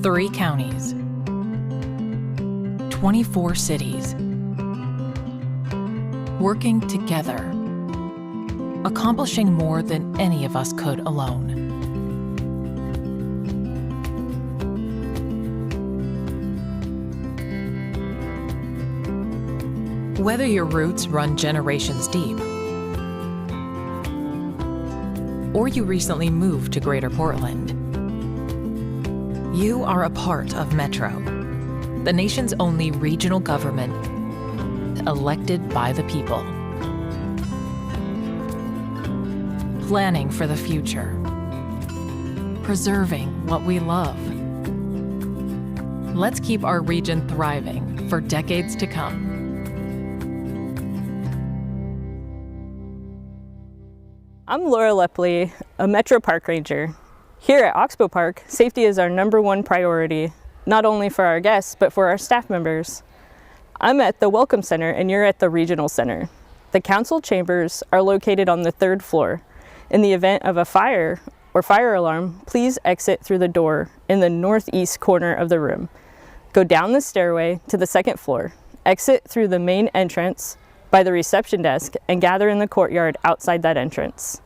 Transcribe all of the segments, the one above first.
3 counties, 24 cities, working together, accomplishing more than any of us could alone. Whether your roots run generations deep, or you recently moved to Greater Portland, you are a part of Metro, the nation's only regional government elected by the people. Planning for the future, preserving what we love. Let's keep our region thriving for decades to come. I'm Laura Lepley, a Metro Park Ranger. Here at Oxbow Park, safety is our #1 priority, not only for our guests, but for our staff members. I'm at the Welcome Center and you're at the Regional Center. The council chambers are located on the 3rd floor. In the event of a fire or fire alarm, please exit through the door in the northeast corner of the room. Go down the stairway to the 2nd floor, exit through the main entrance by the reception desk and gather in the courtyard outside that entrance.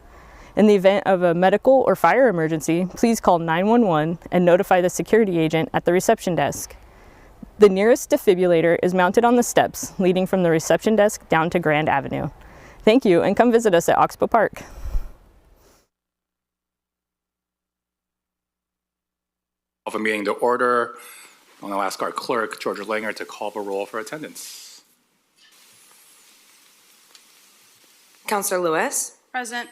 In the event of a medical or fire emergency, please call 911 and notify the security agent at the reception desk. The nearest defibrillator is mounted on the steps leading from the reception desk down to Grand Avenue. Thank you, and come visit us at Oxbow Park. Of a meeting to order, I'm going to ask our clerk, Georgia Langer, to call the roll for attendance. Councillor Lewis. Present.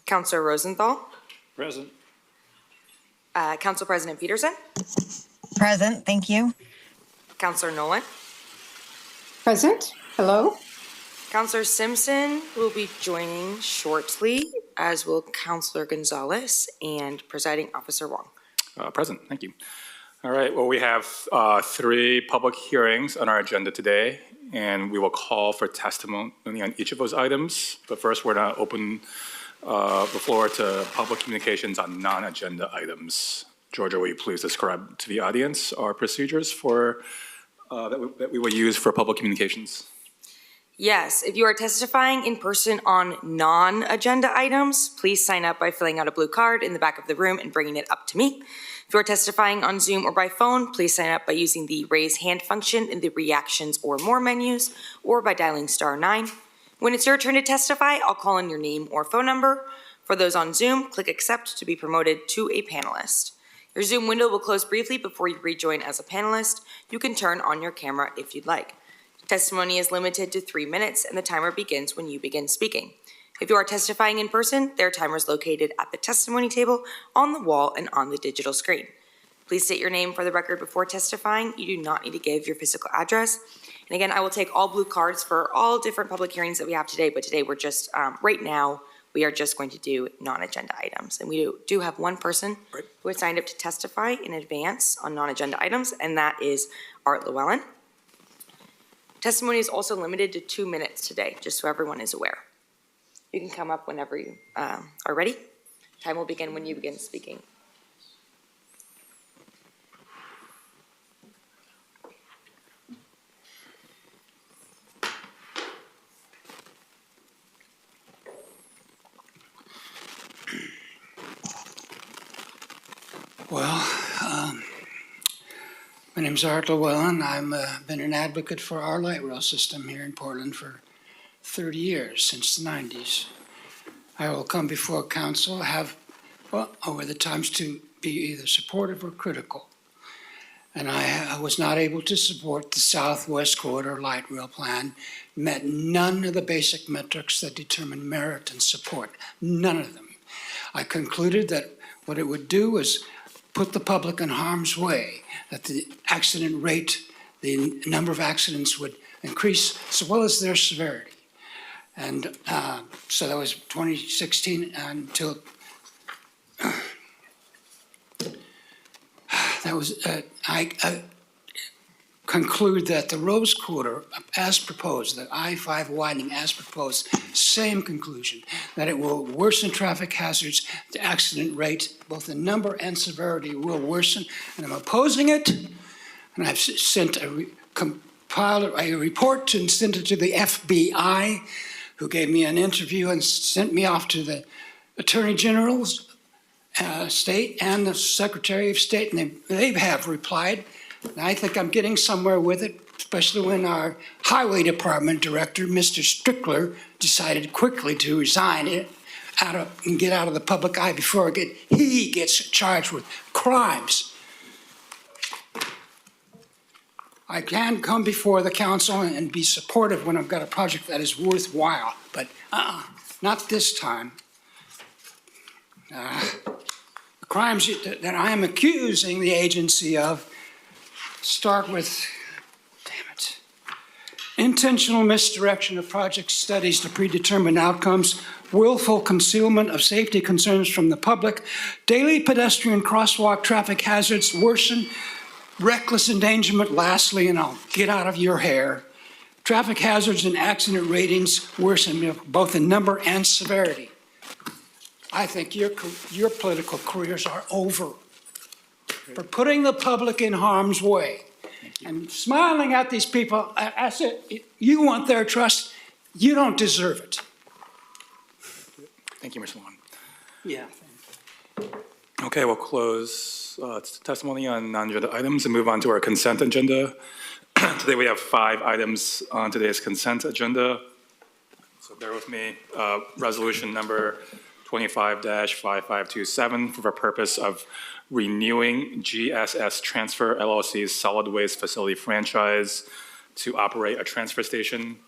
Councillor Rosenthal. Present. Council President Peterson. Present, thank you. Councillor Nolan. Present. Hello. Councillor Simpson will be joining shortly, as will Councillor Gonzalez and Presiding Officer Wong. Present, thank you. All right, well, we have 3 public hearings on our agenda today, and we will call for testimony on each of those items. But first, we're going to open the floor to public communications on non-agenda items. Georgia, will you please describe to the audience our procedures for that we will use for public communications? Yes, if you are testifying in person on non-agenda items, please sign up by filling out a blue card in the back of the room and bringing it up to me. If you are testifying on Zoom or by phone, please sign up by using the raise hand function in the reactions or more menus, or by dialing *9. When it's your turn to testify, I'll call in your name or phone number. For those on Zoom, click accept to be promoted to a panelist. Your Zoom window will close briefly before you rejoin as a panelist. You can turn on your camera if you'd like. Testimony is limited to 3 minutes and the timer begins when you begin speaking. If you are testifying in person, their timer is located at the testimony table, on the wall, and on the digital screen. Please state your name for the record before testifying. You do not need to give your physical address. And again, I will take all blue cards for all different public hearings that we have today, but today we're just, right now, we are just going to do non-agenda items. And we do have one person who has signed up to testify in advance on non-agenda items, and that is Art Llewellyn. Testimony is also limited to 2 minutes today, just so everyone is aware. You can come up whenever you are ready. Time will begin when you begin speaking. Well, my name is Art Llewellyn. I've been an advocate for our light rail system here in Portland for 30 years, since the 90s. I will come before council, over the times to be either supportive or critical. And I was not able to support the Southwest Corridor light rail plan, met none of the basic metrics that determine merit and support, none of them. I concluded that what it would do was put the public in harm's way, that the accident rate, the number of accidents would increase as well as their severity. And so that was 2016 until conclude that the Rose Quarter, as proposed, the I-5 widening as proposed, same conclusion, that it will worsen traffic hazards, the accident rate, both the number and severity will worsen, and I'm opposing it. And I've sent compiled a report and sent it to the FBI, who gave me an interview and sent me off to the Attorney General's state and the Secretary of State, and they have replied. And I think I'm getting somewhere with it, especially when our Highway Department Director, Mr. Strickler, decided quickly to resign it and get out of the public eye before he gets charged with crimes. I can come before the council and be supportive when I've got a project that is worthwhile, but not this time. The crimes that I am accusing the agency of start with, intentional misdirection of project studies to predetermined outcomes, willful concealment of safety concerns from the public, daily pedestrian crosswalk traffic hazards worsen, reckless endangerment, lastly, and I'll get out of your hair, traffic hazards and accident ratings worsen both in number and severity. I think your political careers are over for putting the public in harm's way. And smiling at these people, I said, you want their trust, you don't deserve it. Thank you, Mr. Long. Yeah. Okay, we'll close testimony on non-agenda items and move on to our consent agenda. Today we have 5 items on today's consent agenda. So bear with me. Resolution number 25-5527 for the purpose of renewing GSS Transfer LLC's solid waste facility franchise to operate a transfer station.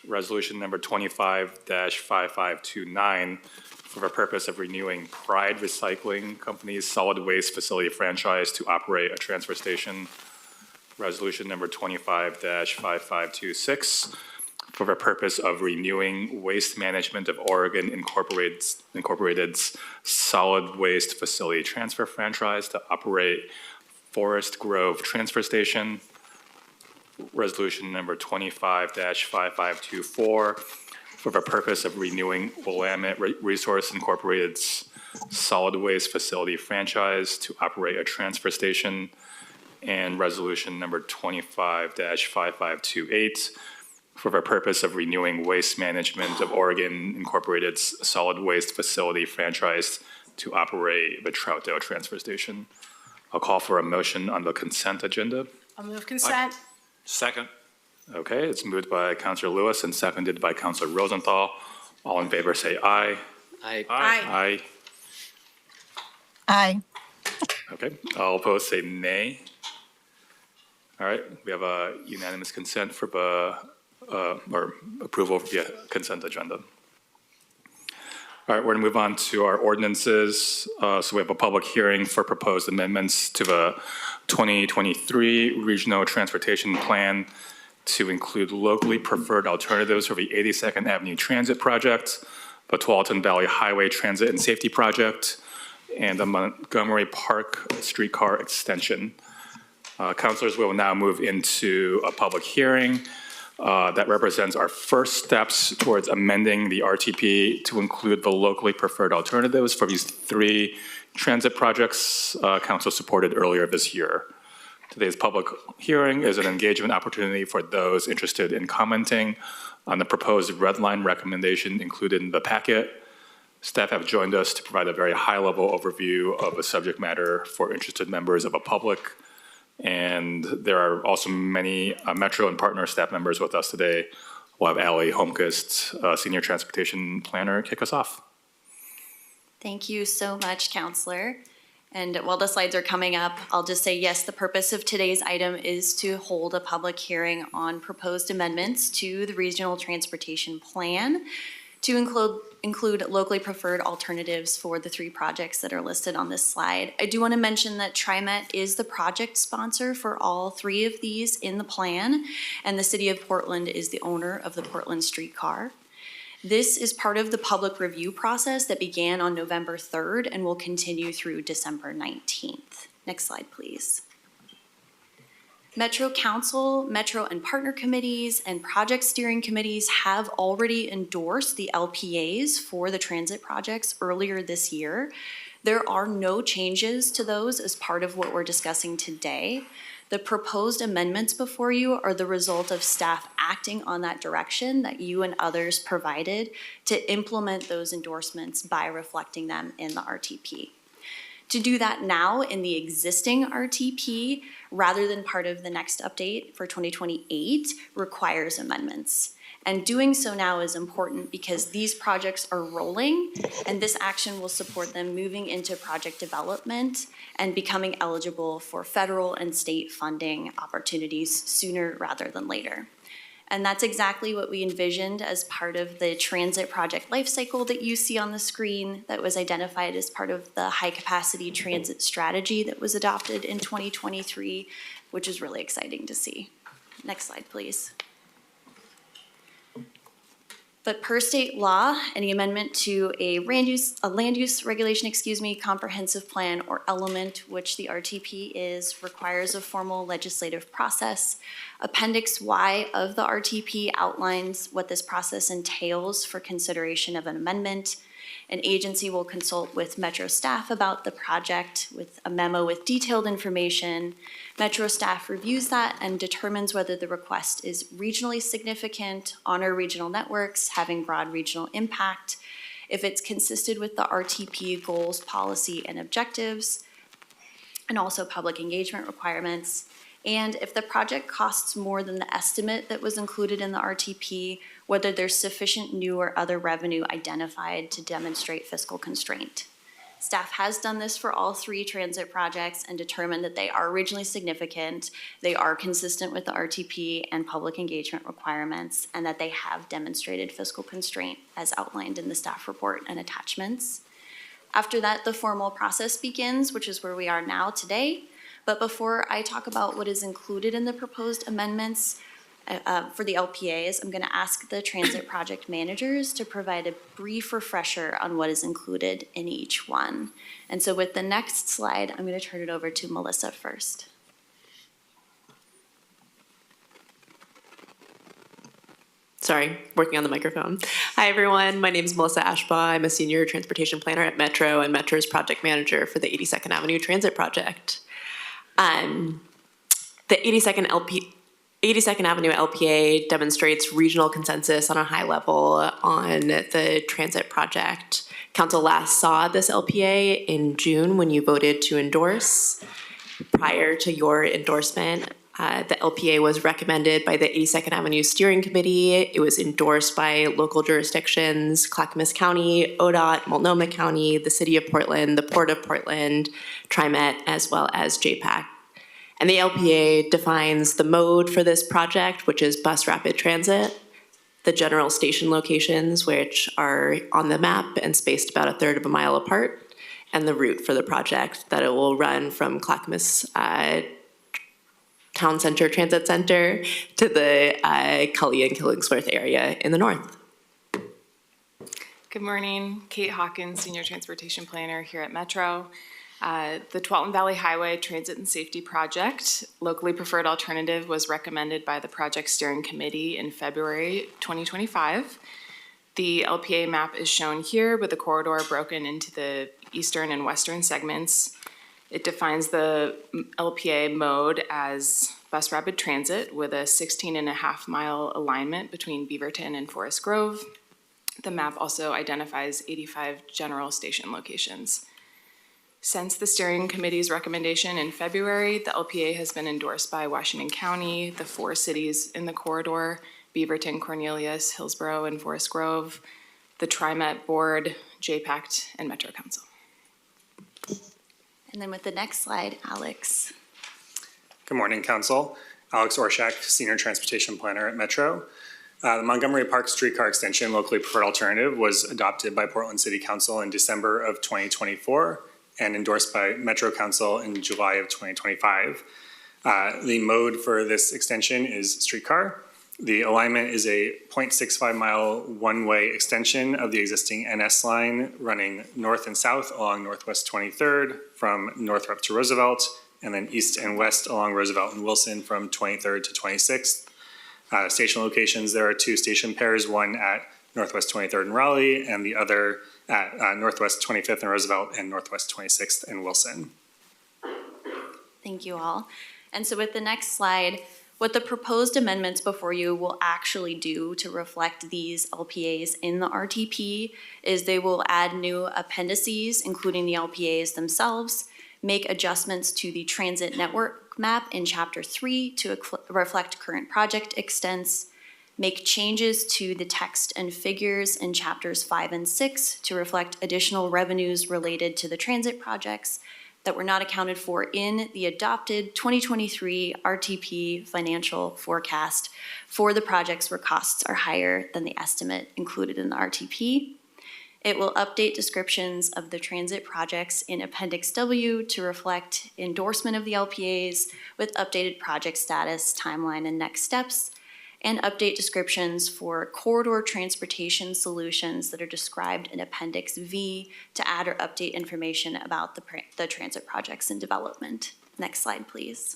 Resolution number 25-5529 for the purpose of renewing Pride Recycling Company's solid waste facility franchise to operate a transfer station. Resolution number 25-5526 for the purpose of renewing Waste Management of Oregon Incorporated's solid waste facility transfer franchise to operate Forest Grove Transfer Station. Resolution number 25-5524 for the purpose of renewing Willamette Resource Incorporated's solid waste facility franchise to operate a transfer station. And resolution number 25-5528 for the purpose of renewing Waste Management of Oregon Incorporated's solid waste facility franchise to operate the Troutdale Transfer Station. I'll call for a motion on the consent agenda. I'll move consent. Second. Okay, it's moved by Councilor Lewis and seconded by Councilor Rosenthal. All in favor say aye. Aye. Aye. Aye. Okay, all opposed say nay. All right, we have a unanimous consent for or approval of the consent agenda. All right, we're going to move on to our ordinances. So we have a public hearing for proposed amendments to the 2023 Regional Transportation Plan to include locally preferred alternatives for the 82nd Avenue Transit Project, the Tualatin Valley Highway Transit and Safety Project, and the Montgomery Park Streetcar Extension. Councilors, we will now move into a public hearing that represents our first steps towards amending the RTP to include the locally preferred alternatives for these 3 transit projects Council supported earlier this year. Today's public hearing is an engagement opportunity for those interested in commenting on the proposed red line recommendation included in the packet. Staff have joined us to provide a very high-level overview of the subject matter for interested members of the public. And there are also many Metro and partner staff members with us today. We'll have Allie Holmquist, Senior Transportation Planner, kick us off. Thank you so much, Counselor. And while the slides are coming up, I'll just say, yes, the purpose of today's item is to hold a public hearing on proposed amendments to the Regional Transportation Plan to include locally preferred alternatives for the 3 projects that are listed on this slide. I do want to mention that TriMet is the project sponsor for all 3 of these in the plan, and the City of Portland is the owner of the Portland Streetcar. This is part of the public review process that began on November 3rd and will continue through December 19th. Next slide, please. Metro Council, Metro and partner committees, and project steering committees have already endorsed the LPAs for the transit projects earlier this year. There are no changes to those as part of what we're discussing today. The proposed amendments before you are the result of staff acting on that direction that you and others provided to implement those endorsements by reflecting them in the RTP. To do that now in the existing RTP, rather than part of the next update for 2028, requires amendments. And doing so now is important because these projects are rolling, and this action will support them moving into project development and becoming eligible for federal and state funding opportunities sooner rather than later. And that's exactly what we envisioned as part of the transit project lifecycle that you see on the screen that was identified as part of the high-capacity transit strategy that was adopted in 2023, which is really exciting to see. Next slide, please. But per state law, any amendment to a land use regulation, comprehensive plan or element, which the RTP is, requires a formal legislative process. Appendix Y of the RTP outlines what this process entails for consideration of an amendment. An agency will consult with Metro staff about the project with a memo with detailed information. Metro staff reviews that and determines whether the request is regionally significant, on our regional networks, having broad regional impact, if it's consistent with the RTP goals, policy, and objectives, and also public engagement requirements. And if the project costs more than the estimate that was included in the RTP, whether there's sufficient new or other revenue identified to demonstrate fiscal constraint. Staff has done this for all three transit projects and determined that they are regionally significant, they are consistent with the RTP and public engagement requirements, and that they have demonstrated fiscal constraint as outlined in the staff report and attachments. After that, the formal process begins, which is where we are now today. But before I talk about what is included in the proposed amendments for the LPAs, I'm going to ask the transit project managers to provide a brief refresher on what is included in each one. And so with the next slide, I'm going to turn it over to Melissa first. Sorry, working on the microphone. Hi, everyone. My name is Melissa Ashbaugh. I'm a senior transportation planner at Metro and Metro's project manager for the 82nd Avenue Transit Project. The 82nd Avenue LPA demonstrates regional consensus on a high level on the transit project. Council last saw this LPA in June when you voted to endorse. Prior to your endorsement, the LPA was recommended by the 82nd Avenue Steering Committee. It was endorsed by local jurisdictions, Clackamas County, ODOT, Multnomah County, the City of Portland, the Port of Portland, TriMet, as well as JPAC. And the LPA defines the mode for this project, which is bus rapid transit, the general station locations, which are on the map and spaced about 1/3 of a mile apart, and the route for the project that it will run from Clackamas Town Center Transit Center to the Cully and Killingsworth area in the north. Good morning, Kate Hawkins, Senior Transportation Planner here at Metro. The Tualatin Valley Highway Transit and Safety Project, locally preferred alternative, was recommended by the Project Steering Committee in February 2025. The LPA map is shown here with the corridor broken into the eastern and western segments. It defines the LPA mode as bus rapid transit with a 16.5-mile alignment between Beaverton and Forest Grove. The map also identifies 85 general station locations. Since the steering committee's recommendation in February, the LPA has been endorsed by Washington County, the 4 cities in the corridor, Beaverton, Cornelius, Hillsborough, and Forest Grove, the TriMet Board, JPAC, and Metro Council. And then with the next slide, Alex. Good morning, Council. Alex Orshak, Senior Transportation Planner at Metro. The Montgomery Park Streetcar Extension, locally preferred alternative, was adopted by Portland City Council in December of 2024 and endorsed by Metro Council in July of 2025. The mode for this extension is streetcar. The alignment is a 0.65 mile one-way extension of the existing NS line running north and south along Northwest 23rd from Northrop to Roosevelt and then east and west along Roosevelt and Wilson from 23rd to 26th. Station locations, there are 2 station pairs, one at Northwest 23rd and Raleigh, and the other at Northwest 25th and Roosevelt and Northwest 26th and Wilson. Thank you all. And so with the next slide, what the proposed amendments before you will actually do to reflect these LPAs in the RTP is they will add new appendices, including the LPAs themselves, make adjustments to the transit network map in Chapter 3 to reflect current project extents, make changes to the text and figures in Chapters 5 and 6 to reflect additional revenues related to the transit projects that were not accounted for in the adopted 2023 RTP financial forecast for the projects where costs are higher than the estimate included in the RTP. It will update descriptions of the transit projects in Appendix W to reflect endorsement of the LPAs with updated project status, timeline, and next steps, and update descriptions for corridor transportation solutions that are described in Appendix V to add or update information about the transit projects in development. Next slide, please.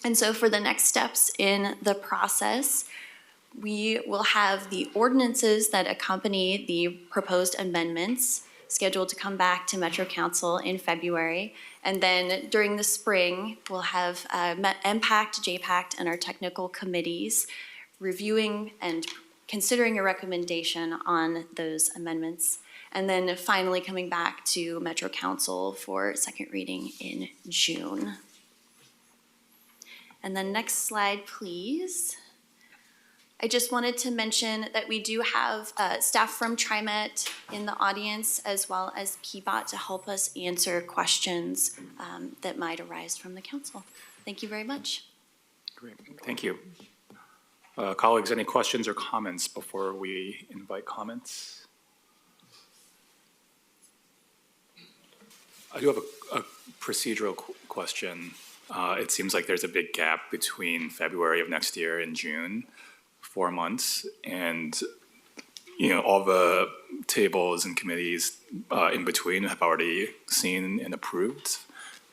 And so for the next steps in the process, we will have the ordinances that accompany the proposed amendments scheduled to come back to Metro Council in February. And then during the spring, we'll have MPACT, JPACT, and our technical committees reviewing and considering a recommendation on those amendments. And then finally coming back to Metro Council for second reading in June. And then next slide, please. I just wanted to mention that we do have staff from TriMet in the audience as well as PBOT to help us answer questions that might arise from the council. Thank you very much. Great, thank you. Colleagues, any questions or comments before we invite comments? I do have a procedural question. It seems like there's a big gap between February of next year and June. 4 months, and all the tables and committees in between have already seen and approved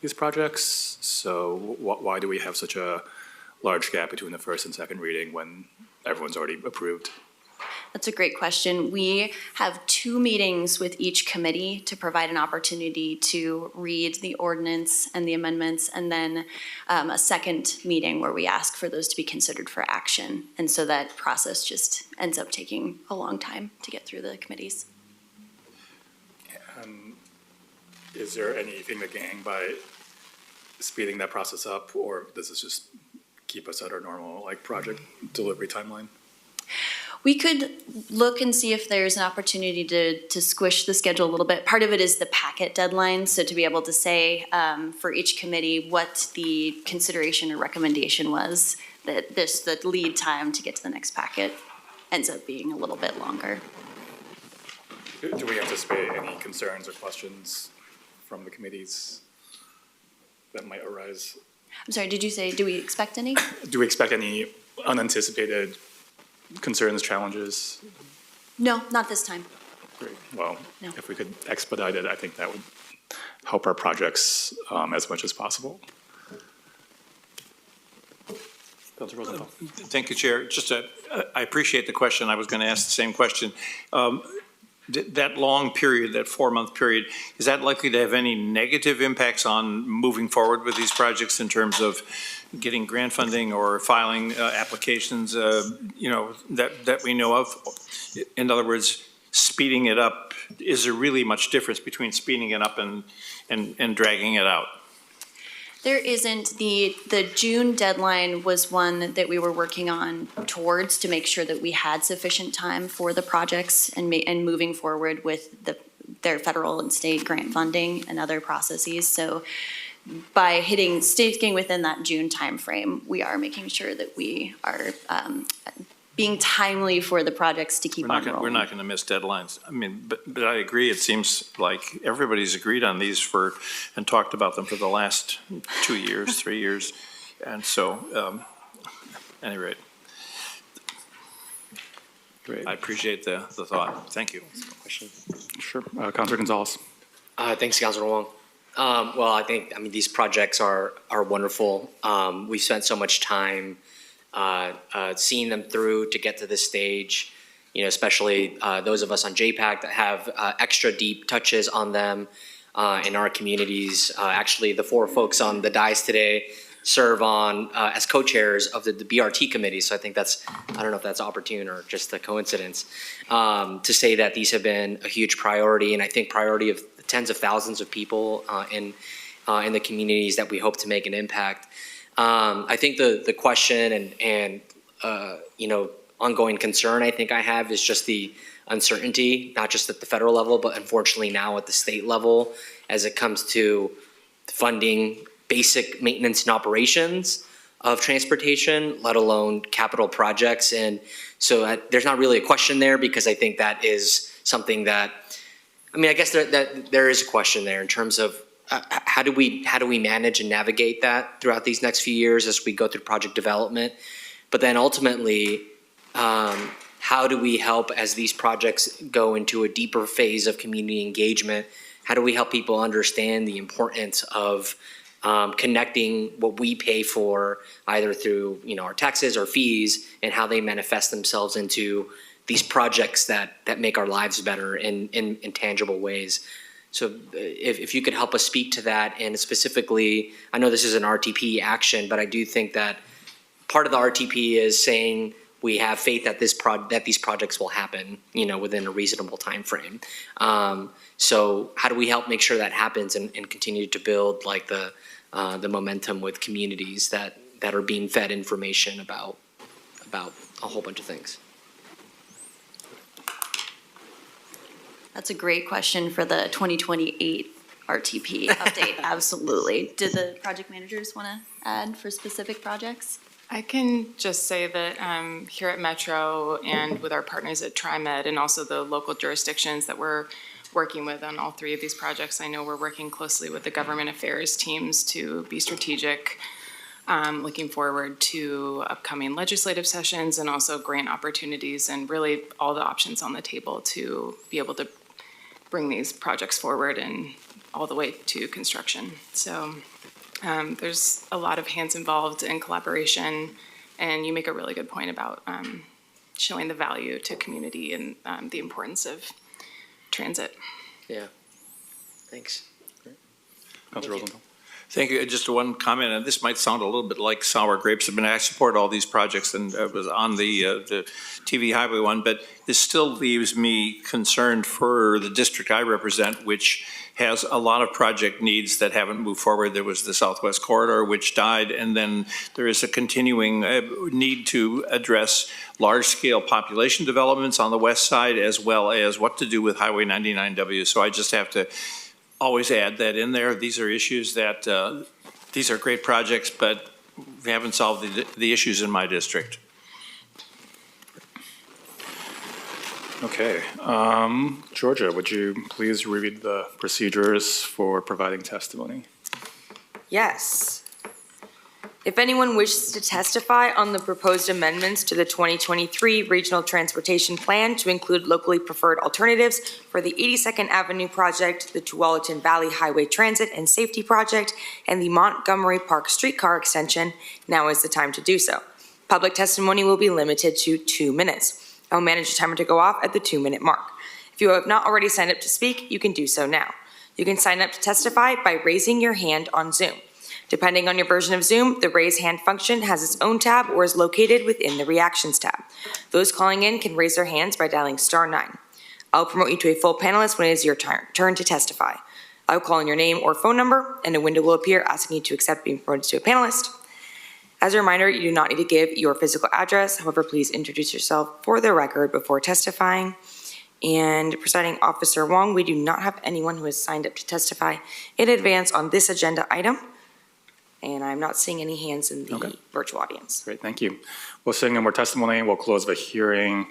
these projects. So why do we have such a large gap between the first and second reading when everyone's already approved? That's a great question. We have 2 meetings with each committee to provide an opportunity to read the ordinance and the amendments, and then a second meeting where we ask for those to be considered for action. And so that process just ends up taking a long time to get through the committees. Is there anything to gain by speeding that process up, or does this just keep us at our normal project delivery timeline? We could look and see if there's an opportunity to squish the schedule a little bit. Part of it is the packet deadline, so to be able to say for each committee what the consideration or recommendation was, that the lead time to get to the next packet ends up being a little bit longer. Do we anticipate any concerns or questions from the committees that might arise? I'm sorry, did you say, do we expect any? Do we expect any unanticipated concerns, challenges? No, not this time. Great. Well, No. if we could expedite it, I think that would help our projects as much as possible. Councilor Rosenthal. Thank you, Chair. I appreciate the question. I was going to ask the same question. That long period, that 4-month period, is that likely to have any negative impacts on moving forward with these projects in terms of getting grant funding or filing applications, that we know of? In other words, speeding it up, is there really much difference between speeding it up and dragging it out? There isn't. The June deadline was one that we were working on towards to make sure that we had sufficient time for the projects and moving forward with their federal and state grant funding and other processes. So by sticking within that June timeframe, we are making sure that we are being timely for the projects to keep on rolling. We're not going to miss deadlines. I mean, but I agree. It seems like everybody's agreed on these and talked about them for the last 2 years, 3 years. And so, at any rate, Great. I appreciate the thought. Thank you. Sure. Councilor Gonzalez. Thanks, Councilor Wong. Well, I mean, these projects are wonderful. We've spent so much time seeing them through to get to this stage, you know, especially those of us on JPAC that have extra deep touches on them in our communities. Actually, the 4 folks on the dais today serve on as co-chairs of the BRT committee. So I think that's, I don't know if that's opportune or just a coincidence, to say that these have been a huge priority, and I think priority of tens of thousands of people in the communities that we hope to make an impact. I think the question and you know, ongoing concern I think I have is just the uncertainty, not just at the federal level, but unfortunately now at the state level as it comes to funding basic maintenance and operations of transportation, let alone capital projects. And so there's not really a question there, because I think that is something that, I mean, I guess that there is a question there in terms of how do we manage and navigate that throughout these next few years as we go through project development? But then ultimately, how do we help as these projects go into a deeper phase of community engagement? How do we help people understand the importance of connecting what we pay for, either through, you know, our taxes or fees, and how they manifest themselves into these projects that make our lives better in tangible ways? So if you could help us speak to that, and specifically, I know this is an RTP action, but I do think that part of the RTP is saying we have faith that that these projects will happen, you know, within a reasonable time frame. So how do we help make sure that happens and continue to build like the momentum with communities that are being fed information about a whole bunch of things? That's a great question for the 2028 RTP update. Absolutely. Did the project managers want to add for specific projects? I can just say that here at Metro and with our partners at TriMet and also the local jurisdictions that we're working with on all 3 of these projects, I know we're working closely with the government affairs teams to be strategic, looking forward to upcoming legislative sessions and also grant opportunities and really all the options on the table to be able to bring these projects forward and all the way to construction. So there's a lot of hands involved in collaboration, and you make a really good point about showing the value to community and the importance of transit. Yeah, thanks. Councilor Rosenthal. Thank you. Just one comment, and this might sound a little bit like sour grapes. I mean, I support all these projects, and I was on the TV highway one, but this still leaves me concerned for the district I represent, which has a lot of project needs that haven't moved forward. There was the Southwest Corridor, which died, and then there is a continuing need to address large-scale population developments on the west side, as well as what to do with Highway 99W. So I just have to always add that in there. These are issues that, these are great projects, but we haven't solved the issues in my district. Okay. Georgia, would you please read the procedures for providing testimony? Yes. If anyone wishes to testify on the proposed amendments to the 2023 Regional Transportation Plan to include locally preferred alternatives for the 82nd Avenue Project, the Tualatin Valley Highway Transit and Safety Project, and the Montgomery Park Streetcar Extension, now is the time to do so. Public testimony will be limited to 2 minutes. I will manage the timer to go off at the 2-minute mark. If you have not already signed up to speak, you can do so now. You can sign up to testify by raising your hand on Zoom. Depending on your version of Zoom, the raise hand function has its own tab or is located within the reactions tab. Those calling in can raise their hands by dialing *9. I'll promote you to a full panelist when it is your turn to testify. I will call in your name or phone number, and a window will appear asking you to accept being promoted to a panelist. As a reminder, you do not need to give your physical address. However, please introduce yourself for the record before testifying. And Presiding Officer Wong, we do not have anyone who has signed up to testify in advance on this agenda item. And I'm not seeing any hands in the virtual audience. Great, thank you. Well, seeing no more testimony, we'll close the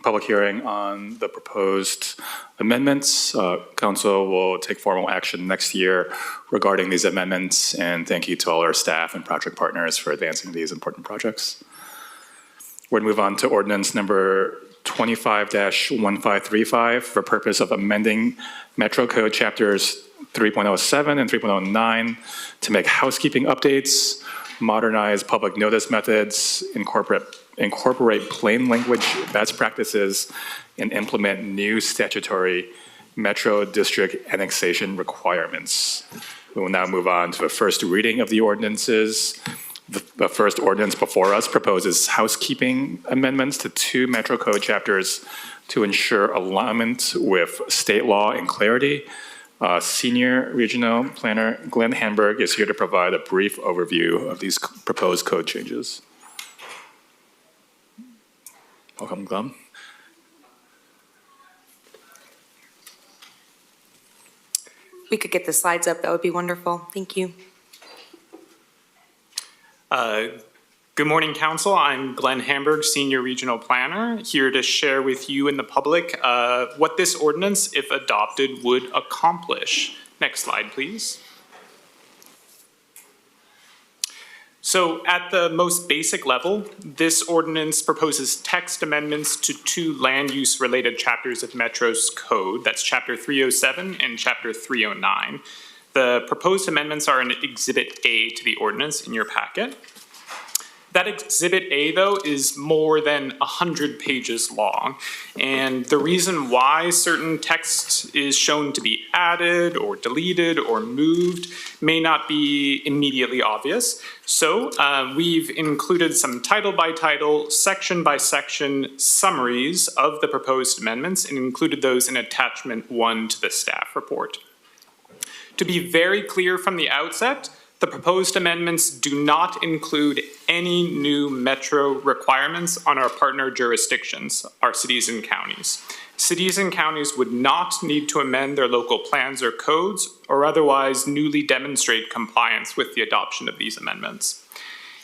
public hearing on the proposed amendments. Council will take formal action next year regarding these amendments, and thank you to all our staff and project partners for advancing these important projects. We're going to move on to ordinance number 25-1535 for purpose of amending Metro Code chapters 3.07 and 3.09 to make housekeeping updates, modernize public notice methods, incorporate plain language best practices, and implement new statutory Metro District annexation requirements. We will now move on to the first reading of the ordinances. The first ordinance before us proposes housekeeping amendments to 2 Metro Code chapters to ensure alignment with state law and clarity. Senior Regional Planner Glenn Hamburg is here to provide a brief overview of these proposed code changes. Welcome, Glenn. We could get the slides up, that would be wonderful. Thank you. Good morning, Council. I'm Glenn Hamburg, Senior Regional Planner, here to share with you and the public what this ordinance, if adopted, would accomplish. Next slide, please. So at the most basic level, this ordinance proposes text amendments to 2 land use related chapters of Metro's code. That's Chapter 307 and Chapter 309. The proposed amendments are in Exhibit A to the ordinance in your packet. That Exhibit A, though, is more than 100 pages long, and the reason why certain text is shown to be added or deleted or moved may not be immediately obvious. So we've included some title by title, section by section summaries of the proposed amendments and included those in Attachment 1 to the staff report. To be very clear from the outset, the proposed amendments do not include any new Metro requirements on our partner jurisdictions, our cities and counties. Cities and counties would not need to amend their local plans or codes or otherwise newly demonstrate compliance with the adoption of these amendments.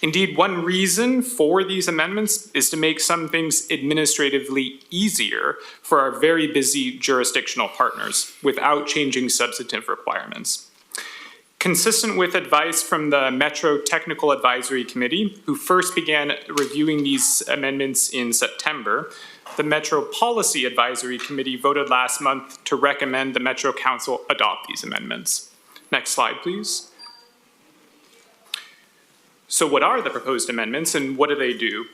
Indeed, one reason for these amendments is to make some things administratively easier for our very busy jurisdictional partners without changing substantive requirements. Consistent with advice from the Metro Technical Advisory Committee, who first began reviewing these amendments in September, the Metro Policy Advisory Committee voted last month to recommend the Metro Council adopt these amendments. Next slide, please. So what are the proposed amendments and what do they do?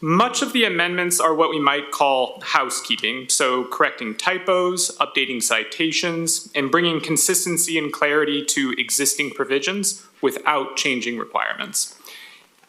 Much of the amendments are what we might call housekeeping, so correcting typos, updating citations, and bringing consistency and clarity to existing provisions without changing requirements.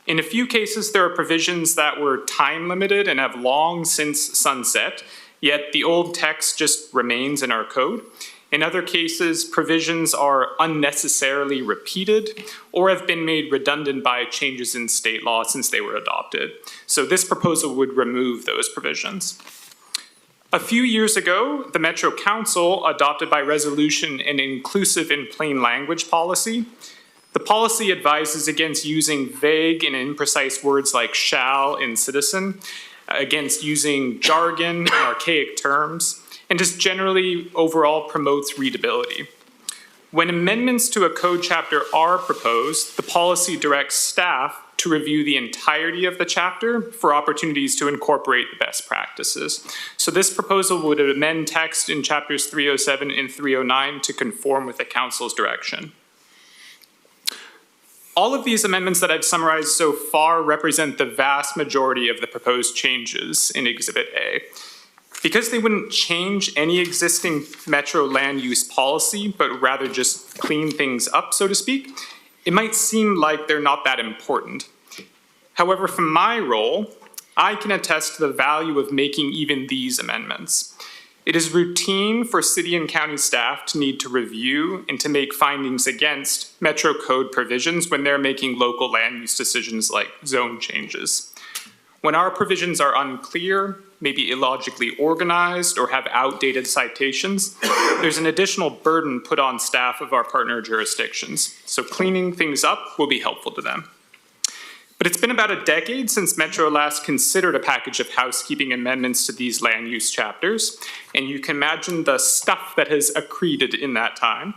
In a few cases, there are provisions that were time limited and have long since sunset, yet the old text just remains in our code. In other cases, provisions are unnecessarily repeated or have been made redundant by changes in state law since they were adopted. So this proposal would remove those provisions. A few years ago, the Metro Council adopted by resolution an inclusive and plain language policy. The policy advises against using vague and imprecise words like shall and citizen, against using jargon and archaic terms, and just generally overall promotes readability. When amendments to a code chapter are proposed, the policy directs staff to review the entirety of the chapter for opportunities to incorporate the best practices. So this proposal would amend text in chapters 307 and 309 to conform with the council's direction. All of these amendments that I've summarized so far represent the vast majority of the proposed changes in Exhibit A. Because they wouldn't change any existing Metro land use policy, but rather just clean things up, so to speak, it might seem like they're not that important. However, from my role, I can attest to the value of making even these amendments. It is routine for city and county staff to need to review and to make findings against Metro Code provisions when they're making local land use decisions like zone changes. When our provisions are unclear, maybe illogically organized, or have outdated citations, there's an additional burden put on staff of our partner jurisdictions. So cleaning things up will be helpful to them. But it's been about a decade since Metro last considered a package of housekeeping amendments to these land use chapters, and you can imagine the stuff that has accreted in that time.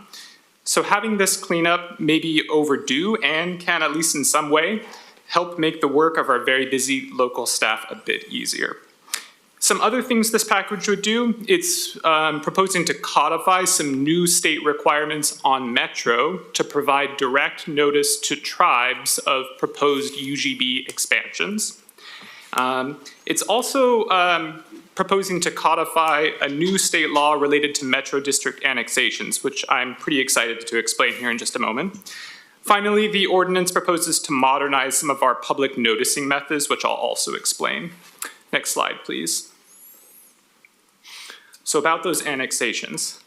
So having this cleanup may be overdue and can, at least in some way, help make the work of our very busy local staff a bit easier. Some other things this package would do, it's proposing to codify some new state requirements on Metro to provide direct notice to tribes of proposed UGB expansions. It's also proposing to codify a new state law related to Metro District annexations, which I'm pretty excited to explain here in just a moment. Finally, the ordinance proposes to modernize some of our public noticing methods, which I'll also explain. Next slide, please. So about those annexations.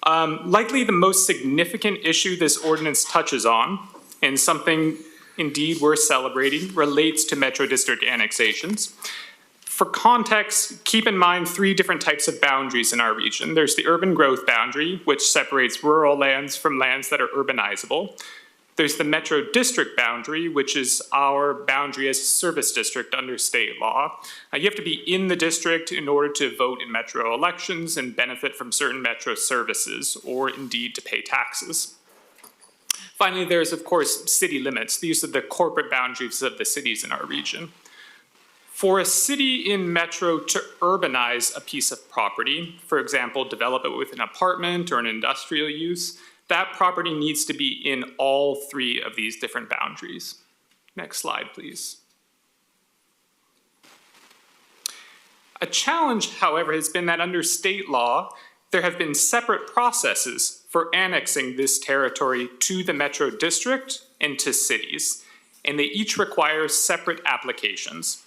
Likely the most significant issue this ordinance touches on, and something indeed worth celebrating, relates to Metro District annexations. For context, keep in mind 3 different types of boundaries in our region. There's the urban growth boundary, which separates rural lands from lands that are urbanizable. There's the Metro District boundary, which is our boundary as a service district under state law. You have to be in the district in order to vote in Metro elections and benefit from certain Metro services, or indeed to pay taxes. Finally, there's of course city limits. These are the corporate boundaries of the cities in our region. For a city in Metro to urbanize a piece of property, for example, develop it with an apartment or an industrial use, that property needs to be in all 3 of these different boundaries. Next slide, please. A challenge, however, has been that under state law, there have been separate processes for annexing this territory to the Metro District and to cities, and they each require separate applications.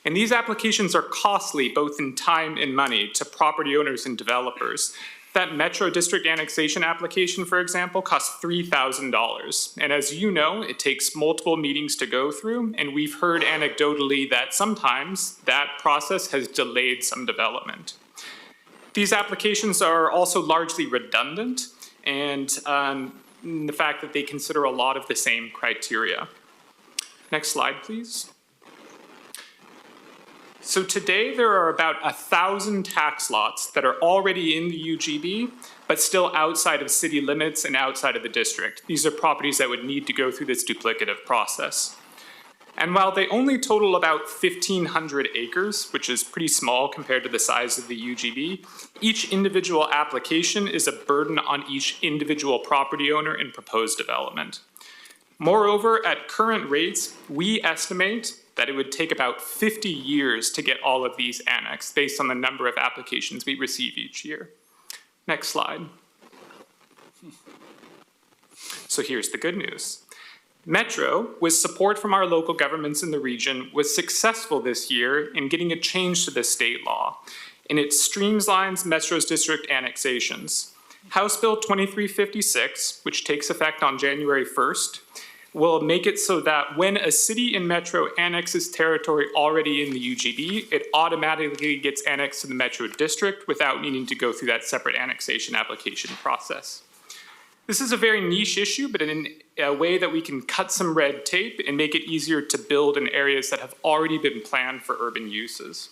And these applications are costly both in time and money to property owners and developers. That Metro District annexation application, for example, costs $3,000. And as you know, it takes multiple meetings to go through, and we've heard anecdotally that sometimes that process has delayed some development. These applications are also largely redundant, and the fact that they consider a lot of the same criteria. Next slide, please. So today there are about 1,000 tax lots that are already in the UGB, but still outside of city limits and outside of the district. These are properties that would need to go through this duplicative process. And while they only total about 1,500 acres, which is pretty small compared to the size of the UGB, each individual application is a burden on each individual property owner in proposed development. Moreover, at current rates, we estimate that it would take about 50 years to get all of these annexed based on the number of applications we receive each year. Next slide. So here's the good news. Metro, with support from our local governments in the region, was successful this year in getting a change to the state law, and it streamlines Metro's district annexations. House Bill 2356, which takes effect on January 1st, will make it so that when a city in Metro annexes territory already in the UGB, it automatically gets annexed to the Metro District without needing to go through that separate annexation application process. This is a very niche issue, but in a way that we can cut some red tape and make it easier to build in areas that have already been planned for urban uses.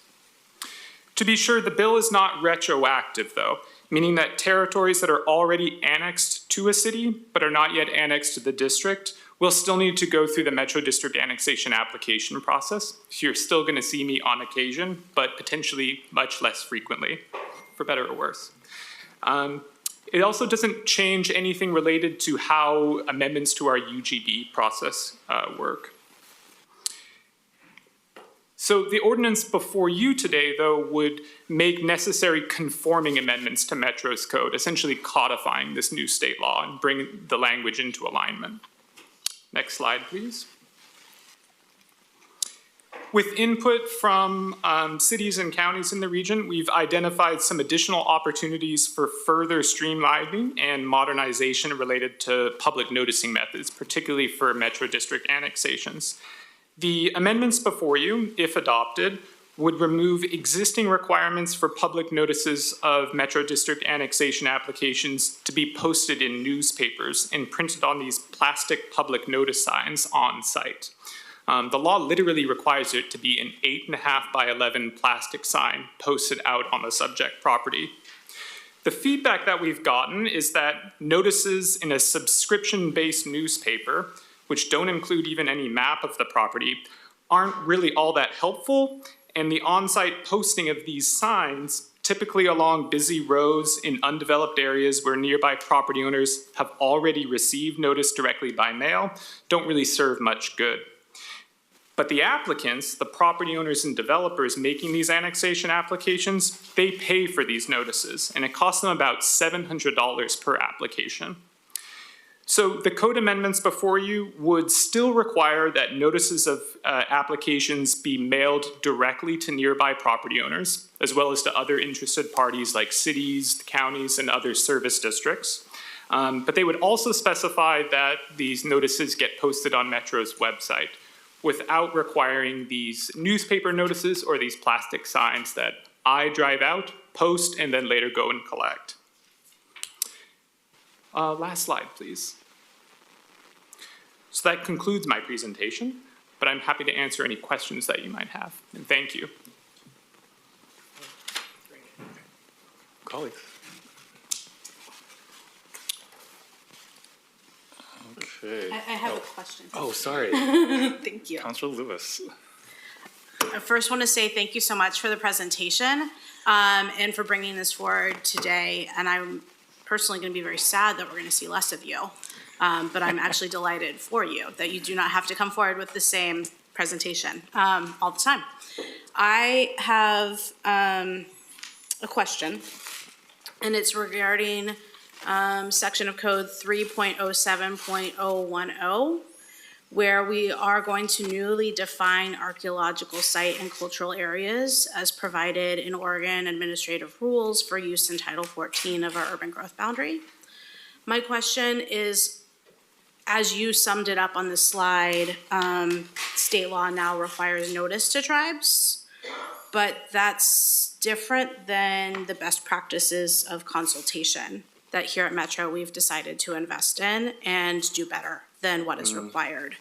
To be sure, the bill is not retroactive though, meaning that territories that are already annexed to a city but are not yet annexed to the district will still need to go through the Metro District annexation application process. So you're still going to see me on occasion, but potentially much less frequently, for better or worse. It also doesn't change anything related to how amendments to our UGB process work. So the ordinance before you today, though, would make necessary conforming amendments to Metro's code, essentially codifying this new state law and bring the language into alignment. Next slide, please. With input from cities and counties in the region, we've identified some additional opportunities for further streamlining and modernization related to public noticing methods, particularly for Metro District annexations. The amendments before you, if adopted, would remove existing requirements for public notices of Metro District annexation applications to be posted in newspapers and printed on these plastic public notice signs on site. The law literally requires it to be an 8.5 by 11 plastic sign posted out on the subject property. The feedback that we've gotten is that notices in a subscription-based newspaper, which don't include even any map of the property, aren't really all that helpful, And the on-site posting of these signs, typically along busy roads in undeveloped areas where nearby property owners have already received notice directly by mail, don't really serve much good. But the applicants, the property owners and developers making these annexation applications, they pay for these notices, and it costs them about $700 per application. So the code amendments before you would still require that notices of applications be mailed directly to nearby property owners, as well as to other interested parties like cities, counties, and other service districts. But they would also specify that these notices get posted on Metro's website, without requiring these newspaper notices or these plastic signs that I drive out, post, and then later go and collect. Last slide, please. So that concludes my presentation, but I'm happy to answer any questions that you might have, and thank you. Colleagues. Okay. I have a question. Oh, sorry. Thank you. Councilor Lewis. I first want to say thank you so much for the presentation and for bringing this forward today. And I'm personally going to be very sad that we're going to see less of you. But I'm actually delighted for you that you do not have to come forward with the same presentation all the time. I have a question, and it's regarding section of code 3.07.010, where we are going to newly define archaeological site and cultural areas as provided in Oregon administrative rules for use in Title 14 of our urban growth boundary. My question is, as you summed it up on the slide, state law now requires notice to tribes, but that's different than the best practices of consultation that here at Metro we've decided to invest in and do better than what is required.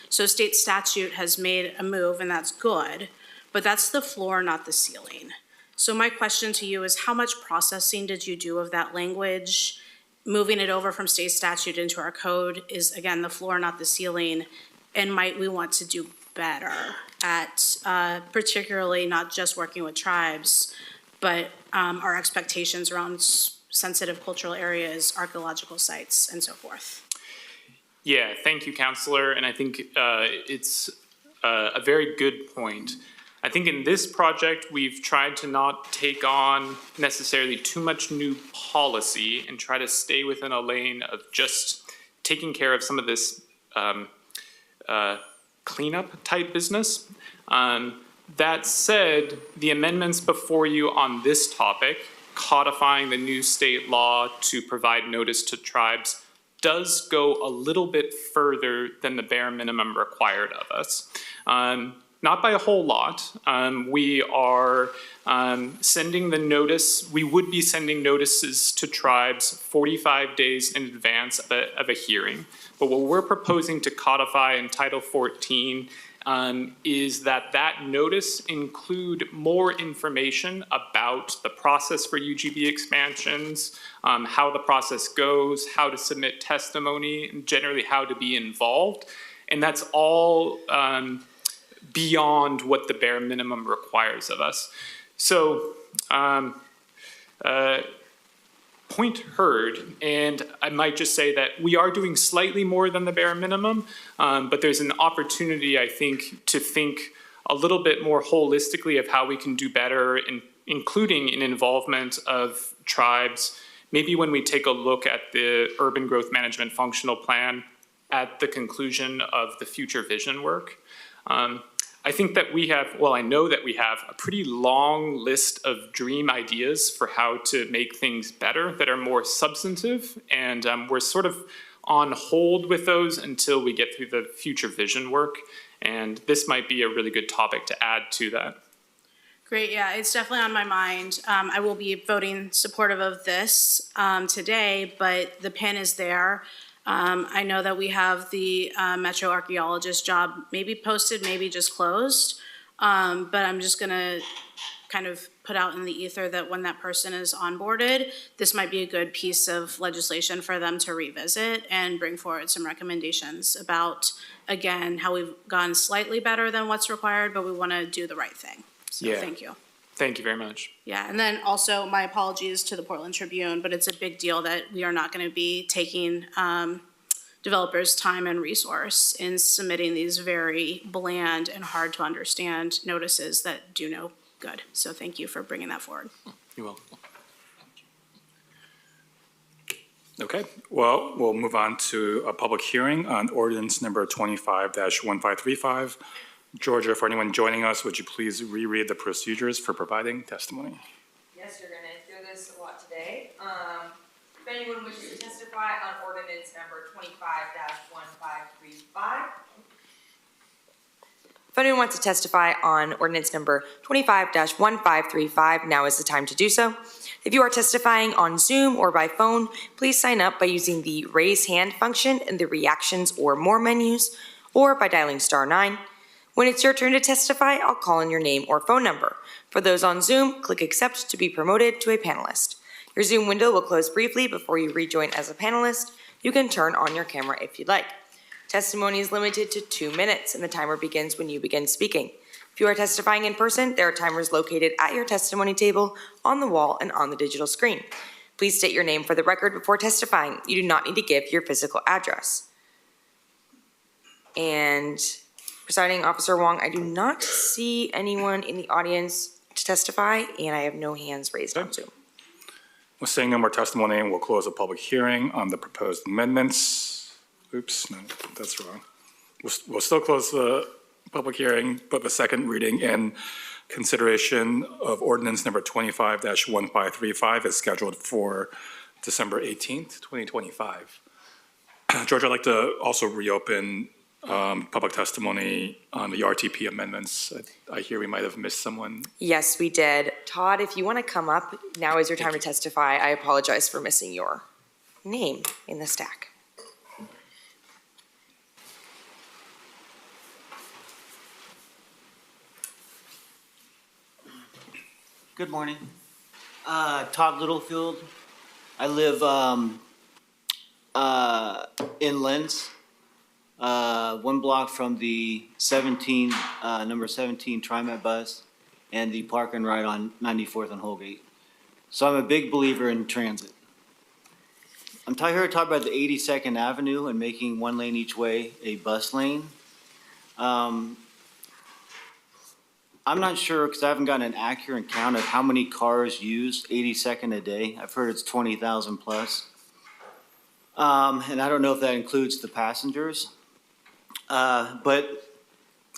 So state statute has made a move, and that's good, but that's the floor, not the ceiling. So my question to you is, how much processing did you do of that language? Moving it over from state statute into our code is, again, the floor, not the ceiling, and might we want to do better at particularly not just working with tribes, but our expectations around sensitive cultural areas, archaeological sites, and so forth. Yeah, thank you, Counselor, and I think it's a very good point. I think in this project, we've tried to not take on necessarily too much new policy and try to stay within a lane of just taking care of some of this cleanup type business. That said, the amendments before you on this topic, codifying the new state law to provide notice to tribes, does go a little bit further than the bare minimum required of us. Not by a whole lot. We are sending the notice, we would be sending notices to tribes 45 days in advance of a hearing. But what we're proposing to codify in Title 14 is that notice include more information about the process for UGB expansions, how the process goes, how to submit testimony, and generally how to be involved. And that's all beyond what the bare minimum requires of us. So, point heard, and I might just say that we are doing slightly more than the bare minimum, but there's an opportunity, I think, to think a little bit more holistically of how we can do better, including in involvement of tribes. Maybe when we take a look at the Urban Growth Management Functional Plan at the conclusion of the future vision work. I think that we have, well, I know that we have a pretty long list of dream ideas for how to make things better that are more substantive, and we're sort of on hold with those until we get through the future vision work, and this might be a really good topic to add to that. Great, yeah, it's definitely on my mind. I will be voting supportive of this today, but the pin is there. I know that we have the Metro archaeologist job maybe posted, maybe just closed, but I'm just gonna kind of put out in the ether that when that person is onboarded, this might be a good piece of legislation for them to revisit and bring forward some recommendations about, again, how we've gone slightly better than what's required, but we wanna do the right thing. So Yeah. thank you. Thank you very much. Yeah, and then also my apologies to the Portland Tribune, but it's a big deal that we are not going to be taking developers' time and resource in submitting these very bland and hard to understand notices that do no good. So thank you for bringing that forward. You're welcome. Okay, well, we'll move on to a public hearing on ordinance number 25-1535. Georgia, for anyone joining us, would you please reread the procedures for providing testimony? Yes, you're gonna hear this a lot today. If anyone wishes to testify on ordinance number 25-1535. If anyone wants to testify on ordinance number 25-1535, now is the time to do so. If you are testifying on Zoom or by phone, please sign up by using the raise hand function in the reactions or more menus, or by dialing *9. When it's your turn to testify, I'll call in your name or phone number. For those on Zoom, click accept to be promoted to a panelist. Your Zoom window will close briefly before you rejoin as a panelist. You can turn on your camera if you'd like. Testimony is limited to 2 minutes, and the timer begins when you begin speaking. If you are testifying in person, there are timers located at your testimony table, on the wall, and on the digital screen. Please state your name for the record before testifying. You do not need to give your physical address. And Presiding Officer Wong, I do not see anyone in the audience to testify, and I have no hands raised on Zoom. With seeing no more testimony, we'll close the public hearing on the proposed amendments. Oops, no, that's wrong. We'll still close the public hearing, but the second reading and consideration of ordinance number 25-1535 is scheduled for December 18th, 2025. George, I'd like to also reopen public testimony on the RTP amendments. I hear we might have missed someone. Yes, we did. Todd, if you want to come up, now is your time to testify. I apologize for missing your name in the stack. Good morning. Todd Littlefield. I live in Lens, 1 block from the number 17 TriMet bus and the park and ride on 94th and Holgate. So I'm a big believer in transit. I'm here to talk about the 82nd Avenue and making 1 lane each way a bus lane. I'm not sure, because I haven't gotten an accurate count of how many cars use 82nd a day. I've heard it's 20,000 plus. And I don't know if that includes the passengers. But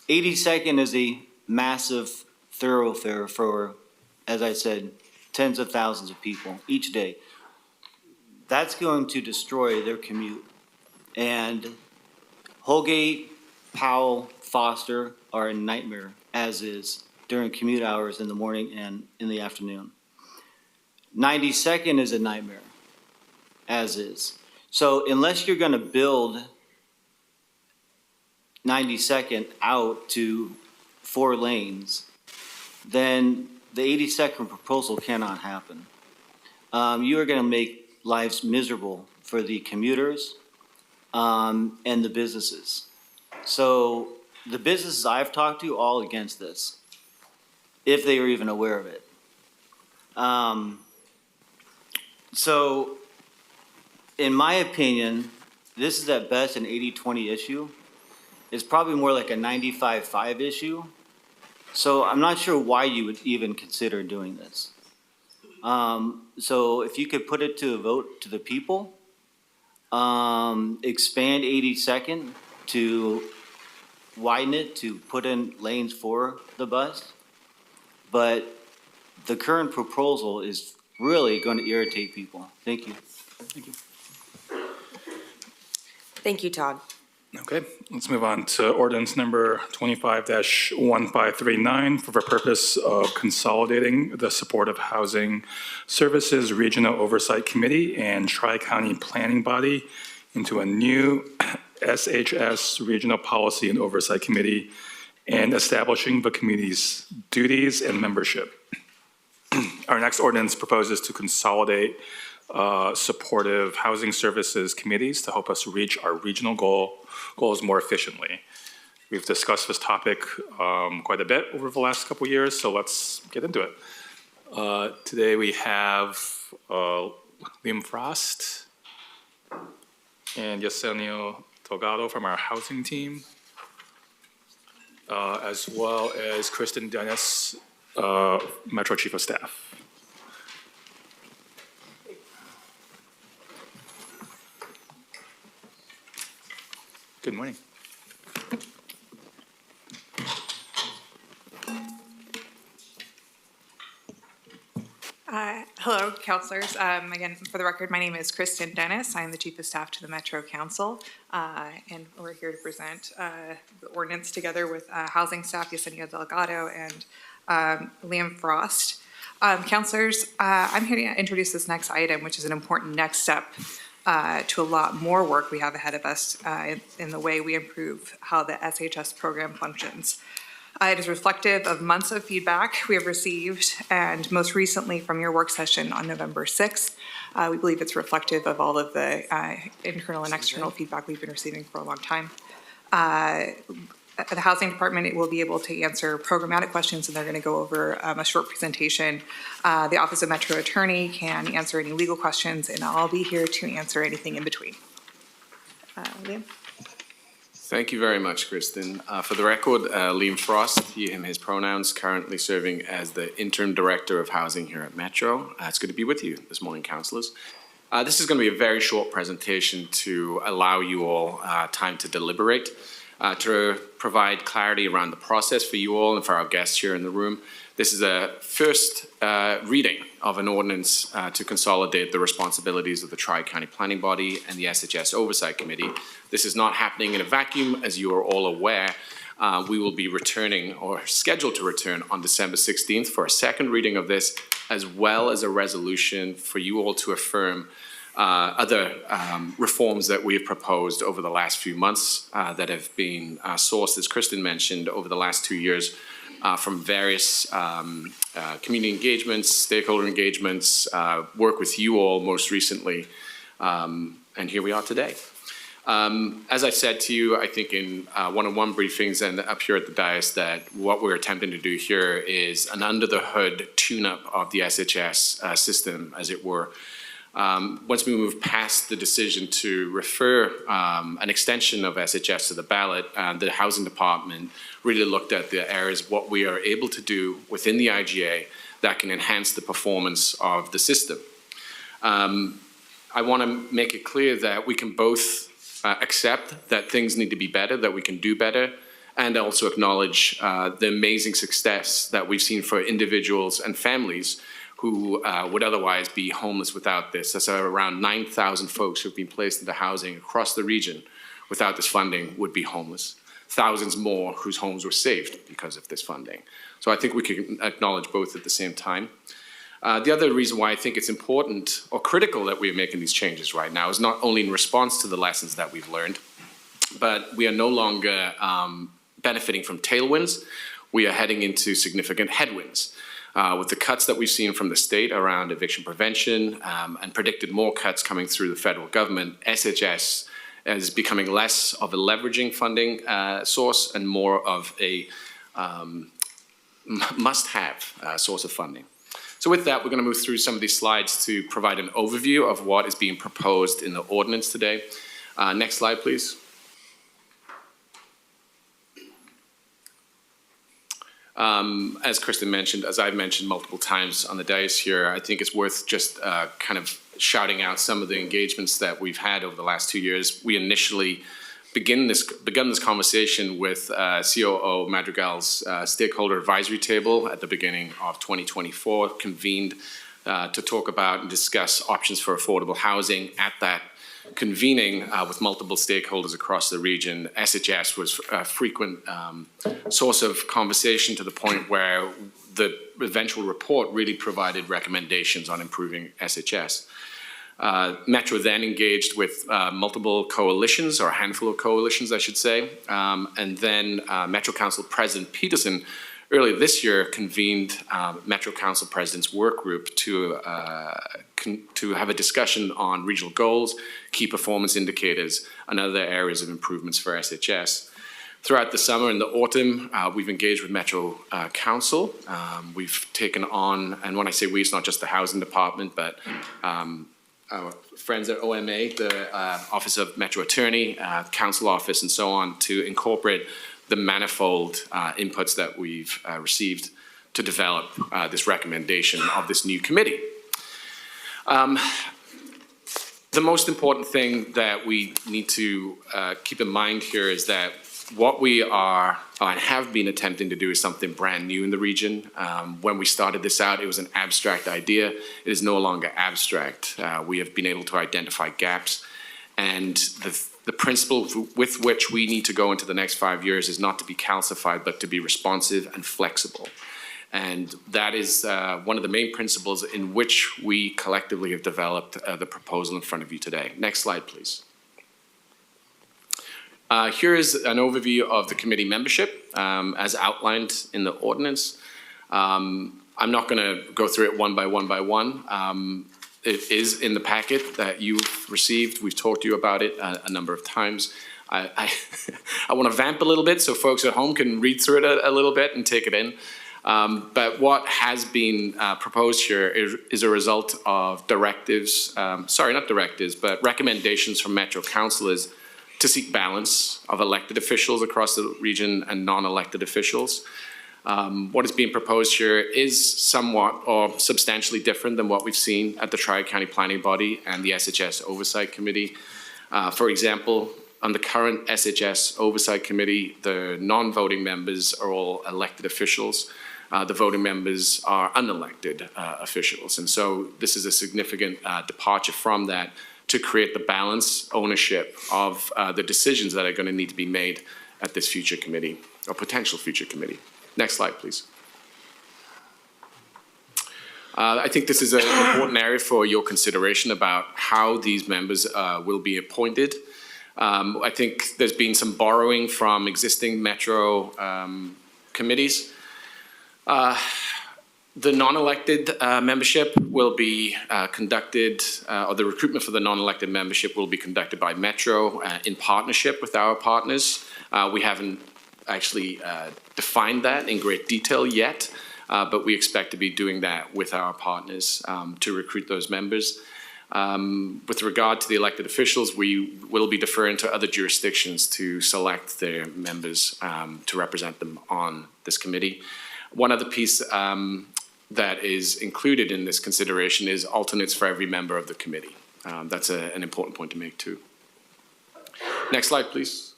82nd is a massive thoroughfare for, as I said, tens of thousands of people each day. That's going to destroy their commute. And Holgate, Powell, Foster are a nightmare, as is during commute hours in the morning and in the afternoon. 92nd is a nightmare, as is. So unless you're gonna build 92nd out to 4 lanes, then the 82nd proposal cannot happen. You are gonna make lives miserable for the commuters and the businesses. So the businesses I've talked to, all against this, if they are even aware of it. So, in my opinion, this is at best an 80-20 issue. It's probably more like a 95-5 issue. So I'm not sure why you would even consider doing this. So if you could put it to a vote to the people, expand 82nd to widen it to put in lanes for the bus. But the current proposal is really going to irritate people. Thank you. Thank you. Thank you, Todd. Okay, let's move on to ordinance number 25-1539 for the purpose of consolidating the Supportive Housing Services Regional Oversight Committee and Tri-County Planning Body into a new SHS Regional Policy and Oversight Committee and establishing the committee's duties and membership. Our next ordinance proposes to consolidate supportive housing services committees to help us reach our regional goals more efficiently. We've discussed this topic quite a bit over the last couple of years, so let's get into it. Today we have Liam Frost and Yesenia Delgado from our housing team, as well as Kristen Dennis, Metro Chief of Staff. Good morning. Hello, councilors. Again, for the record, my name is Kristen Dennis. I am the Chief of Staff to the Metro Council, and we're here to present the ordinance together with housing staff, Yesenia Delgado and Liam Frost. Councilors, I'm here to introduce this next item, which is an important next step to a lot more work we have ahead of us in the way we improve how the SHS program functions. It is reflective of months of feedback we have received, and most recently from your work session on November 6th. We believe it's reflective of all of the internal and external feedback we've been receiving for a long time. The Housing Department, it will be able to answer programmatic questions, and they're going to go over a short presentation. The Office of Metro Attorney can answer any legal questions, and I'll be here to answer anything in between. Liam? Thank you very much, Kristen. For the record, Liam Frost, he, him, his pronouns, currently serving as the Interim Director of Housing here at Metro. It's good to be with you this morning, councillors. This is going to be a very short presentation to allow you all time to deliberate, to provide clarity around the process for you all and for our guests here in the room. This is a first reading of an ordinance to consolidate the responsibilities of the Tri-County Planning Body and the SHS Oversight Committee. This is not happening in a vacuum, as you are all aware. We will be returning, or scheduled to return, on December 16th for a second reading of this, as well as a resolution for you all to affirm other reforms that we have proposed over the last few months that have been sourced, as Kristen mentioned, over the last 2 years from various community engagements, stakeholder engagements, work with you all most recently, and here we are today. As I said to you, I think in one-on-one briefings and up here at the dais, that what we're attempting to do here is an under-the-hood tune-up of the SHS system, as it were. Once we move past the decision to refer an extension of SHS to the ballot, the Housing Department really looked at the areas what we are able to do within the IGA that can enhance the performance of the system. I want to make it clear that we can both accept that things need to be better, that we can do better, and also acknowledge the amazing success that we've seen for individuals and families who would otherwise be homeless without this. That's around 9,000 folks who've been placed into housing across the region without this funding would be homeless. Thousands more whose homes were saved because of this funding. So I think we can acknowledge both at the same time. The other reason why I think it's important or critical that we're making these changes right now is not only in response to the lessons that we've learned, but we are no longer benefiting from tailwinds. We are heading into significant headwinds. With the cuts that we've seen from the state around eviction prevention and predicted more cuts coming through the federal government, SHS is becoming less of a leveraging funding source and more of a must-have source of funding. So with that, we're going to move through some of these slides to provide an overview of what is being proposed in the ordinance today. Next slide, please. As Kristen mentioned, as I've mentioned multiple times on the dais here, I think it's worth just kind of shouting out some of the engagements that we've had over the last 2 years. We initially begun this conversation with COO Madrigal's stakeholder advisory table at the beginning of 2024, convened to talk about and discuss options for affordable housing. At that convening with multiple stakeholders across the region, SHS was a frequent source of conversation, to the point where the eventual report really provided recommendations on improving SHS. Metro then engaged with multiple coalitions, or a handful of coalitions, I should say, and then Metro Council President Peterson earlier this year convened Metro Council President's work group to have a discussion on regional goals, key performance indicators, and other areas of improvements for SHS. Throughout the summer and the autumn, we've engaged with Metro Council. We've taken on, and when I say we, it's not just the housing department, but our friends at OMA, the Office of Metro Attorney, Council Office, and so on, to incorporate the manifold inputs that we've received to develop this recommendation of this new committee. The most important thing that we need to keep in mind here is that what we are and have been attempting to do is something brand new in the region. When we started this out, it was an abstract idea. It is no longer abstract. We have been able to identify gaps, and the principle with which we need to go into the next 5 years is not to be calcified, but to be responsive and flexible. And that is one of the main principles in which we collectively have developed the proposal in front of you today. Next slide, please. Here is an overview of the committee membership as outlined in the ordinance. I'm not going to go through it one by one. It is in the packet that you've received. We've talked to you about it a number of times. I want to vamp a little bit so folks at home can read through it a little bit and take it in. But what has been proposed here is a result of directives, not directives, but recommendations from Metro councillors to seek balance of elected officials across the region and non-elected officials. What is being proposed here is somewhat or substantially different than what we've seen at the Tri-County Planning Body and the SHS Oversight Committee. For example, on the current SHS Oversight Committee, the non-voting members are all elected officials. The voting members are unelected officials. And so this is a significant departure from that to create the balance ownership of the decisions that are going to need to be made at this future committee or potential future committee. Next slide, please. I think this is an important area for your consideration about how these members will be appointed. I think there's been some borrowing from existing Metro committees. The non-elected membership will be conducted, or the recruitment for the non-elected membership will be conducted by Metro in partnership with our partners. We haven't actually defined that in great detail yet, but we expect to be doing that with our partners to recruit those members. With regard to the elected officials, we will be deferring to other jurisdictions to select their members to represent them on this committee. One other piece that is included in this consideration is alternates for every member of the committee. That's an important point to make too. Next slide, please.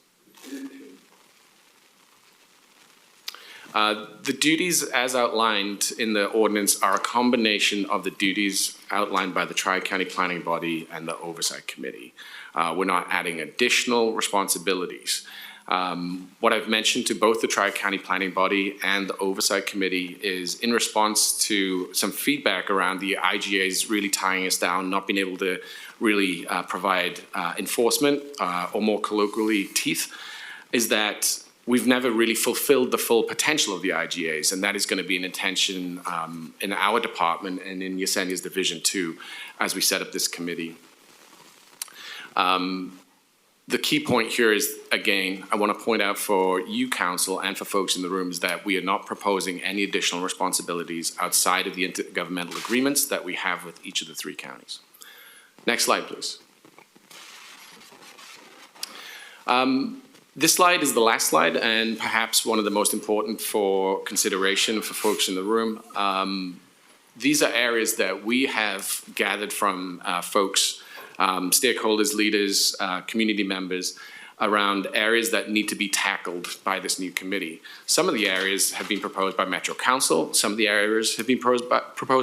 The duties as outlined in the ordinance are a combination of the duties outlined by the Tri-County Planning Body and the Oversight Committee. We're not adding additional responsibilities. What I've mentioned to both the Tri-County Planning Body and the Oversight Committee is in response to some feedback around the IGAs really tying us down, not being able to really provide enforcement or more colloquially teeth, is that we've never really fulfilled the full potential of the IGAs, and that is going to be an intention in our department and in Yesenia's division too, as we set up this committee. The key point here is, again, I want to point out for you, Council, and for folks in the room, is that we are not proposing any additional responsibilities outside of the intergovernmental agreements that we have with each of the three counties. Next slide, please. This slide is the last slide, and perhaps one of the most important for consideration for folks in the room. These are areas that we have gathered from folks, stakeholders, leaders, community members, around areas that need to be tackled by this new committee. Some of the areas have been proposed by Metro Council. Some of the areas have been proposed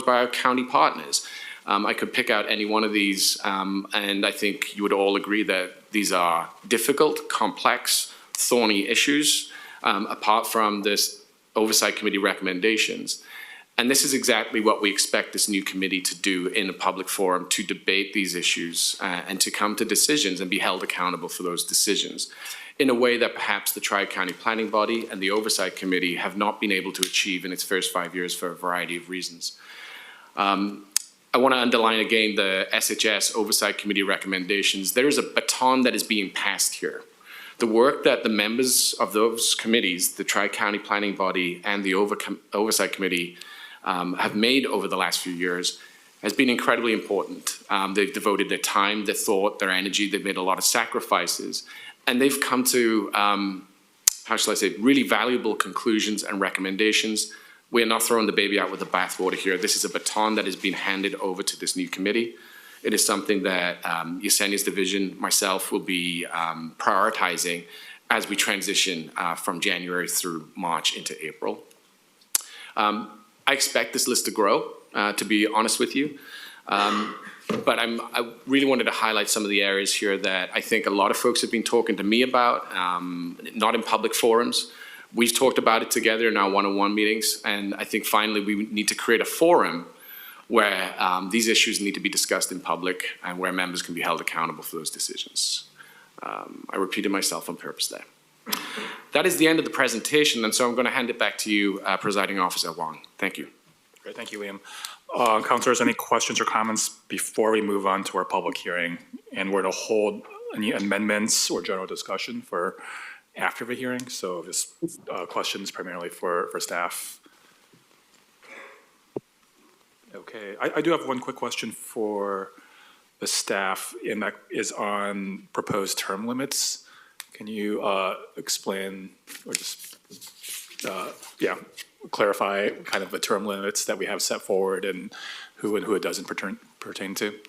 by our county partners. I could pick out any one of these, and I think you would all agree that these are difficult, complex, thorny issues, apart from this Oversight Committee recommendations. And this is exactly what we expect this new committee to do in a public forum, to debate these issues and to come to decisions and be held accountable for those decisions in a way that perhaps the Tri-County Planning Body and the Oversight Committee have not been able to achieve in its first 5 years for a variety of reasons. I want to underline again the SHS Oversight Committee recommendations. There is a baton that is being passed here. The work that the members of those committees, the Tri-County Planning Body and the Oversight Committee, have made over the last few years has been incredibly important. They've devoted their time, their thought, their energy. They've made a lot of sacrifices, and they've come to, how shall I say, really valuable conclusions and recommendations. We're not throwing the baby out with the bathwater here. This is a baton that has been handed over to this new committee. It is something that Yesenia's division, myself, will be prioritizing as we transition from January through March into April. I expect this list to grow, to be honest with you. But I really wanted to highlight some of the areas here that I think a lot of folks have been talking to me about, not in public forums. We've talked about it together in our one-on-one meetings, and I think finally we need to create a forum where these issues need to be discussed in public and where members can be held accountable for those decisions. I repeated myself on purpose there. That is the end of the presentation, and so I'm going to hand it back to you, Presiding Officer Wong. Thank you. Great, thank you, Liam. Councilors, any questions or comments before we move on to our public hearing? And we're to hold any amendments or general discussion for after the hearing. So just questions primarily for staff. Okay, I do have one quick question for the staff, and that is on proposed term limits. Can you explain or just, clarify kind of the term limits that we have set forward and who it doesn't pertain to? If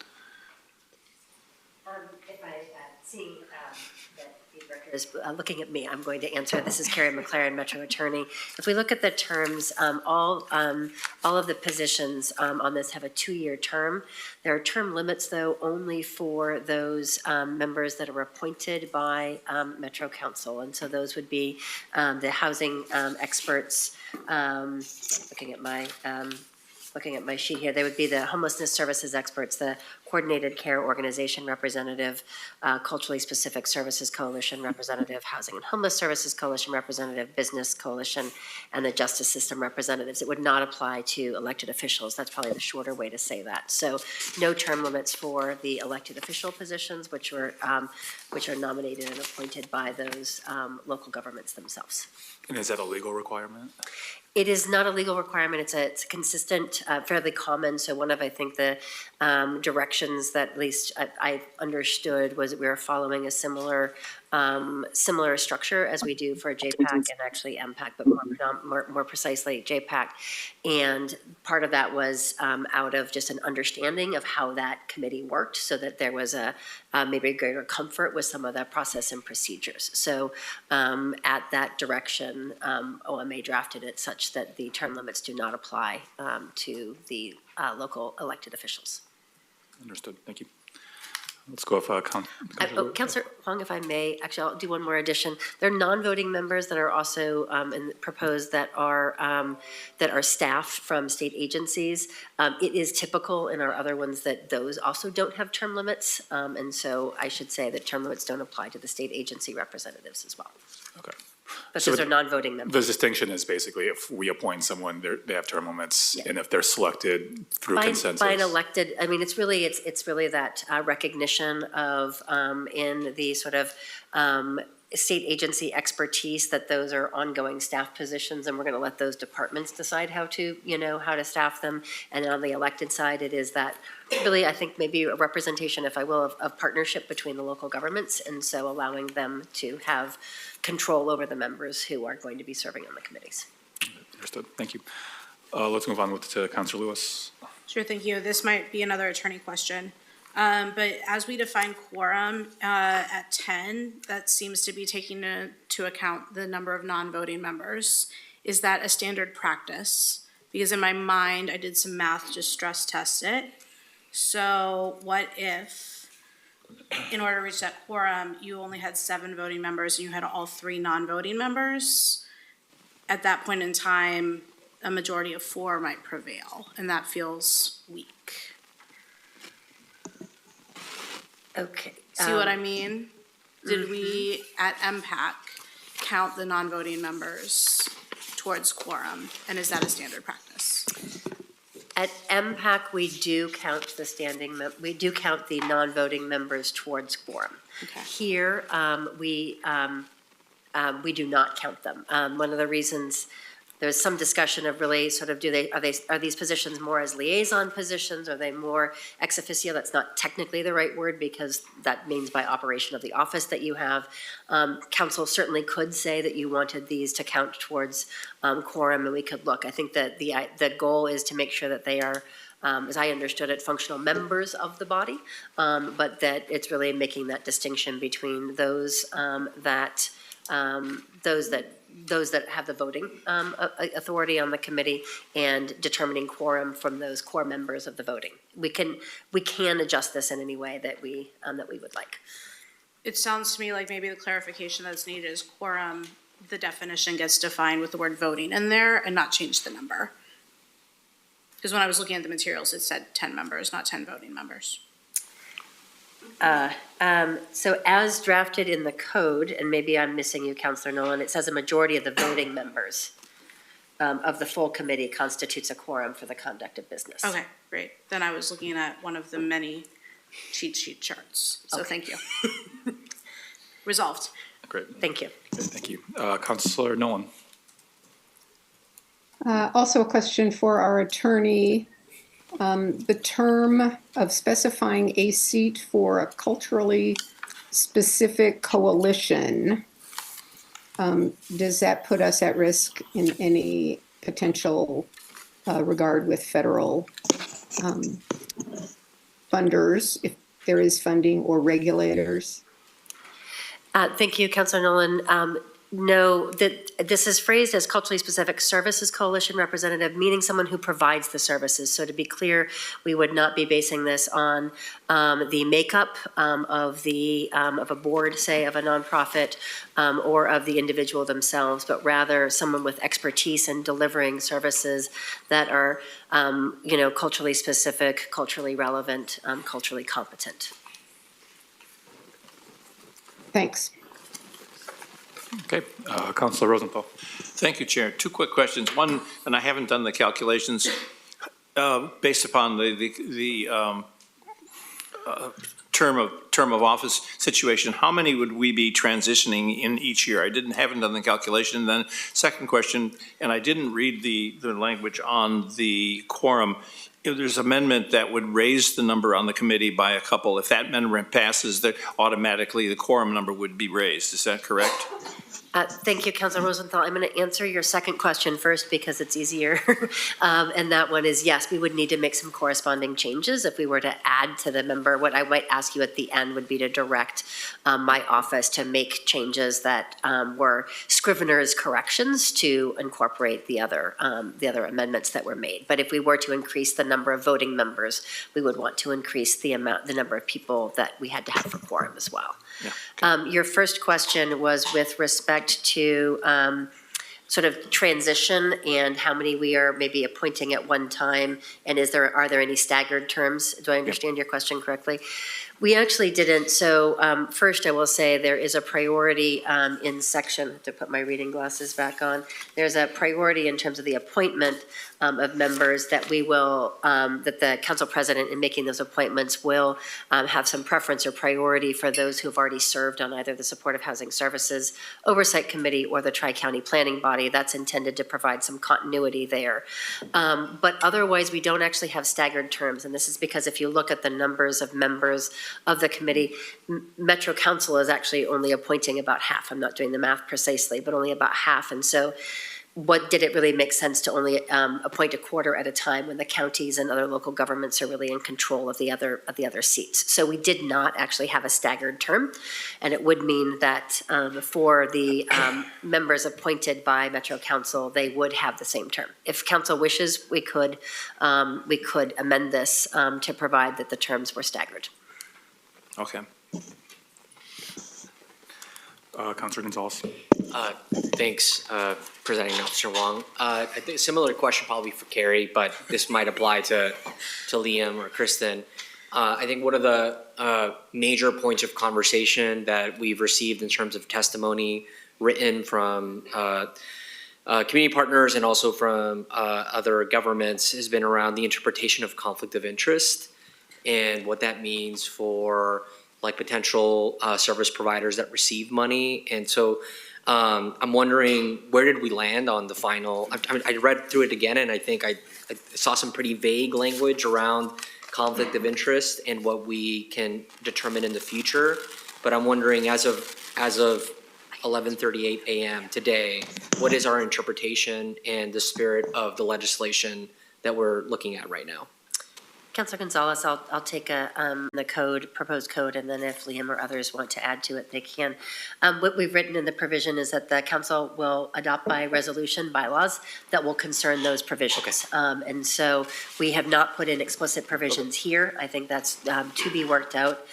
I see that the director is looking at me, I'm going to answer. This is Carrie McLaren, Metro Attorney. If we look at the terms, all of the positions on this have a 2-year term. There are term limits, though, only for those members that are appointed by Metro Council, and so those would be the housing experts. Looking at my sheet here, they would be the homelessness services experts, the coordinated care organization representative, culturally specific services coalition representative, housing and homeless services coalition representative, business coalition, and the justice system representatives. It would not apply to elected officials. That's probably the shorter way to say that. So no term limits for the elected official positions, which are nominated and appointed by those local governments themselves. And is that a legal requirement? It is not a legal requirement. It's a consistent, fairly common. So one of, I think, the directions that at least I understood was that we were following a similar structure as we do for JPAC and actually MPAC, but more precisely JPAC. And part of that was out of just an understanding of how that committee worked, so that there was a maybe greater comfort with some of the process and procedures. So at that direction, OMA drafted it such that the term limits do not apply to the local elected officials. Understood. Thank you. Let's go with Councillor Huang, if I may, actually, I'll do one more addition. There are non-voting members that are also proposed that are staff from state agencies. It is typical in our other ones that those also don't have term limits, and so I should say that term limits don't apply to the state agency representatives as well. Okay. But so those are non-voting members. The distinction is basically if we appoint someone, they have term limits, and if they're selected through consensus. By an elected, I mean, it's really that recognition of in the sort of state agency expertise that those are ongoing staff positions, and we're going to let those departments decide how to staff them. And on the elected side, it is that really, I think, maybe a representation, if I will, of partnership between the local governments, and so allowing them to have control over the members who are going to be serving on the committees. Understood. Thank you. Let's move on to Councilor Lewis. Sure, thank you. This might be another attorney question. But as we define quorum at 10, that seems to be taking into account the number of non-voting members. Is that a standard practice? Because in my mind, I did some math to stress test it. So what if, in order to reach that quorum, you only had 7 voting members and you had all 3 non-voting members? At that point in time, a majority of 4 might prevail, and that feels weak. Okay. See what I mean? Did we, at MPAC, count the non-voting members towards quorum, and is that a standard practice? At MPAC, we do count the we do count the non-voting members towards quorum. Here, we do not count them. One of the reasons, there's some discussion of really sort of, are these positions more as liaison positions? Are they more ex officio? That's not technically the right word because that means by operation of the office that you have. Council certainly could say that you wanted these to count towards quorum, and we could look. I think that the goal is to make sure that they are, as I understood it, functional members of the body, but that it's really making that distinction between those those that have the voting authority on the committee and determining quorum from those core members of the voting. We can adjust this in any way that we would like. It sounds to me like maybe the clarification that's needed is quorum, the definition gets defined with the word voting in there and not change the number. Because when I was looking at the materials, it said 10 members, not 10 voting members. So as drafted in the code, and maybe I'm missing you, Councilor Nolan, it says a majority of the voting members of the full committee constitutes a quorum for the conduct of business. Okay, great. Then I was looking at one of the many cheat sheet charts. So thank you. Resolved. Great. Thank you. Okay, thank you. Councilor Nolan. Also a question for our attorney. The term of specifying a seat for a culturally specific coalition, does that put us at risk in any potential regard with federal funders, if there is funding, or regulators? Thank you, Councilor Nolan. No, that this is phrased as culturally specific services coalition representative, meaning someone who provides the services. So to be clear, we would not be basing this on the makeup of a board, say, of a nonprofit, or of the individual themselves, but rather someone with expertise in delivering services that are, culturally specific, culturally relevant, culturally competent. Thanks. Okay, Councilor Rosenthal. Thank you, Chair. Two quick questions. One, and I haven't done the calculations, based upon the term of office situation, how many would we be transitioning in each year? I haven't done the calculation. And then second question, and I didn't read the language on the quorum. If there's an amendment that would raise the number on the committee by a couple, if that amendment passes, that automatically the quorum number would be raised. Is that correct? Thank you, Councilor Rosenthal. I'm going to answer your second question first because it's easier. And that one is, yes, we would need to make some corresponding changes if we were to add to the member. What I might ask you at the end would be to direct my office to make changes that were Scrivener's corrections to incorporate the other amendments that were made. But if we were to increase the number of voting members, we would want to increase the number of people that we had to have for quorum as well. Yeah, okay. Your first question was with respect to sort of transition and how many we are maybe appointing at one time, and are there any staggered terms? Do I understand your question correctly? We actually didn't. So first I will say there is a priority in section, to put my reading glasses back on, there's a priority in terms of the appointment of members that we will, that the council president in making those appointments will have some preference or priority for those who have already served on either the Supportive Housing Services Oversight Committee or the Tri-County Planning Body. That's intended to provide some continuity there. But otherwise, we don't actually have staggered terms. And this is because if you look at the numbers of members of the committee, Metro Council is actually only appointing about half. I'm not doing the math precisely, but only about half. And so did it really make sense to only appoint a quarter at a time when the counties and other local governments are really in control of the other seats? So we did not actually have a staggered term, and it would mean that for the members appointed by Metro Council, they would have the same term. If council wishes, we could amend this to provide that the terms were staggered. Okay. Councilor Gonzalez. Thanks, Presiding Officer Wong. I think a similar question probably for Carrie, but this might apply to Liam or Kristen. I think one of the major points of conversation that we've received in terms of testimony written from community partners and also from other governments has been around the interpretation of conflict of interest and what that means for like potential service providers that receive money. And so I'm wondering, where did we land on the final? I read through it again, and I think I saw some pretty vague language around conflict of interest and what we can determine in the future. But I'm wondering, as of 11:38 a.m. today, what is our interpretation and the spirit of the legislation that we're looking at right now? Councilor Gonzalez, I'll take the proposed code, and then if Liam or others want to add to it, they can. What we've written in the provision is that the council will adopt by resolution bylaws that will concern those provisions. Okay. And so we have not put in explicit provisions here. I think that's to be worked out.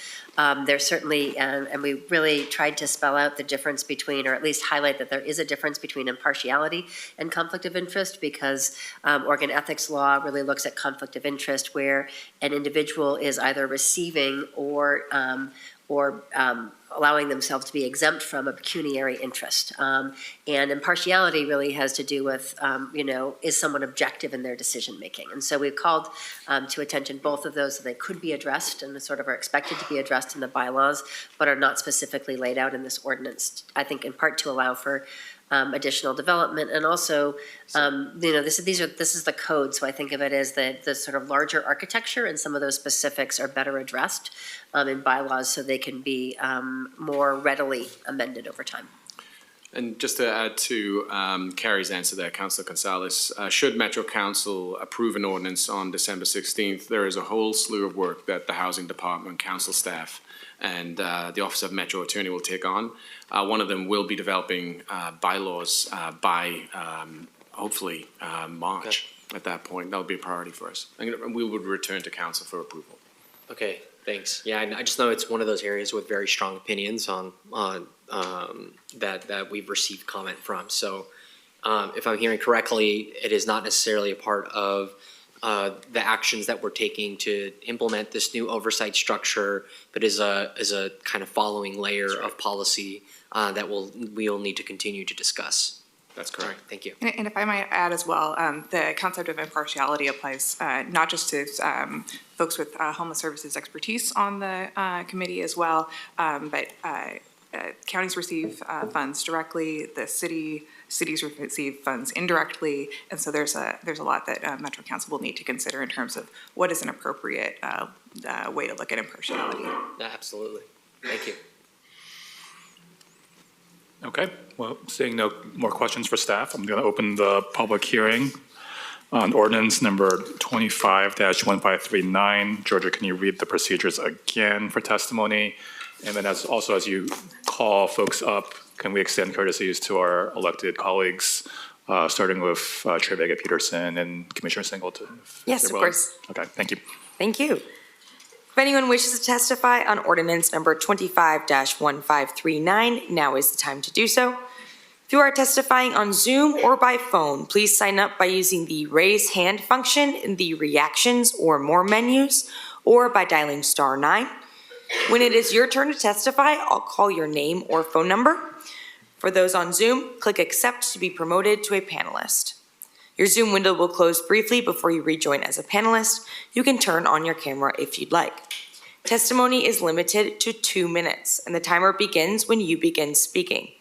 There's certainly, and we really tried to spell out the difference between, or at least highlight that there is a difference between impartiality and conflict of interest, because Oregon ethics law really looks at conflict of interest where an individual is either receiving or allowing themselves to be exempt from a pecuniary interest. And impartiality really has to do with, is someone objective in their decision-making? And so we've called to attention both of those so they could be addressed and sort of are expected to be addressed in the bylaws, but are not specifically laid out in this ordinance, I think in part to allow for additional development. And also, this is the code, so I think of it as the sort of larger architecture, and some of those specifics are better addressed in bylaws so they can be more readily amended over time. And just to add to Carrie's answer there, Councilor Gonzalez, should Metro Council approve an ordinance on December 16th, there is a whole slew of work that the Housing Department, Council staff, and the Office of Metro Attorney will take on. One of them will be developing bylaws by hopefully March. Okay. At that point, that'll be a priority for us. And we would return to Council for approval. Okay, thanks. Yeah, I just know it's one of those areas with very strong opinions on that we've received comment from. So if I'm hearing correctly, it is not necessarily a part of the actions that we're taking to implement this new oversight structure, but is a kind of following layer of policy that we'll need to continue to discuss. That's correct. Thank you. And if I might add as well, the concept of impartiality applies not just to folks with homeless services expertise on the committee as well, but counties receive funds directly, the cities receive funds indirectly, and so there's a lot that Metro Council will need to consider in terms of what is an appropriate way to look at impartiality. Absolutely. Thank you. Okay, well, seeing no more questions for staff, I'm going to open the public hearing on ordinance number 25-1539. Georgia, can you read the procedures again for testimony? And then as you call folks up, can we extend courtesies to our elected colleagues, starting with Chair Vega-Peterson and Commissioner Singleton? Yes, of course. Okay, thank you. Thank you. If anyone wishes to testify on ordinance number 25-1539, now is the time to do so. If you are testifying on Zoom or by phone, please sign up by using the raise hand function in the reactions or more menus, or by dialing *9. When it is your turn to testify, I'll call your name or phone number. For those on Zoom, click accept to be promoted to a panelist. Your Zoom window will close briefly before you rejoin as a panelist. You can turn on your camera if you'd like. Testimony is limited to 2 minutes, and the timer begins when you begin speaking.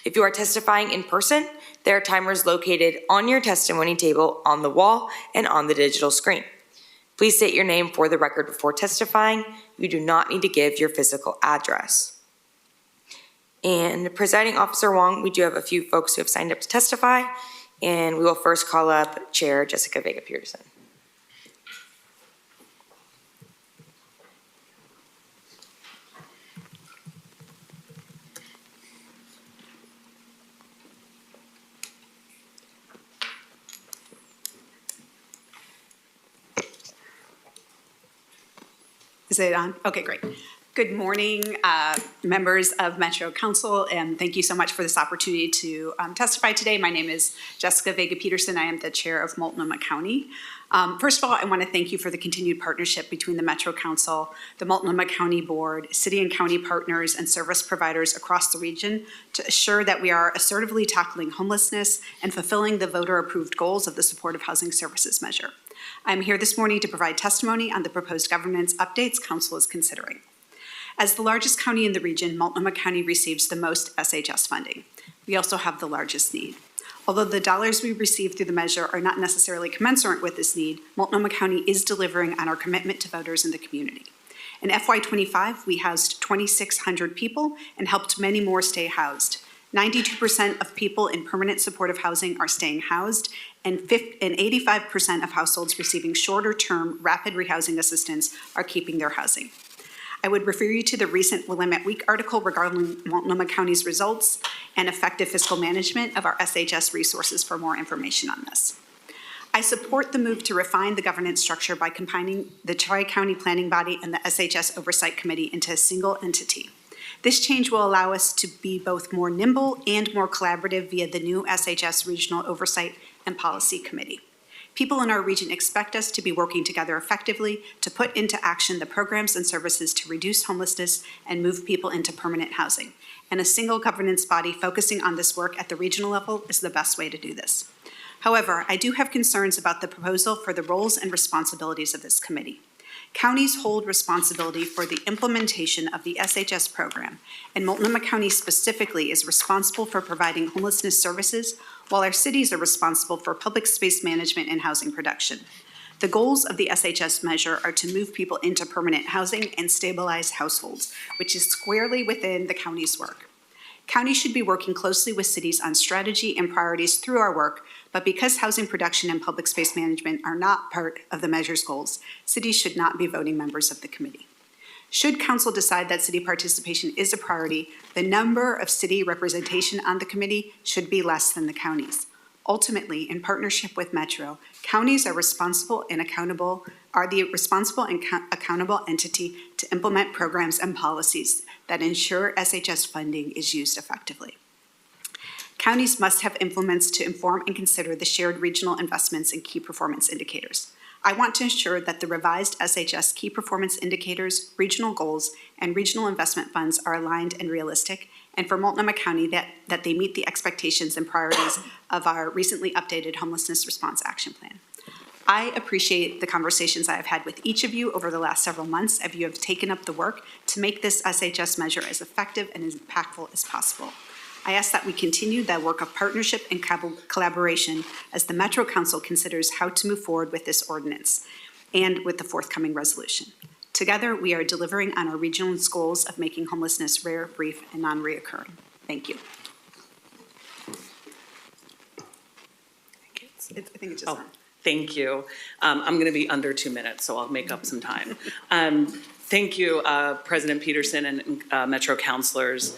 If you are testifying in person, there are timers located on your testimony table, on the wall, and on the digital screen. Please state your name for the record before testifying. You do not need to give your physical address. And Presiding Officer Wong, we do have a few folks who have signed up to testify. And we will first call up Chair Jessica Vega-Peterson. Is it on? Okay, great. Good morning, members of Metro Council, and thank you so much for this opportunity to testify today. My name is Jessica Vega-Peterson. I am the chair of Multnomah County. First of all, I want to thank you for the continued partnership between the Metro Council, the Multnomah County Board, city and county partners, and service providers across the region to assure that we are assertively tackling homelessness and fulfilling the voter-approved goals of the Supportive Housing Services measure. I'm here this morning to provide testimony on the proposed governance updates Council is considering. As the largest county in the region, Multnomah County receives the most SHS funding. We also have the largest need. Although the dollars we receive through the measure are not necessarily commensurate with this need, Multnomah County is delivering on our commitment to voters in the community. In FY25, we housed 2,600 people and helped many more stay housed. 92% of people in permanent supportive housing are staying housed, and 85% of households receiving shorter-term rapid rehousing assistance are keeping their housing. I would refer you to the recent Willamette Week article regarding Multnomah County's results and effective fiscal management of our SHS resources for more information on this. I support the move to refine the governance structure by combining the Tri-County Planning Body and the SHS Oversight Committee into a single entity. This change will allow us to be both more nimble and more collaborative via the new SHS Regional Oversight and Policy Committee. People in our region expect us to be working together effectively to put into action the programs and services to reduce homelessness and move people into permanent housing. And a single governance body focusing on this work at the regional level is the best way to do this. However, I do have concerns about the proposal for the roles and responsibilities of this committee. Counties hold responsibility for the implementation of the SHS program, and Multnomah County specifically is responsible for providing homelessness services, while our cities are responsible for public space management and housing production. The goals of the SHS measure are to move people into permanent housing and stabilize households, which is squarely within the county's work. Counties should be working closely with cities on strategy and priorities through our work, but because housing production and public space management are not part of the measure's goals, cities should not be voting members of the committee. Should council decide that city participation is a priority, the number of city representation on the committee should be less than the counties. Ultimately, in partnership with Metro, counties are responsible and accountable, are the responsible and accountable entity to implement programs and policies that ensure SHS funding is used effectively. Counties must have implements to inform and consider the shared regional investments and key performance indicators. I want to ensure that the revised SHS key performance indicators, regional goals, and regional investment funds are aligned and realistic, and for Multnomah County that they meet the expectations and priorities of our recently updated Homelessness Response Action Plan. I appreciate the conversations I have had with each of you over the last several months as you have taken up the work to make this SHS measure as effective and as impactful as possible. I ask that we continue that work of partnership and collaboration as the Metro Council considers how to move forward with this ordinance and with the forthcoming resolution. Together, we are delivering on our regional's goals of making homelessness rare, brief, and non-reoccurring. Thank you. I think it's just on. Thank you. I'm going to be under 2 minutes, so I'll make up some time. Thank you, President Peterson and Metro councilors.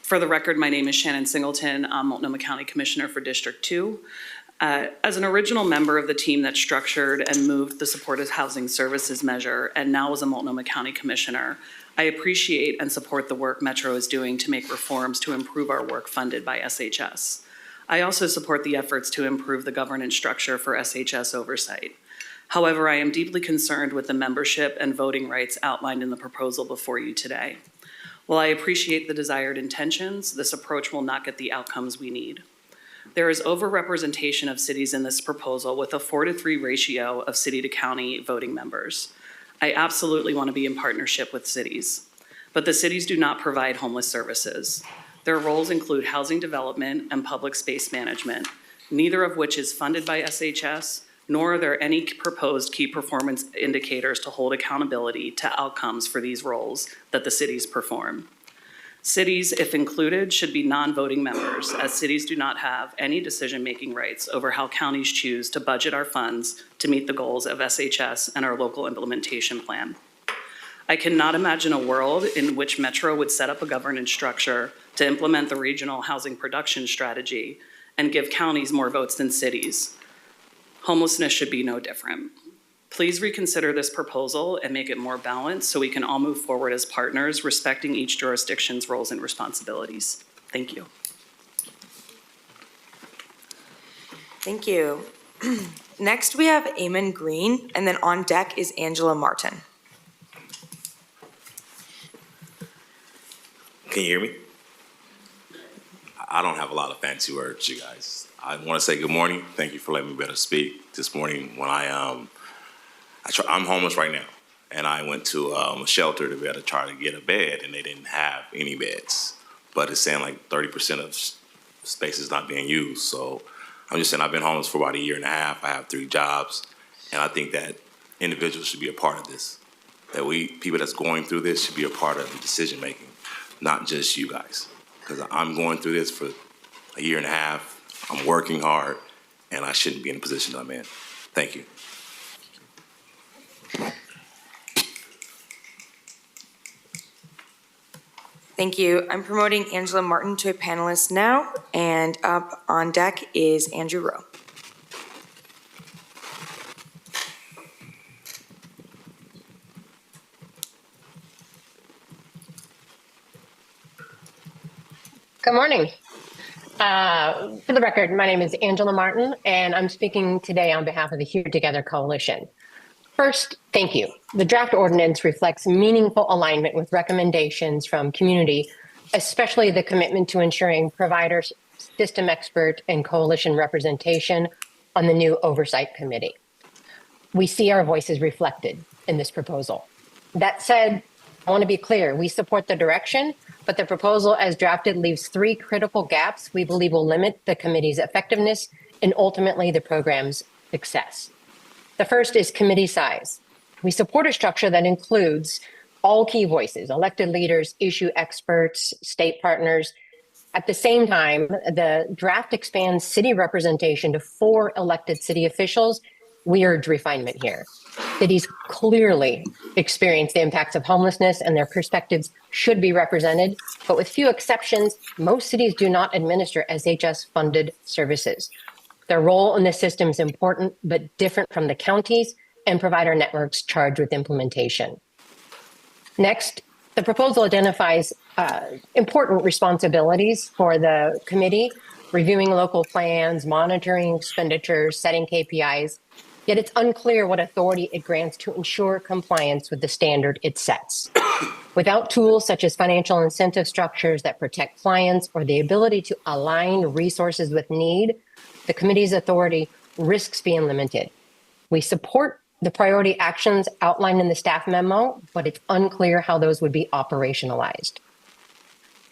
For the record, my name is Shannon Singleton. I'm Multnomah County Commissioner for District 2. As an original member of the team that structured and moved the Supportive Housing Services measure, and now as a Multnomah County Commissioner, I appreciate and support the work Metro is doing to make reforms to improve our work funded by SHS. I also support the efforts to improve the governance structure for SHS oversight. However, I am deeply concerned with the membership and voting rights outlined in the proposal before you today. While I appreciate the desired intentions, this approach will not get the outcomes we need. There is overrepresentation of cities in this proposal with a 4-to-3 ratio of city to county voting members. I absolutely want to be in partnership with cities, but the cities do not provide homeless services. Their roles include housing development and public space management, neither of which is funded by SHS, nor are there any proposed key performance indicators to hold accountability to outcomes for these roles that the cities perform. Cities, if included, should be non-voting members, as cities do not have any decision-making rights over how counties choose to budget our funds to meet the goals of SHS and our local implementation plan. I cannot imagine a world in which Metro would set up a governance structure to implement the regional housing production strategy and give counties more votes than cities. Homelessness should be no different. Please reconsider this proposal and make it more balanced so we can all move forward as partners, respecting each jurisdiction's roles and responsibilities. Thank you. Thank you. Next, we have Eamon Green, and then on deck is Angela Martin. Can you hear me? I don't have a lot of fancy words, you guys. I want to say good morning. Thank you for letting me be able to speak this morning. When I'm homeless right now, and I went to a shelter to be able to try to get a bed, and they didn't have any beds. But it's saying like 30% of space is not being used. So I'm just saying I've been homeless for about a year and a half. I have 3 jobs, and I think that individuals should be a part of this. That people that's going through this should be a part of the decision making, not just you guys. Because I'm going through this for a year and a half. I'm working hard, and I shouldn't be in the position that I'm in. Thank you. Thank you. I'm promoting Angela Martin to a panelist now, and up on deck is Andrew Rowe. Good morning. For the record, my name is Angela Martin, and I'm speaking today on behalf of the Here Together Coalition. First, thank you. The draft ordinance reflects meaningful alignment with recommendations from community, especially the commitment to ensuring providers, system expert, and coalition representation on the new Oversight Committee. We see our voices reflected in this proposal. That said, I want to be clear, we support the direction, but the proposal as drafted leaves 3 critical gaps we believe will limit the committee's effectiveness and ultimately the program's success. The first is committee size. We support a structure that includes all key voices, elected leaders, issue experts, state partners. At the same time, the draft expands city representation to 4 elected city officials. We urge refinement here. Cities clearly experience the impacts of homelessness and their perspectives should be represented, but with few exceptions, most cities do not administer SHS-funded services. Their role in the system is important, but different from the counties and provider networks charged with implementation. Next, the proposal identifies important responsibilities for the committee, reviewing local plans, monitoring expenditures, setting KPIs, yet it's unclear what authority it grants to ensure compliance with the standard it sets. Without tools such as financial incentive structures that protect clients or the ability to align resources with need, the committee's authority risks being limited. We support the priority actions outlined in the staff memo, but it's unclear how those would be operationalized.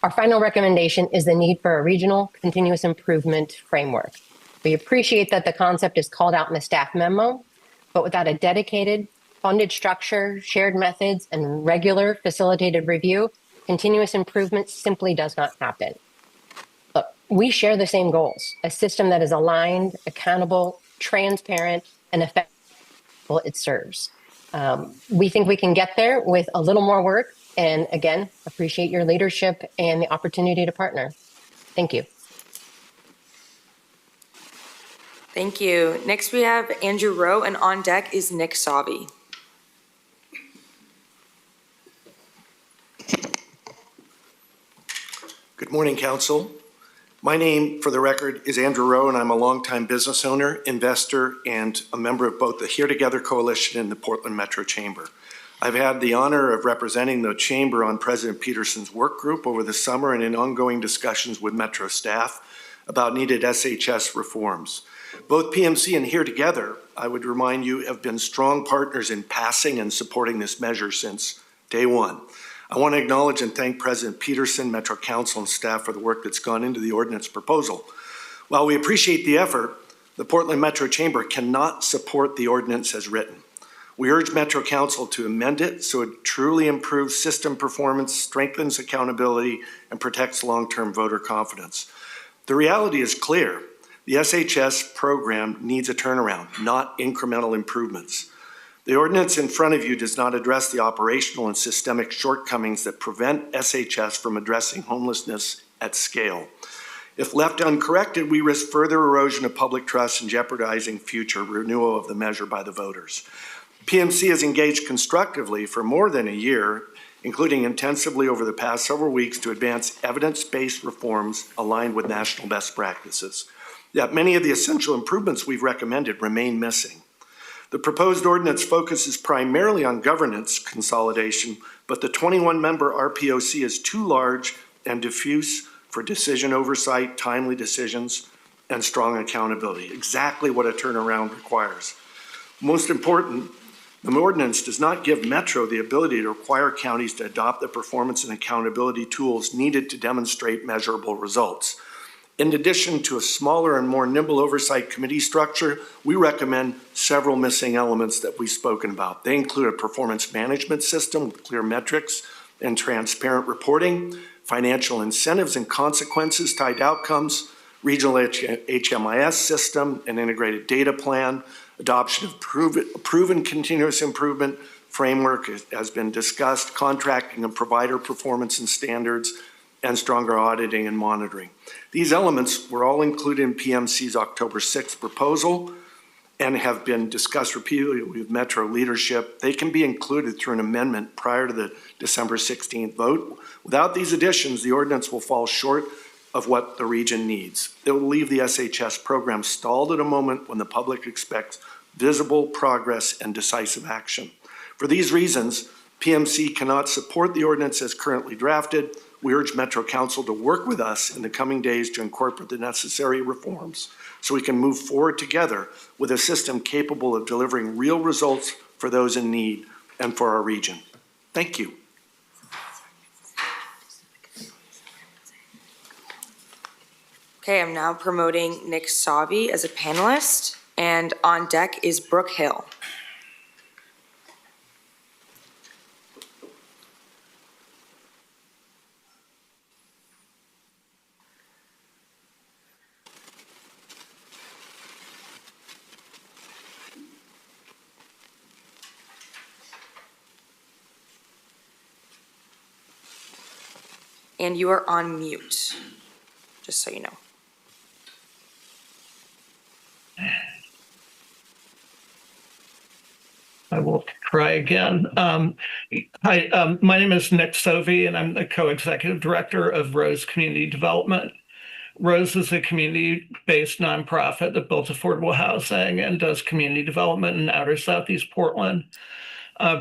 Our final recommendation is the need for a regional continuous improvement framework. We appreciate that the concept is called out in the staff memo, but without a dedicated, funded structure, shared methods, and regular facilitated review, continuous improvement simply does not happen. Look, we share the same goals, a system that is aligned, accountable, transparent, and effective it serves. We think we can get there with a little more work, and again, appreciate your leadership and the opportunity to partner. Thank you. Thank you. Next, we have Andrew Rowe, and on deck is Nick Savi. Good morning, Council. My name, for the record, is Andrew Rowe, and I'm a longtime business owner, investor, and a member of both the Here Together Coalition and the Portland Metro Chamber. I've had the honor of representing the Chamber on President Peterson's work group over the summer and in ongoing discussions with Metro staff about needed SHS reforms. Both PMC and Here Together, I would remind you, have been strong partners in passing and supporting this measure since day one. I want to acknowledge and thank President Peterson, Metro Council, and staff for the work that's gone into the ordinance proposal. While we appreciate the effort, the Portland Metro Chamber cannot support the ordinance as written. We urge Metro Council to amend it so it truly improves system performance, strengthens accountability, and protects long-term voter confidence. The reality is clear. The SHS program needs a turnaround, not incremental improvements. The ordinance in front of you does not address the operational and systemic shortcomings that prevent SHS from addressing homelessness at scale. If left uncorrected, we risk further erosion of public trust and jeopardizing future renewal of the measure by the voters. PMC has engaged constructively for more than a year, including intensively over the past several weeks, to advance evidence-based reforms aligned with national best practices. Yet many of the essential improvements we've recommended remain missing. The proposed ordinance focuses primarily on governance consolidation, but the 21-member RPOC is too large and diffuse for decision oversight, timely decisions, and strong accountability, exactly what a turnaround requires. Most important, the ordinance does not give Metro the ability to require counties to adopt the performance and accountability tools needed to demonstrate measurable results. In addition to a smaller and more nimble oversight committee structure, we recommend several missing elements that we've spoken about. They include a performance management system with clear metrics and transparent reporting, financial incentives and consequences tied to outcomes, regional HMIS system, an integrated data plan, adoption of proven continuous improvement framework has been discussed, contracting and provider performance and standards, and stronger auditing and monitoring. These elements were all included in PMC's October 6th proposal and have been discussed repeatedly with Metro leadership. They can be included through an amendment prior to the December 16th vote. Without these additions, the ordinance will fall short of what the region needs. It will leave the SHS program stalled at a moment when the public expects visible progress and decisive action. For these reasons, PMC cannot support the ordinance as currently drafted. We urge Metro Council to work with us in the coming days to incorporate the necessary reforms so we can move forward together with a system capable of delivering real results for those in need and for our region. Thank you. Okay, I'm now promoting Nick Savi as a panelist, and on deck is Brooke Hill. And you are on mute, just so you know. I will try again. Hi, my name is Nick Sovey, and I'm the co-executive director of Rose Community Development. Rose is a community-based nonprofit that builds affordable housing and does community development in outer Southeast Portland.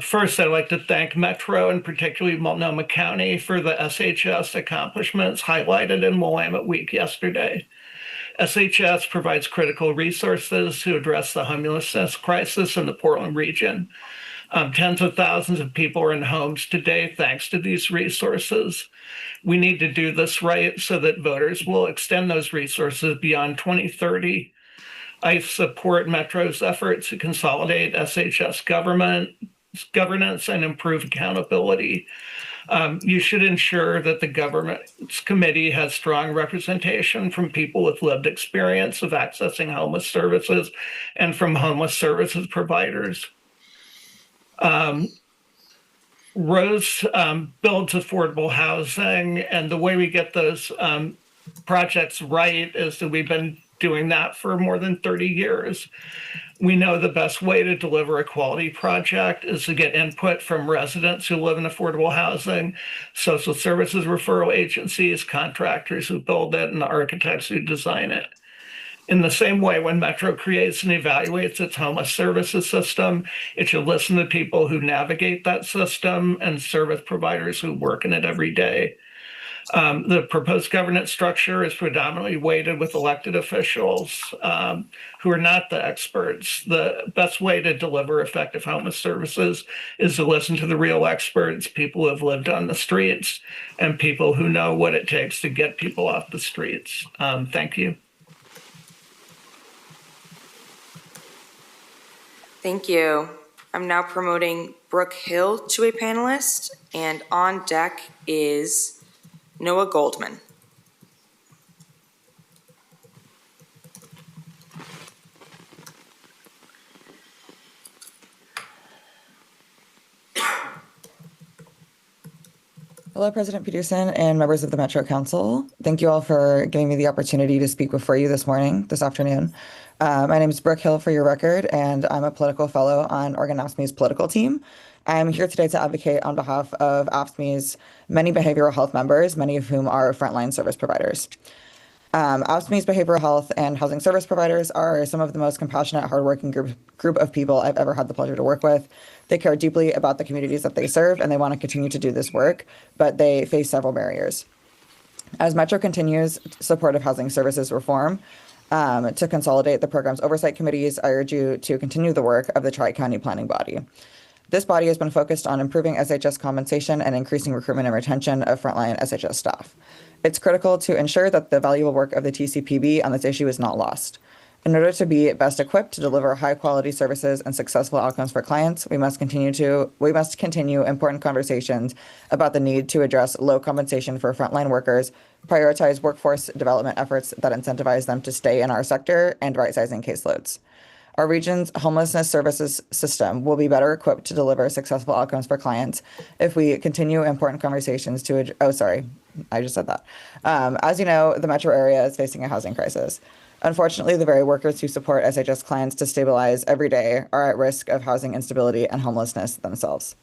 First, I'd like to thank Metro and particularly Multnomah County for the SHS accomplishments highlighted in Willamette Week yesterday. SHS provides critical resources to address the homelessness crisis in the Portland region. Tens of thousands of people are in homes today thanks to these resources. We need to do this right so that voters will extend those resources beyond 2030. I support Metro's effort to consolidate SHS governance and improve accountability. You should ensure that the government's committee has strong representation from people with lived experience of accessing homeless services and from homeless services providers. Rose builds affordable housing, and the way we get those projects right is that we've been doing that for more than 30 years. We know the best way to deliver a quality project is to get input from residents who live in affordable housing, social services referral agencies, contractors who build it, and the architects who design it. In the same way, when Metro creates and evaluates its homeless services system, it should listen to people who navigate that system and service providers who work in it every day. The proposed governance structure is predominantly weighted with elected officials who are not the experts. The best way to deliver effective homeless services is to listen to the real experts, people who have lived on the streets, and people who know what it takes to get people off the streets. Thank you. Thank you. I'm now promoting Brooke Hill to a panelist, and on deck is Noah Goldman. Hello, President Peterson and members of the Metro Council. Thank you all for giving me the opportunity to speak before you this afternoon. My name is Brooke Hill, for your record, and I'm a political fellow on Oregon AFSCME's political team. I'm here today to advocate on behalf of AFSCME's many behavioral health members, many of whom are frontline service providers. AFSCME's behavioral health and housing service providers are some of the most compassionate, hardworking group of people I've ever had the pleasure to work with. They care deeply about the communities that they serve, and they want to continue to do this work, but they face several barriers. As Metro continues support of housing services reform, to consolidate the program's oversight committees, I urge you to continue the work of the Tri-County Planning Body. This body has been focused on improving SHS compensation and increasing recruitment and retention of frontline SHS staff. It's critical to ensure that the valuable work of the TCPB on this issue is not lost. In order to be best equipped to deliver high-quality services and successful outcomes for clients, we must continue important conversations about the need to address low compensation for frontline workers, prioritize workforce development efforts that incentivize them to stay in our sector, and right-sizing caseloads. Our region's homelessness services system will be better equipped to deliver successful outcomes for clients if we continue important conversations to. As you know, the metro area is facing a housing crisis. Unfortunately, the very workers who support SHS clients to stabilize every day are at risk of housing instability and homelessness themselves.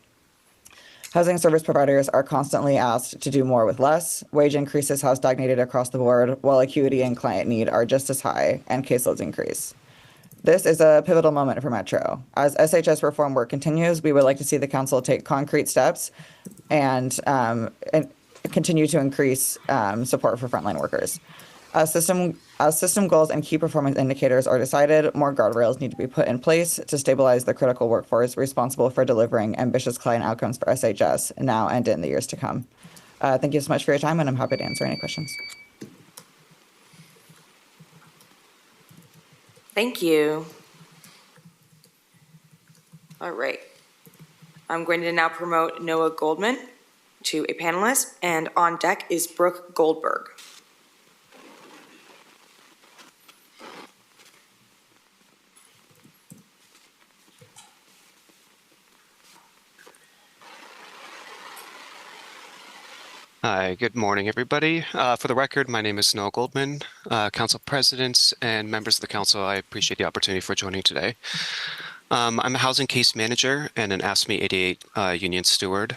Housing service providers are constantly asked to do more with less. Wage increases have stagnated across the board, while acuity and client need are just as high, and caseloads increase. This is a pivotal moment for Metro. As SHS reform work continues, we would like to see the council take concrete steps and continue to increase support for frontline workers. As system goals and key performance indicators are decided, more guardrails need to be put in place to stabilize the critical workforce responsible for delivering ambitious client outcomes for SHS now and in the years to come. Thank you so much for your time, and I'm happy to answer any questions. Thank you. All right. I'm going to now promote Noah Goldman to a panelist, and on deck is Brooke Goldberg. Hi, good morning, everybody. For the record, my name is Noah Goldman, Council Presidents and members of the Council. I appreciate the opportunity for joining today. I'm a housing case manager and an AFSCME 88 union steward.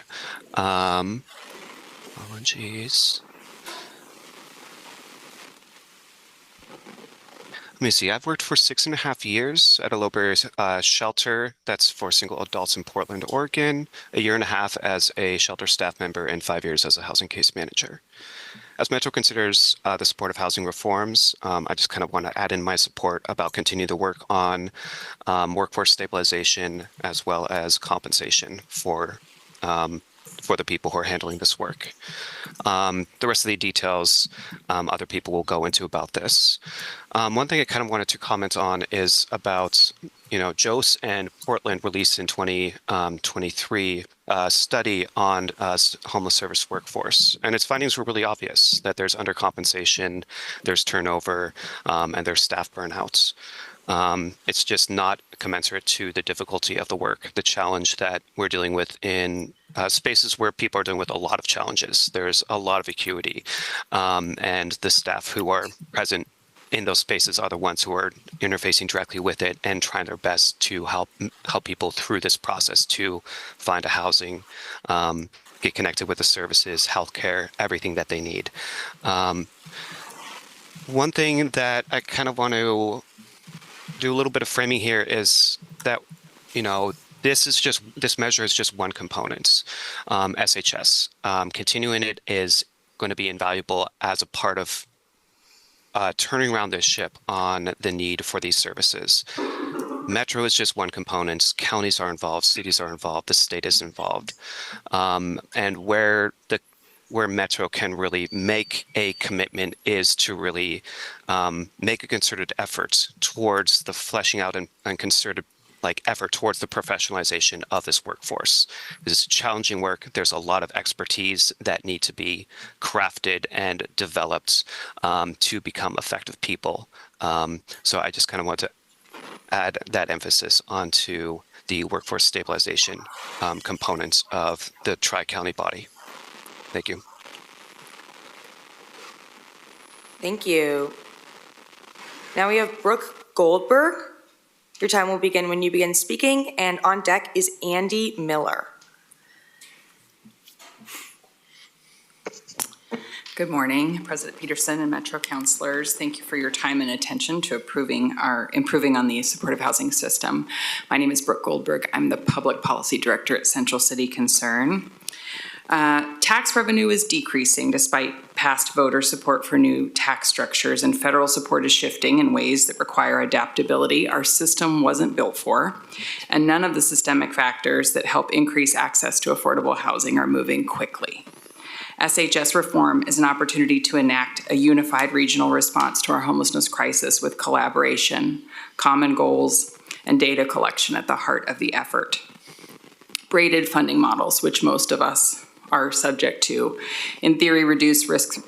Let me see, I've worked for 6.5 years at a low-barrier shelter that's for single adults in Portland, Oregon, 1.5 years as a shelter staff member, and 5 years as a housing case manager. As Metro considers the support of housing reforms, I just kind of want to add in my support about continuing to work on workforce stabilization as well as compensation for the people who are handling this work. The rest of the details, other people will go into about this. One thing I kind of wanted to comment on is about, JOSE and Portland released in 2023 a study on homeless service workforce. And its findings were really obvious, that there's undercompensation, there's turnover, and there's staff burnouts. It's just not commensurate to the difficulty of the work, the challenge that we're dealing with in spaces where people are dealing with a lot of challenges. There's a lot of acuity, and the staff who are present in those spaces are the ones who are interfacing directly with it and trying their best to help people through this process to find a housing, get connected with the services, healthcare, everything that they need. One thing that I kind of want to do a little bit of framing here is that, this measure is just one component, SHS. Continuing it is going to be invaluable as a part of turning around this ship on the need for these services. Metro is just one component. Counties are involved, cities are involved, the state is involved. And where Metro can really make a commitment is to really make a concerted effort towards the fleshing out and concerted effort towards the professionalization of this workforce. This is challenging work. There's a lot of expertise that need to be crafted and developed to become effective people. So I just kind of want to add that emphasis onto the workforce stabilization components of the Tri-County body. Thank you. Thank you. Now we have Brooke Goldberg. Your time will begin when you begin speaking, and on deck is Andy Miller. Good morning, President Peterson and Metro Councilors. Thank you for your time and attention to improving on the supportive housing system. My name is Brooke Goldberg. I'm the Public Policy Director at Central City Concern. Tax revenue is decreasing despite past voter support for new tax structures, and federal support is shifting in ways that require adaptability our system wasn't built for, and none of the systemic factors that help increase access to affordable housing are moving quickly. SHS reform is an opportunity to enact a unified regional response to our homelessness crisis with collaboration, common goals, and data collection at the heart of the effort. Braided funding models, which most of us are subject to, in theory reduce risk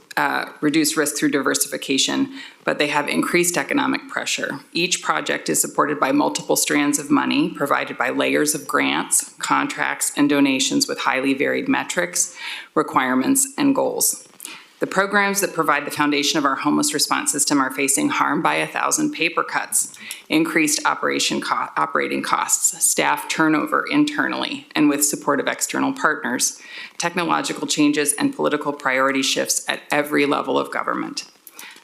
through diversification, but they have increased economic pressure. Each project is supported by multiple strands of money provided by layers of grants, contracts, and donations with highly varied metrics, requirements, and goals. The programs that provide the foundation of our homeless response system are facing harm by 1,000 paper cuts, increased operating costs, staff turnover internally, and with support of external partners, technological changes, and political priority shifts at every level of government.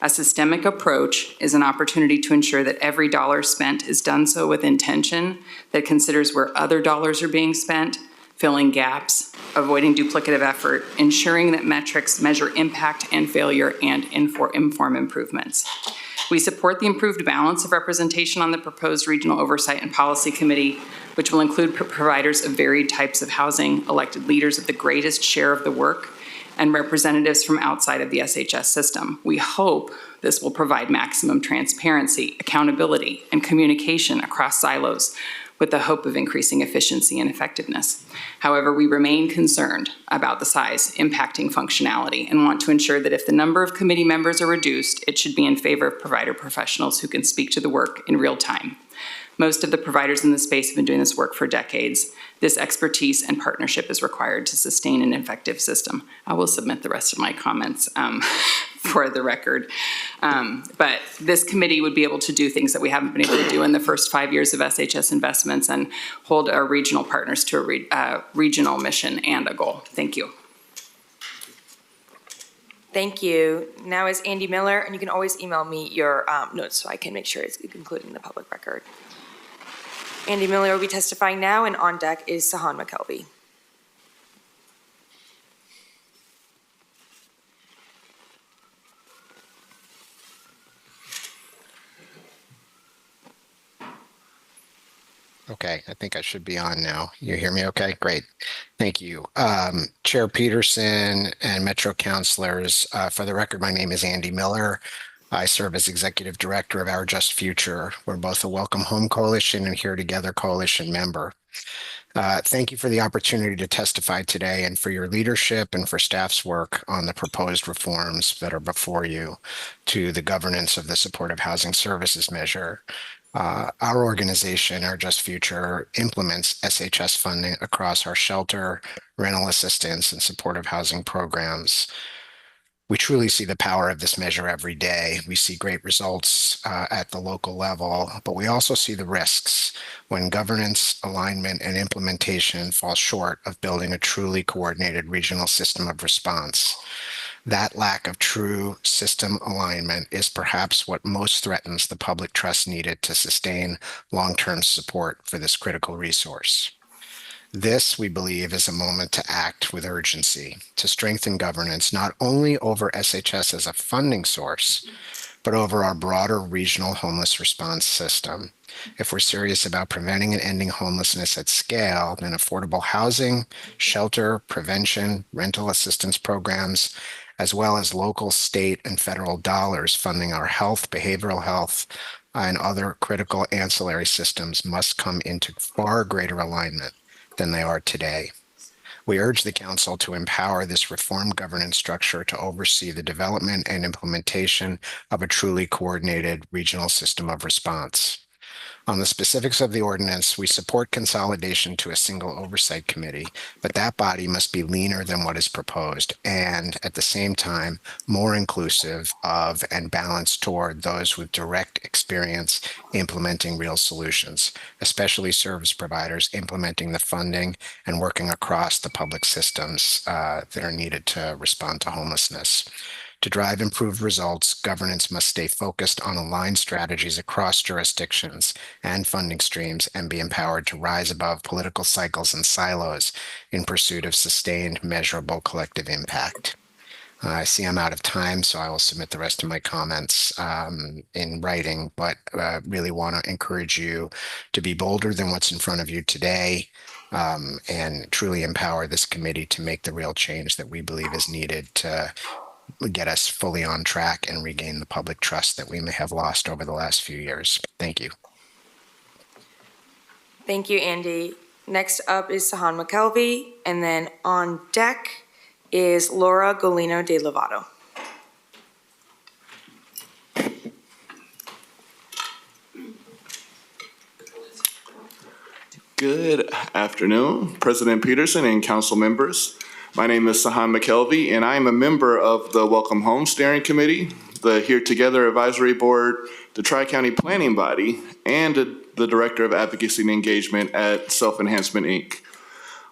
A systemic approach is an opportunity to ensure that every dollar spent is done so with intention that considers where other dollars are being spent, filling gaps, avoiding duplicative effort, ensuring that metrics measure impact and failure, and inform improvements. We support the improved balance of representation on the proposed Regional Oversight and Policy Committee, which will include providers of varied types of housing, elected leaders of the greatest share of the work, and representatives from outside of the SHS system. We hope this will provide maximum transparency, accountability, and communication across silos, with the hope of increasing efficiency and effectiveness. However, we remain concerned about the size impacting functionality and want to ensure that if the number of committee members are reduced, it should be in favor of provider professionals who can speak to the work in real time. Most of the providers in this space have been doing this work for decades. This expertise and partnership is required to sustain an effective system. I will submit the rest of my comments for the record. But this committee would be able to do things that we haven't been able to do in the first 5 years of SHS investments and hold our regional partners to a regional mission and a goal. Thank you. Thank you. Now is Andy Miller, and you can always email me your notes so I can make sure it's included in the public record. Andy Miller will be testifying now, and on deck is Sahan McKelvey. Okay, I think I should be on now. You hear me okay? Great. Thank you. Chair Peterson and Metro Councilors, for the record, my name is Andy Miller. I serve as Executive Director of Our Just Future. We're both a Welcome Home Coalition and Here Together Coalition member. Thank you for the opportunity to testify today and for your leadership and for staff's work on the proposed reforms that are before you to the governance of the Supportive Housing Services measure. Our organization, Our Just Future, implements SHS funding across our shelter, rental assistance, and supportive housing programs. We truly see the power of this measure every day. We see great results at the local level, but we also see the risks when governance, alignment, and implementation fall short of building a truly coordinated regional system of response. That lack of true system alignment is perhaps what most threatens the public trust needed to sustain long-term support for this critical resource. This, we believe, is a moment to act with urgency to strengthen governance not only over SHS as a funding source, but over our broader regional homeless response system. If we're serious about preventing and ending homelessness at scale, then affordable housing, shelter, prevention, rental assistance programs, as well as local, state, and federal dollars funding our health, behavioral health, and other critical ancillary systems must come into far greater alignment than they are today. We urge the Council to empower this reformed governance structure to oversee the development and implementation of a truly coordinated regional system of response. On the specifics of the ordinance, we support consolidation to a single oversight committee, but that body must be leaner than what is proposed and at the same time more inclusive of and balanced toward those with direct experience implementing real solutions, especially service providers implementing the funding and working across the public systems that are needed to respond to homelessness. To drive improved results, governance must stay focused on aligned strategies across jurisdictions and funding streams and be empowered to rise above political cycles and silos in pursuit of sustained, measurable collective impact. I see I'm out of time, so I will submit the rest of my comments in writing, but really want to encourage you to be bolder than what's in front of you today and truly empower this committee to make the real change that we believe is needed to get us fully on track and regain the public trust that we may have lost over the last few years. Thank you. Thank you, Andy. Next up is Sahan McKelvey, and then on deck is Laura Golino de Lovato. Good afternoon, President Peterson and council members. My name is Sahan McKelvey, and I am a member of the Welcome Home Steering Committee, the Here Together Advisory Board, the Tri-County Planning Body, and the Director of Advocacy and Engagement at Self-Enhancement, Inc.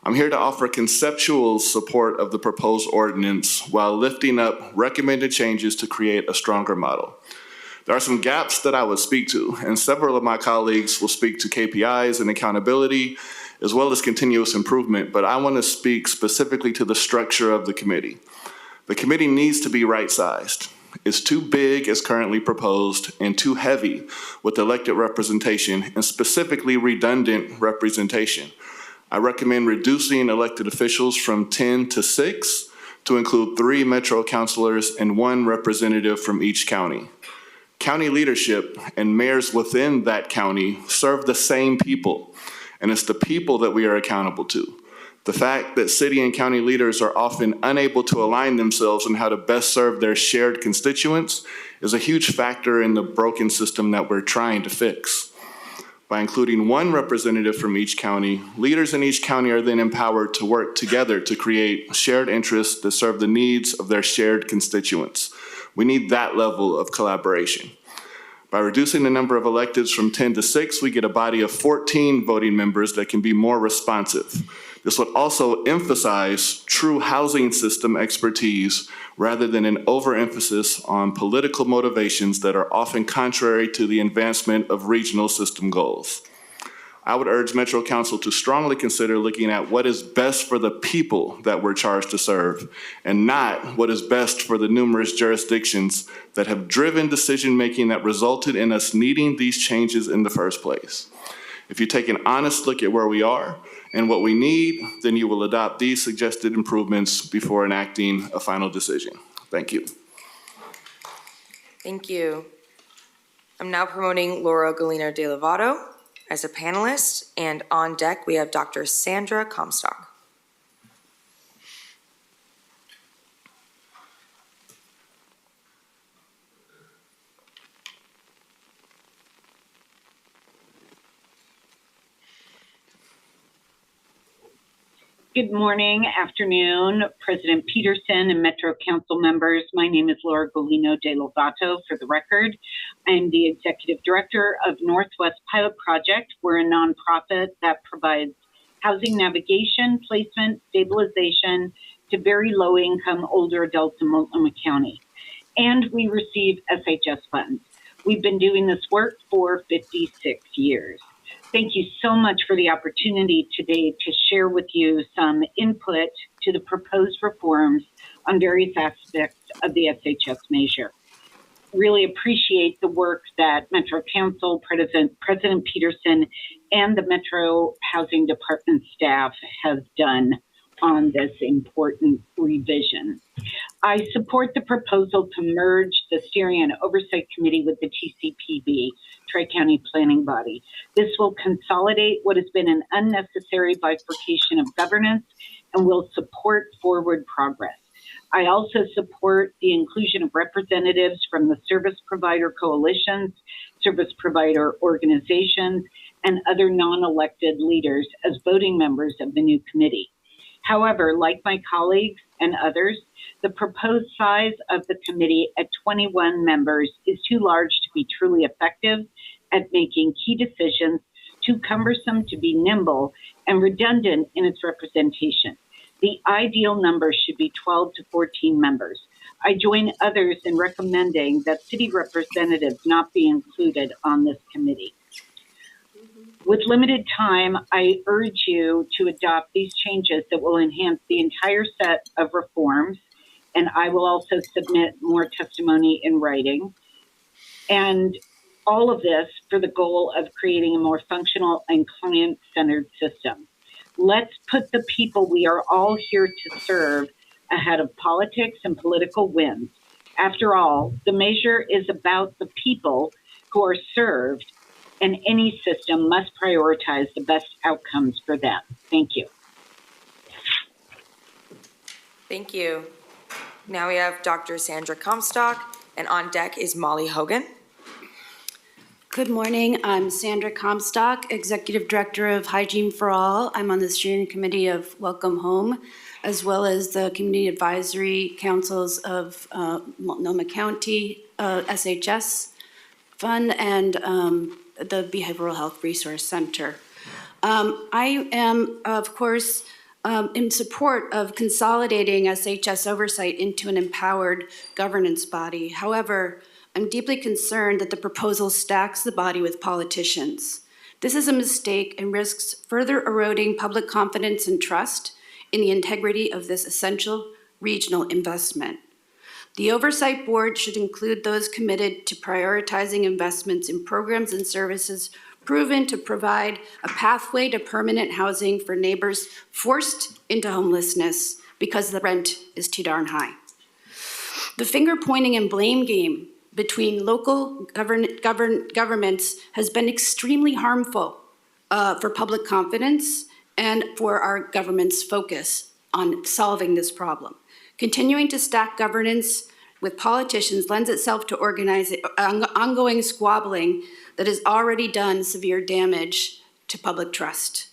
I'm here to offer conceptual support of the proposed ordinance while lifting up recommended changes to create a stronger model. There are some gaps that I would speak to, and several of my colleagues will speak to KPIs and accountability, as well as continuous improvement, but I want to speak specifically to the structure of the committee. The committee needs to be right-sized. It's too big as currently proposed and too heavy with elected representation and specifically redundant representation. I recommend reducing elected officials from 10 to 6 to include 3 Metro councilors and 1 representative from each county. County leadership and mayors within that county serve the same people, and it's the people that we are accountable to. The fact that city and county leaders are often unable to align themselves on how to best serve their shared constituents is a huge factor in the broken system that we're trying to fix. By including 1 representative from each county, leaders in each county are then empowered to work together to create shared interests that serve the needs of their shared constituents. We need that level of collaboration. By reducing the number of electeds from 10 to 6, we get a body of 14 voting members that can be more responsive. This would also emphasize true housing system expertise rather than an overemphasis on political motivations that are often contrary to the advancement of regional system goals. I would urge Metro Council to strongly consider looking at what is best for the people that we're charged to serve, and not what is best for the numerous jurisdictions that have driven decision-making that resulted in us needing these changes in the first place. If you take an honest look at where we are and what we need, then you will adopt these suggested improvements before enacting a final decision. Thank you. Thank you. I'm now promoting Laura Golino de Lovato as a panelist, and on deck we have Dr. Sandra Comstock. Good morning, afternoon, President Peterson and Metro Council members. My name is Laura Golino de Lovato, for the record. I'm the Executive Director of Northwest Pilot Project. We're a nonprofit that provides housing navigation, placement, stabilization to very low-income older adults in Multnomah County. And we receive SHS funds. We've been doing this work for 56 years. Thank you so much for the opportunity today to share with you some input to the proposed reforms on various aspects of the SHS measure. Really appreciate the work that Metro Council, President Peterson, and the Metro Housing Department staff have done on this important revision. I support the proposal to merge the Steering and Oversight Committee with the TCPB, Tri-County Planning Body. This will consolidate what has been an unnecessary bifurcation of governance and will support forward progress. I also support the inclusion of representatives from the service provider coalitions, service provider organizations, and other non-elected leaders as voting members of the new committee. However, like my colleagues and others, the proposed size of the committee at 21 members is too large to be truly effective at making key decisions, too cumbersome to be nimble, and redundant in its representation. The ideal number should be 12 to 14 members. I join others in recommending that city representatives not be included on this committee. With limited time, I urge you to adopt these changes that will enhance the entire set of reforms, and I will also submit more testimony in writing. And all of this for the goal of creating a more functional and client-centered system. Let's put the people we are all here to serve ahead of politics and political wins. After all, the measure is about the people who are served, and any system must prioritize the best outcomes for them. Thank you. Thank you. Now we have Dr. Sandra Comstock, and on deck is Molly Hogan. Good morning. I'm Sandra Comstock, Executive Director of Hygiene for All. I'm on the steering committee of Welcome Home, as well as the Community Advisory Councils of Multnomah County, SHS Fund, and the Behavioral Health Resource Center. I am, of course, in support of consolidating SHS oversight into an empowered governance body. However, I'm deeply concerned that the proposal stacks the body with politicians. This is a mistake and risks further eroding public confidence and trust in the integrity of this essential regional investment. The Oversight Board should include those committed to prioritizing investments in programs and services proven to provide a pathway to permanent housing for neighbors forced into homelessness because the rent is too darn high. The finger pointing and blame game between local governments has been extremely harmful for public confidence and for our government's focus on solving this problem. Continuing to stack governance with politicians lends itself to ongoing squabbling that has already done severe damage to public trust.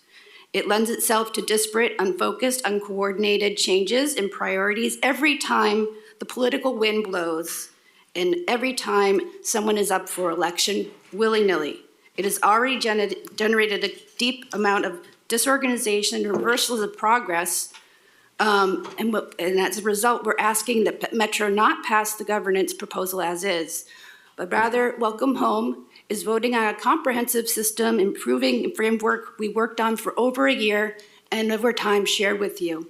It lends itself to disparate, unfocused, uncoordinated changes in priorities every time the political wind blows and every time someone is up for election willy-nilly. It has already generated a deep amount of disorganization and reversals of progress. And as a result, we're asking that Metro not pass the governance proposal as is, but rather Welcome Home is voting on a comprehensive system improving framework we worked on for over a year and over time shared with you.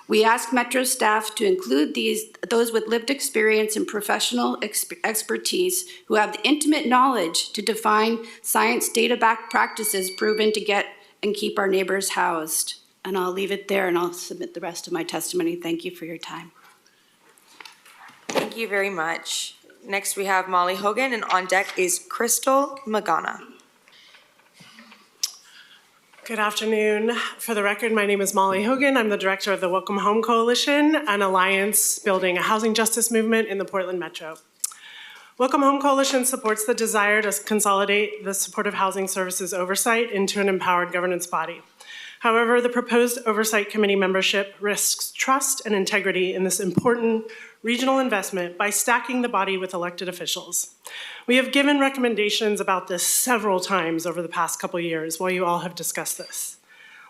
We ask Metro staff to include those with lived experience and professional expertise who have the intimate knowledge to define science data-backed practices proven to get and keep our neighbors housed. And I'll leave it there and I'll submit the rest of my testimony. Thank you for your time. Thank you very much. Next we have Molly Hogan, and on deck is Crystal Magana. Good afternoon. For the record, my name is Molly Hogan. I'm the director of the Welcome Home Coalition, an alliance building a housing justice movement in the Portland Metro. Welcome Home Coalition supports the desire to consolidate the supportive housing services oversight into an empowered governance body. However, the proposed Oversight Committee membership risks trust and integrity in this important regional investment by stacking the body with elected officials. We have given recommendations about this several times over the past couple years while you all have discussed this.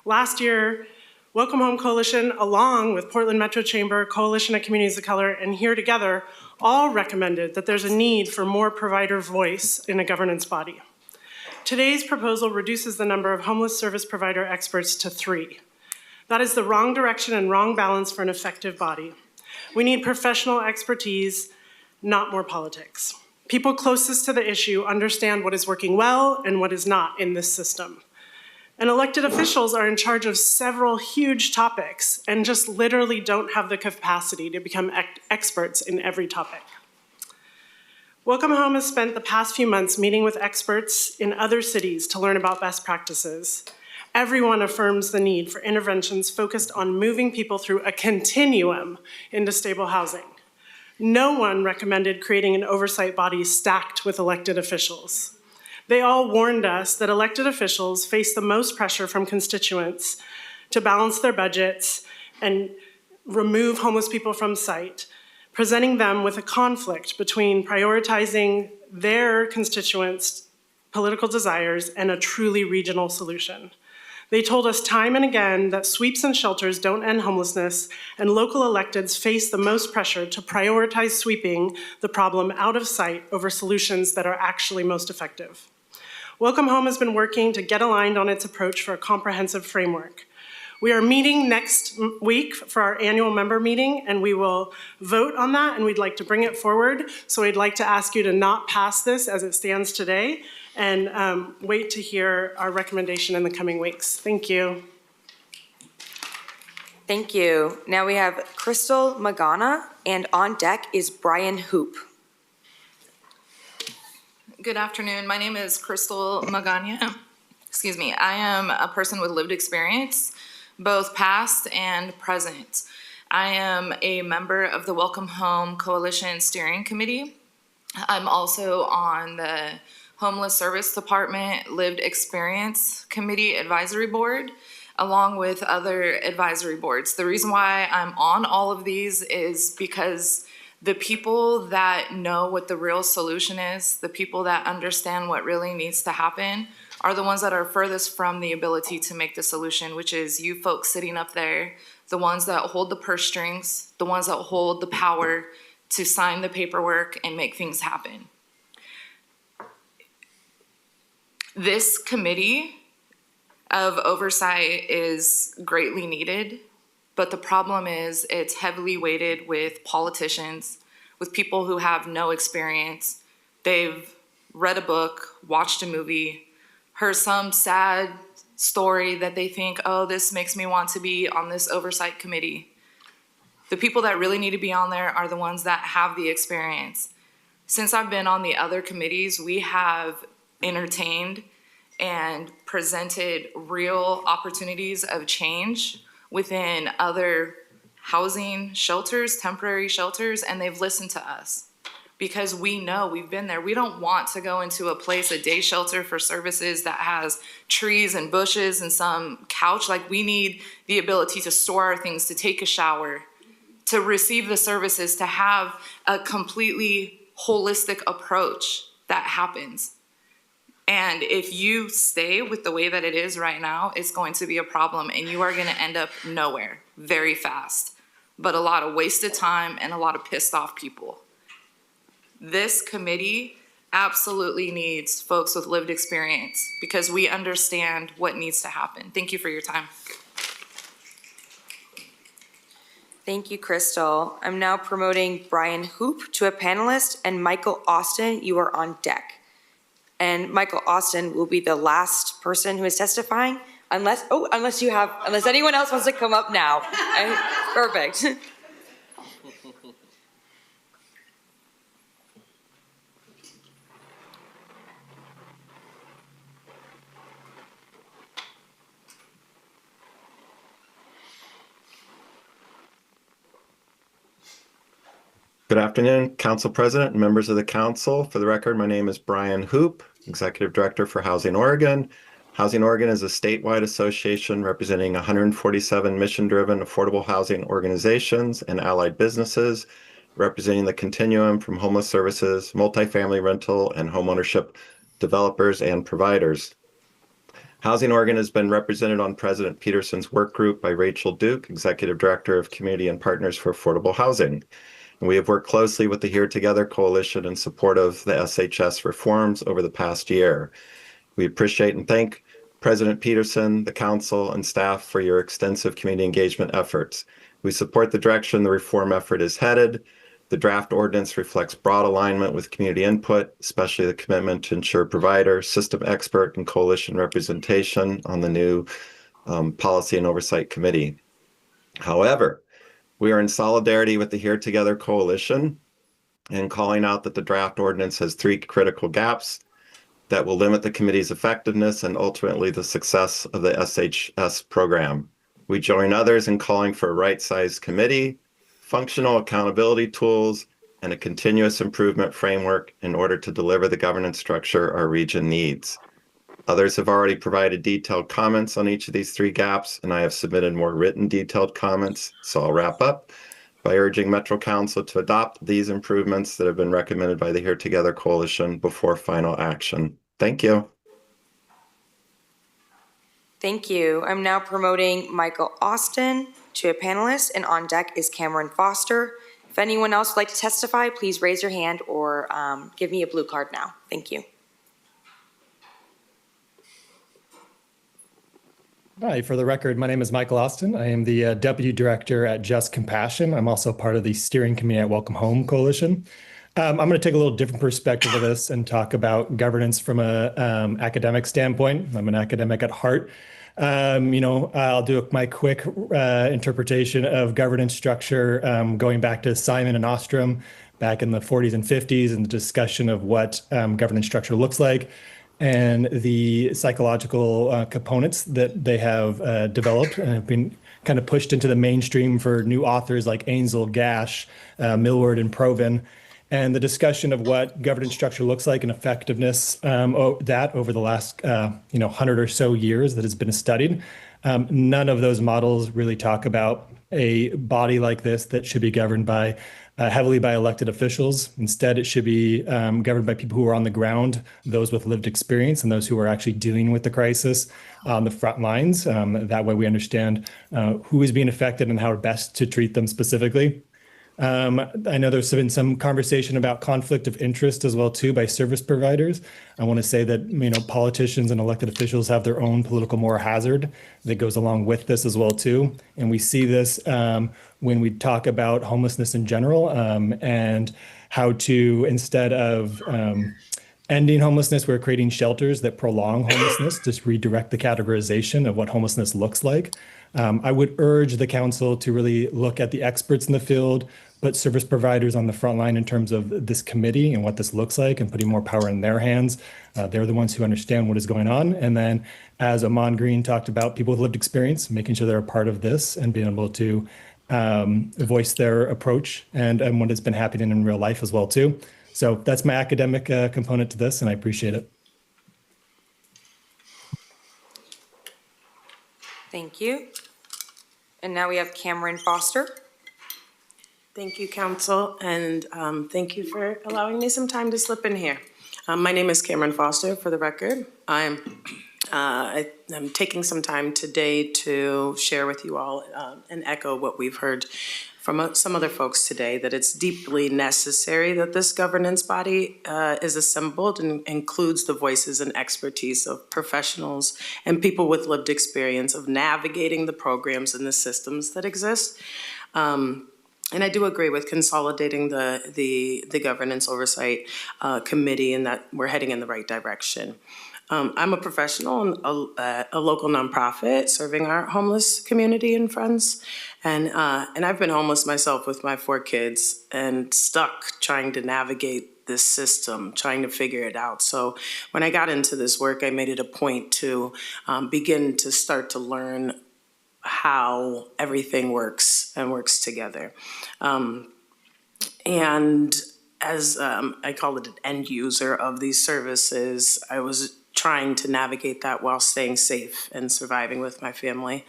Last year, Welcome Home Coalition, along with Portland Metro Chamber, Coalition of Communities of Color, and Here Together, all recommended that there's a need for more provider voice in a governance body. Today's proposal reduces the number of homeless service provider experts to 3. That is the wrong direction and wrong balance for an effective body. We need professional expertise, not more politics. People closest to the issue understand what is working well and what is not in this system. And elected officials are in charge of several huge topics and just literally don't have the capacity to become experts in every topic. Welcome Home has spent the past few months meeting with experts in other cities to learn about best practices. Everyone affirms the need for interventions focused on moving people through a continuum into stable housing. No one recommended creating an oversight body stacked with elected officials. They all warned us that elected officials face the most pressure from constituents to balance their budgets and remove homeless people from sight, presenting them with a conflict between prioritizing their constituents' political desires and a truly regional solution. They told us time and again that sweeps and shelters don't end homelessness, and local electeds face the most pressure to prioritize sweeping the problem out of sight over solutions that are actually most effective. Welcome Home has been working to get aligned on its approach for a comprehensive framework. We are meeting next week for our annual member meeting, and we will vote on that, and we'd like to bring it forward. So I'd like to ask you to not pass this as it stands today, and wait to hear our recommendation in the coming weeks. Thank you. Thank you. Now we have Crystal Magana, and on deck is Brian Hoop. Good afternoon. My name is Crystal Magana. Excuse me. I am a person with lived experience, both past and present. I am a member of the Welcome Home Coalition Steering Committee. I'm also on the Homeless Service Department Lived Experience Committee Advisory Board, along with other advisory boards. The reason why I'm on all of these is because the people that know what the real solution is, the people that understand what really needs to happen, are the ones that are furthest from the ability to make the solution, which is you folks sitting up there, the ones that hold the purse strings, the ones that hold the power to sign the paperwork and make things happen. This committee of oversight is greatly needed, but the problem is it's heavily weighted with politicians, with people who have no experience. They've read a book, watched a movie, heard some sad story that they think, oh, this makes me want to be on this oversight committee. The people that really need to be on there are the ones that have the experience. Since I've been on the other committees, we have entertained and presented real opportunities of change within other housing shelters, temporary shelters, and they've listened to us because we know we've been there. We don't want to go into a place, a day shelter for services that has trees and bushes and some couch. Like, we need the ability to store our things, to take a shower, to receive the services, to have a completely holistic approach that happens. And if you stay with the way that it is right now, it's going to be a problem, and you are going to end up nowhere very fast. But a lot of wasted time and a lot of pissed off people. This committee absolutely needs folks with lived experience because we understand what needs to happen. Thank you for your time. Thank you, Crystal. I'm now promoting Brian Hoop to a panelist, and Michael Austin, you are on deck. And Michael Austin will be the last person who is testifying, unless anyone else wants to come up now. Perfect. Good afternoon, Council President and members of the Council. For the record, my name is Brian Hoop, Executive Director for Housing Oregon. Housing Oregon is a statewide association representing 147 mission-driven affordable housing organizations and allied businesses, representing the continuum from homeless services, multifamily rental, and homeownership developers and providers. Housing Oregon has been represented on President Peterson's work group by Rachel Duke, Executive Director of Community and Partners for Affordable Housing. And we have worked closely with the Here Together Coalition in support of the SHS reforms over the past year. We appreciate and thank President Peterson, the Council, and staff for your extensive community engagement efforts. We support the direction the reform effort is headed. The draft ordinance reflects broad alignment with community input, especially the commitment to ensure provider, system expert, and coalition representation on the new Policy and Oversight Committee. However, we are in solidarity with the Here Together Coalition and calling out that the draft ordinance has three critical gaps. that will limit the committee's effectiveness and ultimately the success of the SHS program. We join others in calling for a right-sized committee, functional accountability tools, and a continuous improvement framework in order to deliver the governance structure our region needs. Others have already provided detailed comments on each of these three gaps, and I have submitted more written detailed comments. So I'll wrap up by urging Metro Council to adopt these improvements that have been recommended by the Here Together Coalition before final action. Thank you. Thank you. I'm now promoting Michael Austin to a panelist, and on deck is Cameron Foster. If anyone else would like to testify, please raise your hand or give me a blue card now. Thank you. Hi, for the record, my name is Michael Austin. I am the Deputy Director at Just Compassion. I'm also part of the steering committee at Welcome Home Coalition. I'm going to take a little different perspective of this and talk about governance from a academic standpoint. I'm an academic at heart. I'll do my quick interpretation of governance structure going back to Simon and Ostrom back in the 40s and 50s and the discussion of what governance structure looks like, and the psychological components that they have developed and have been kind of pushed into the mainstream for new authors like Ainsel, Gash, Millward, and Proven, and the discussion of what governance structure looks like and effectiveness that over the last 100 or so years that has been studied. None of those models really talk about a body like this that should be governed by heavily by elected officials. Instead, it should be governed by people who are on the ground, those with lived experience, and those who are actually dealing with the crisis on the front lines. That way we understand who is being affected and how best to treat them specifically. I know there's been some conversation about conflict of interest as well too by service providers. I want to say that politicians and elected officials have their own political moral hazard that goes along with this as well too, and we see this when we talk about homelessness in general and how to, instead of ending homelessness, we're creating shelters that prolong homelessness, just redirect the categorization of what homelessness looks like. I would urge the council to really look at the experts in the field, put service providers on the front line in terms of this committee and what this looks like and putting more power in their hands. They're the ones who understand what is going on. And then, as Amon Green talked about, people with lived experience, making sure they're a part of this and being able to voice their approach and what has been happening in real life as well too. So that's my academic component to this, and I appreciate it. Thank you. And now we have Cameron Foster. Thank you, Council, and thank you for allowing me some time to slip in here. My name is Cameron Foster, for the record. I'm taking some time today to share with you all and echo what we've heard from some other folks today, that it's deeply necessary that this governance body is assembled and includes the voices and expertise of professionals and people with lived experience of navigating the programs and the systems that exist. And I do agree with consolidating the governance oversight committee, and that we're heading in the right direction. I'm a professional in a local nonprofit serving our homeless community and friends. And I've been homeless myself with my 4 kids and stuck trying to navigate this system, trying to figure it out. So when I got into this work, I made it a point to begin to start to learn how everything works and works together. And as I call it, an end user of these services, I was trying to navigate that while staying safe and surviving with my family.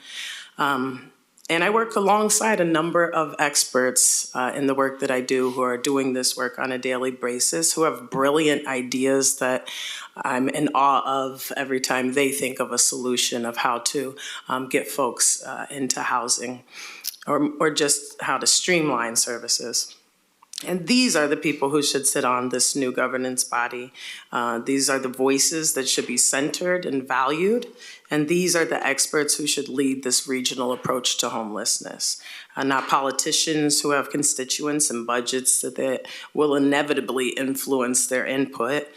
And I work alongside a number of experts in the work that I do who are doing this work on a daily basis, who have brilliant ideas that I'm in awe of every time they think of a solution of how to get folks into housing or just how to streamline services. And these are the people who should sit on this new governance body. These are the voices that should be centered and valued. And these are the experts who should lead this regional approach to homelessness. Not politicians who have constituents and budgets that will inevitably influence their input,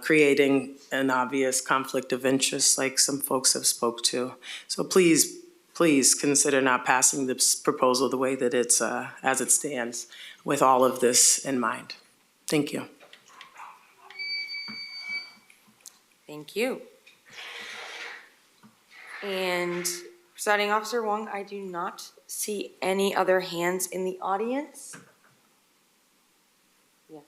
creating an obvious conflict of interest like some folks have spoke to. So please consider not passing this proposal the way that it's as it stands, with all of this in mind. Thank you. Thank you. And Presiding Officer Wong, I do not see any other hands in the audience. Yes.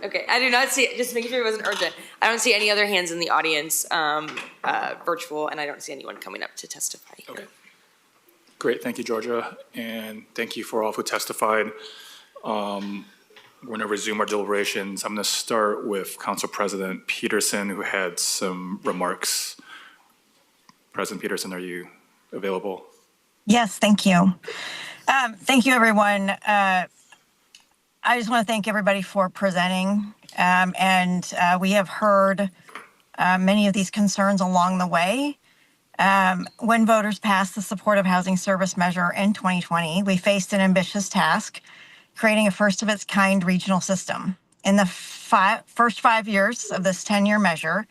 Okay, I do not see, just making sure it wasn't urgent. I don't see any other hands in the audience, virtual, and I don't see anyone coming up to testify here. Okay. Great, thank you, Georgia, and thank you for all who testified. We're going to resume our deliberations. I'm going to start with Council President Peterson, who had some remarks. President Peterson, are you available? Yes, thank you. Thank you, everyone. I just want to thank everybody for presenting. We have heard many of these concerns along the way. When voters passed the Supportive Housing Service Measure in 2020, we faced an ambitious task, creating a first-of-its-kind regional system. In the first 5 years of this 10-year measure,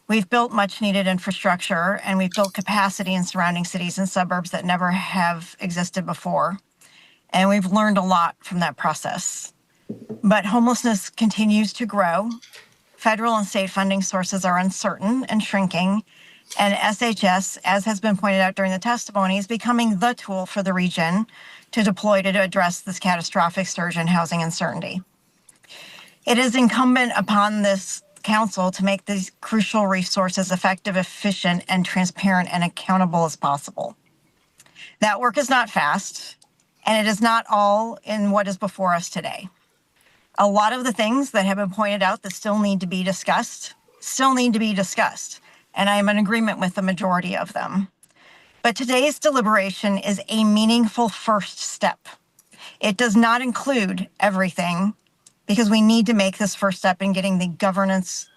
we've built much-needed infrastructure, and we've built capacity in surrounding cities and suburbs that never have existed before. And we've learned a lot from that process. But homelessness continues to grow. Federal and state funding sources are uncertain and shrinking. And SHS, as has been pointed out during the testimony, is becoming the tool for the region to deploy to address this catastrophic surge in housing uncertainty. It is incumbent upon this council to make these crucial resources effective, efficient, and transparent and accountable as possible. That work is not fast, and it is not all in what is before us today. A lot of the things that have been pointed out that still need to be discussed, and I am in agreement with the majority of them. But today's deliberation is a meaningful first step. It does not include everything, because we need to make this first step in getting the governance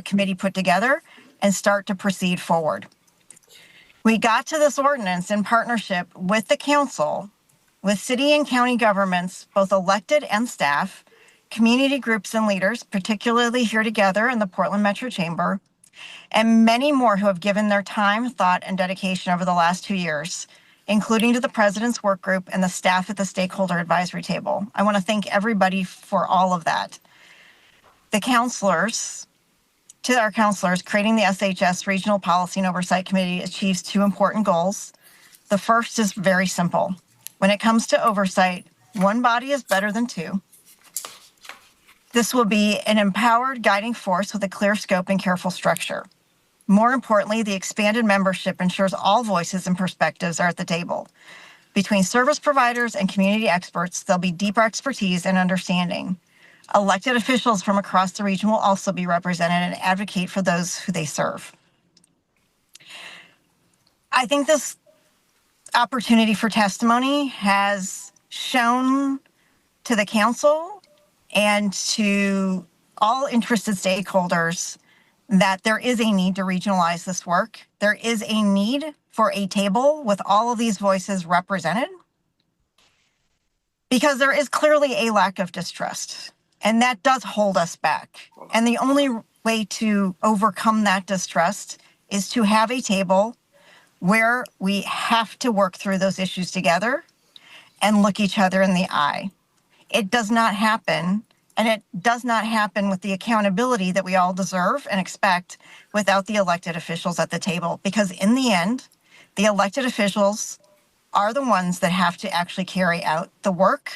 committee put together and start to proceed forward. We got to this ordinance in partnership with the council, with city and county governments, both elected and staff, community groups and leaders, particularly Here Together in the Portland Metro Chamber, and many more who have given their time, thought, and dedication over the last 2 years, including to the President's Work Group and the staff at the Stakeholder Advisory Table. I want to thank everybody for all of that. To our counselors, creating the SHS Regional Policy and Oversight Committee achieves 2 important goals. The first is very simple. When it comes to oversight, 1 body is better than 2. This will be an empowered guiding force with a clear scope and careful structure. More importantly, the expanded membership ensures all voices and perspectives are at the table. Between service providers and community experts, there'll be deeper expertise and understanding. Elected officials from across the region will also be represented and advocate for those who they serve. I think this opportunity for testimony has shown to the council and to all interested stakeholders that there is a need to regionalize this work. There is a need for a table with all of these voices represented, because there is clearly a lack of distrust, and that does hold us back. And the only way to overcome that distrust is to have a table where we have to work through those issues together and look each other in the eye. It does not happen. And it does not happen with the accountability that we all deserve and expect without the elected officials at the table. Because in the end, the elected officials are the ones that have to actually carry out the work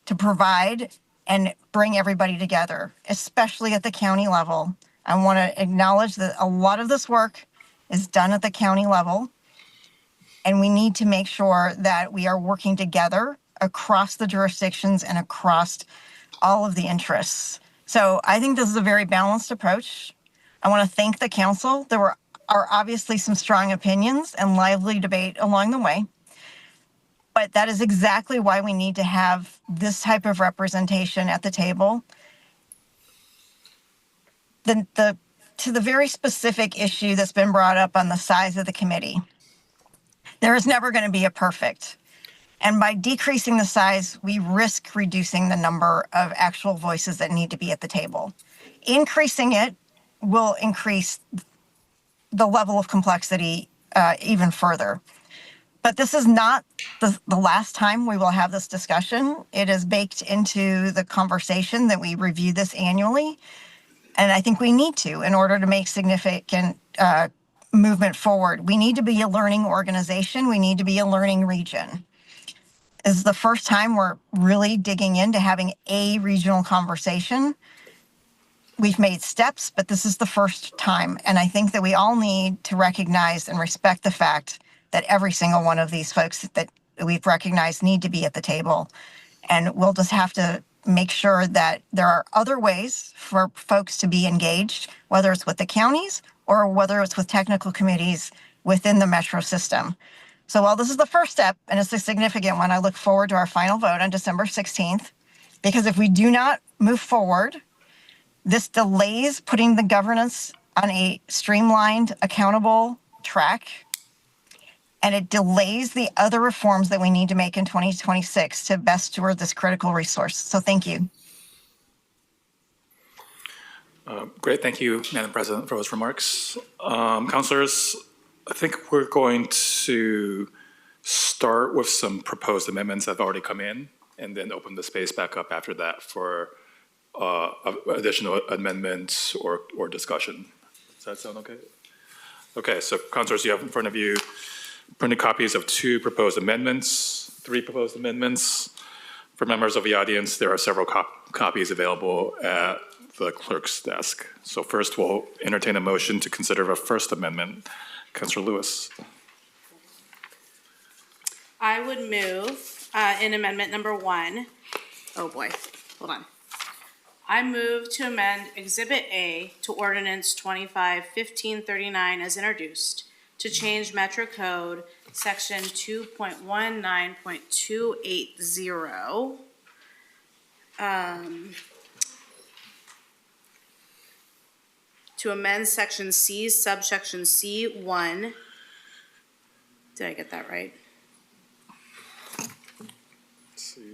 to provide and bring everybody together, especially at the county level. I want to acknowledge that a lot of this work is done at the county level, and we need to make sure that we are working together across the jurisdictions and across all of the interests. So I think this is a very balanced approach. I want to thank the council. There are obviously some strong opinions and lively debate along the way, but that is exactly why we need to have this type of representation at the table. To the very specific issue that's been brought up on the size of the committee, there is never going to be a perfect. And by decreasing the size, we risk reducing the number of actual voices that need to be at the table. Increasing it will increase the level of complexity even further. But this is not the last time we will have this discussion. It is baked into the conversation that we review this annually. And I think we need to in order to make significant movement forward. We need to be a learning organization. We need to be a learning region. This is the first time we're really digging into having a regional conversation. We've made steps, but this is the first time. And I think that we all need to recognize and respect the fact that every single one of these folks that we've recognized need to be at the table. And we'll just have to make sure that there are other ways for folks to be engaged, whether it's with the counties or whether it's with technical committees within the Metro system. So while this is the first step, and it's a significant one, I look forward to our final vote on December 16th, because if we do not move forward, this delays putting the governance on a streamlined, accountable track, and it delays the other reforms that we need to make in 2026 to best steward this critical resource. So thank you. Great, thank you, Madam President, for those remarks. Councilors, I think we're going to start with some proposed amendments that have already come in, and then open the space back up after that for additional amendments or discussion. Does that sound okay? Okay, so councilors, you have in front of you printed copies of three proposed amendments. For members of the audience, there are several copies available at the clerk's desk. So first, we'll entertain a motion to consider the first amendment. Councilor Lewis. I would move in amendment number 1. Oh boy, hold on. I move to amend Exhibit A to Ordinance 25-1539 as introduced to change Metro Code Section 2.19.280 to amend Section C, subsection C1. Did I get that right?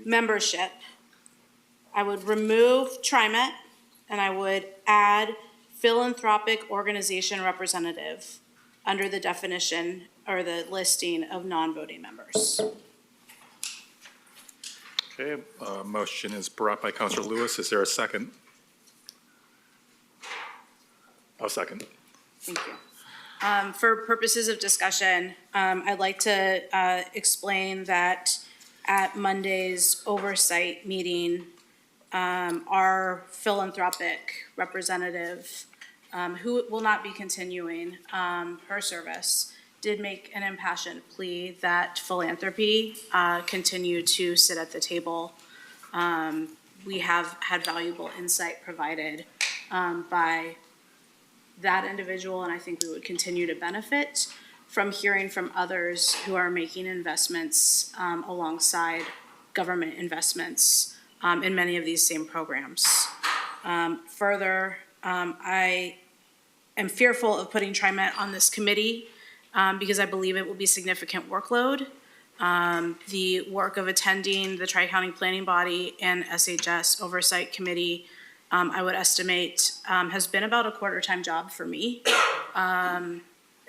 Membership. I would remove TriMet and I would add philanthropic organization representative under the definition or the listing of non-voting members. Okay, motion is brought by Councilor Lewis. Is there a second? I'll second. Thank you. For purposes of discussion, I'd like to explain that at Monday's oversight meeting, our philanthropic representative, who will not be continuing her service, did make an impassioned plea that philanthropy continue to sit at the table. We have had valuable insight provided by that individual, and I think we would continue to benefit from hearing from others who are making investments alongside government investments in many of these same programs. Further, I am fearful of putting TriMet on this committee because I believe it will be significant workload. The work of attending the Tri-County Planning Body and SHS Oversight Committee, I would estimate, has been about a quarter-time job for me.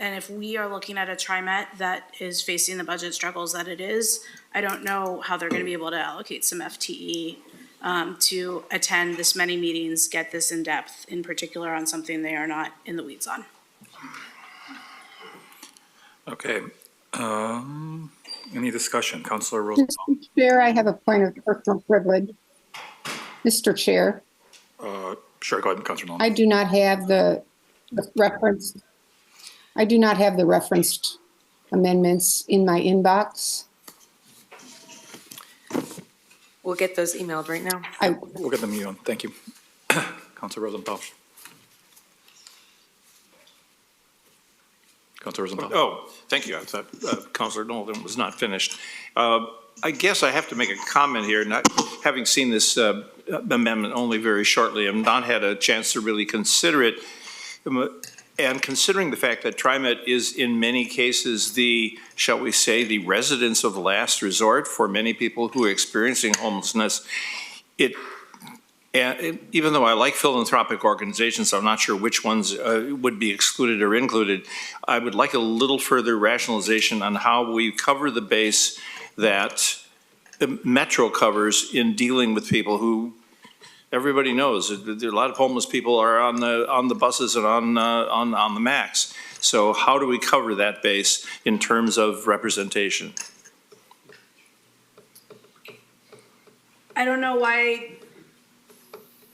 And if we are looking at a TriMet that is facing the budget struggles that it is, I don't know how they're going to be able to allocate some FTE to attend this many meetings, get this in depth, in particular on something they are not in the weeds on. Okay. Any discussion? Councilor Rosenthal. Mr. Chair, I have a point of personal privilege. Mr. Chair. Sure, go ahead, Councilor Nolan. I do not have the referenced amendments in my inbox. We'll get those emailed right now. We'll get them emailed. Thank you. Councilor Rosenthal. Councilor Rosenthal. Oh, thank you. I thought Councilor Nolan was not finished. I guess I have to make a comment here, not having seen this amendment only very shortly. I've not had a chance to really consider it. And considering the fact that TriMet is in many cases the, shall we say, the residence of last resort for many people who are experiencing homelessness, even though I like philanthropic organizations, I'm not sure which ones would be excluded or included. I would like a little further rationalization on how we cover the base that the Metro covers in dealing with people who everybody knows that there are a lot of homeless people are on the buses and on the MAX. So how do we cover that base in terms of representation? I don't know why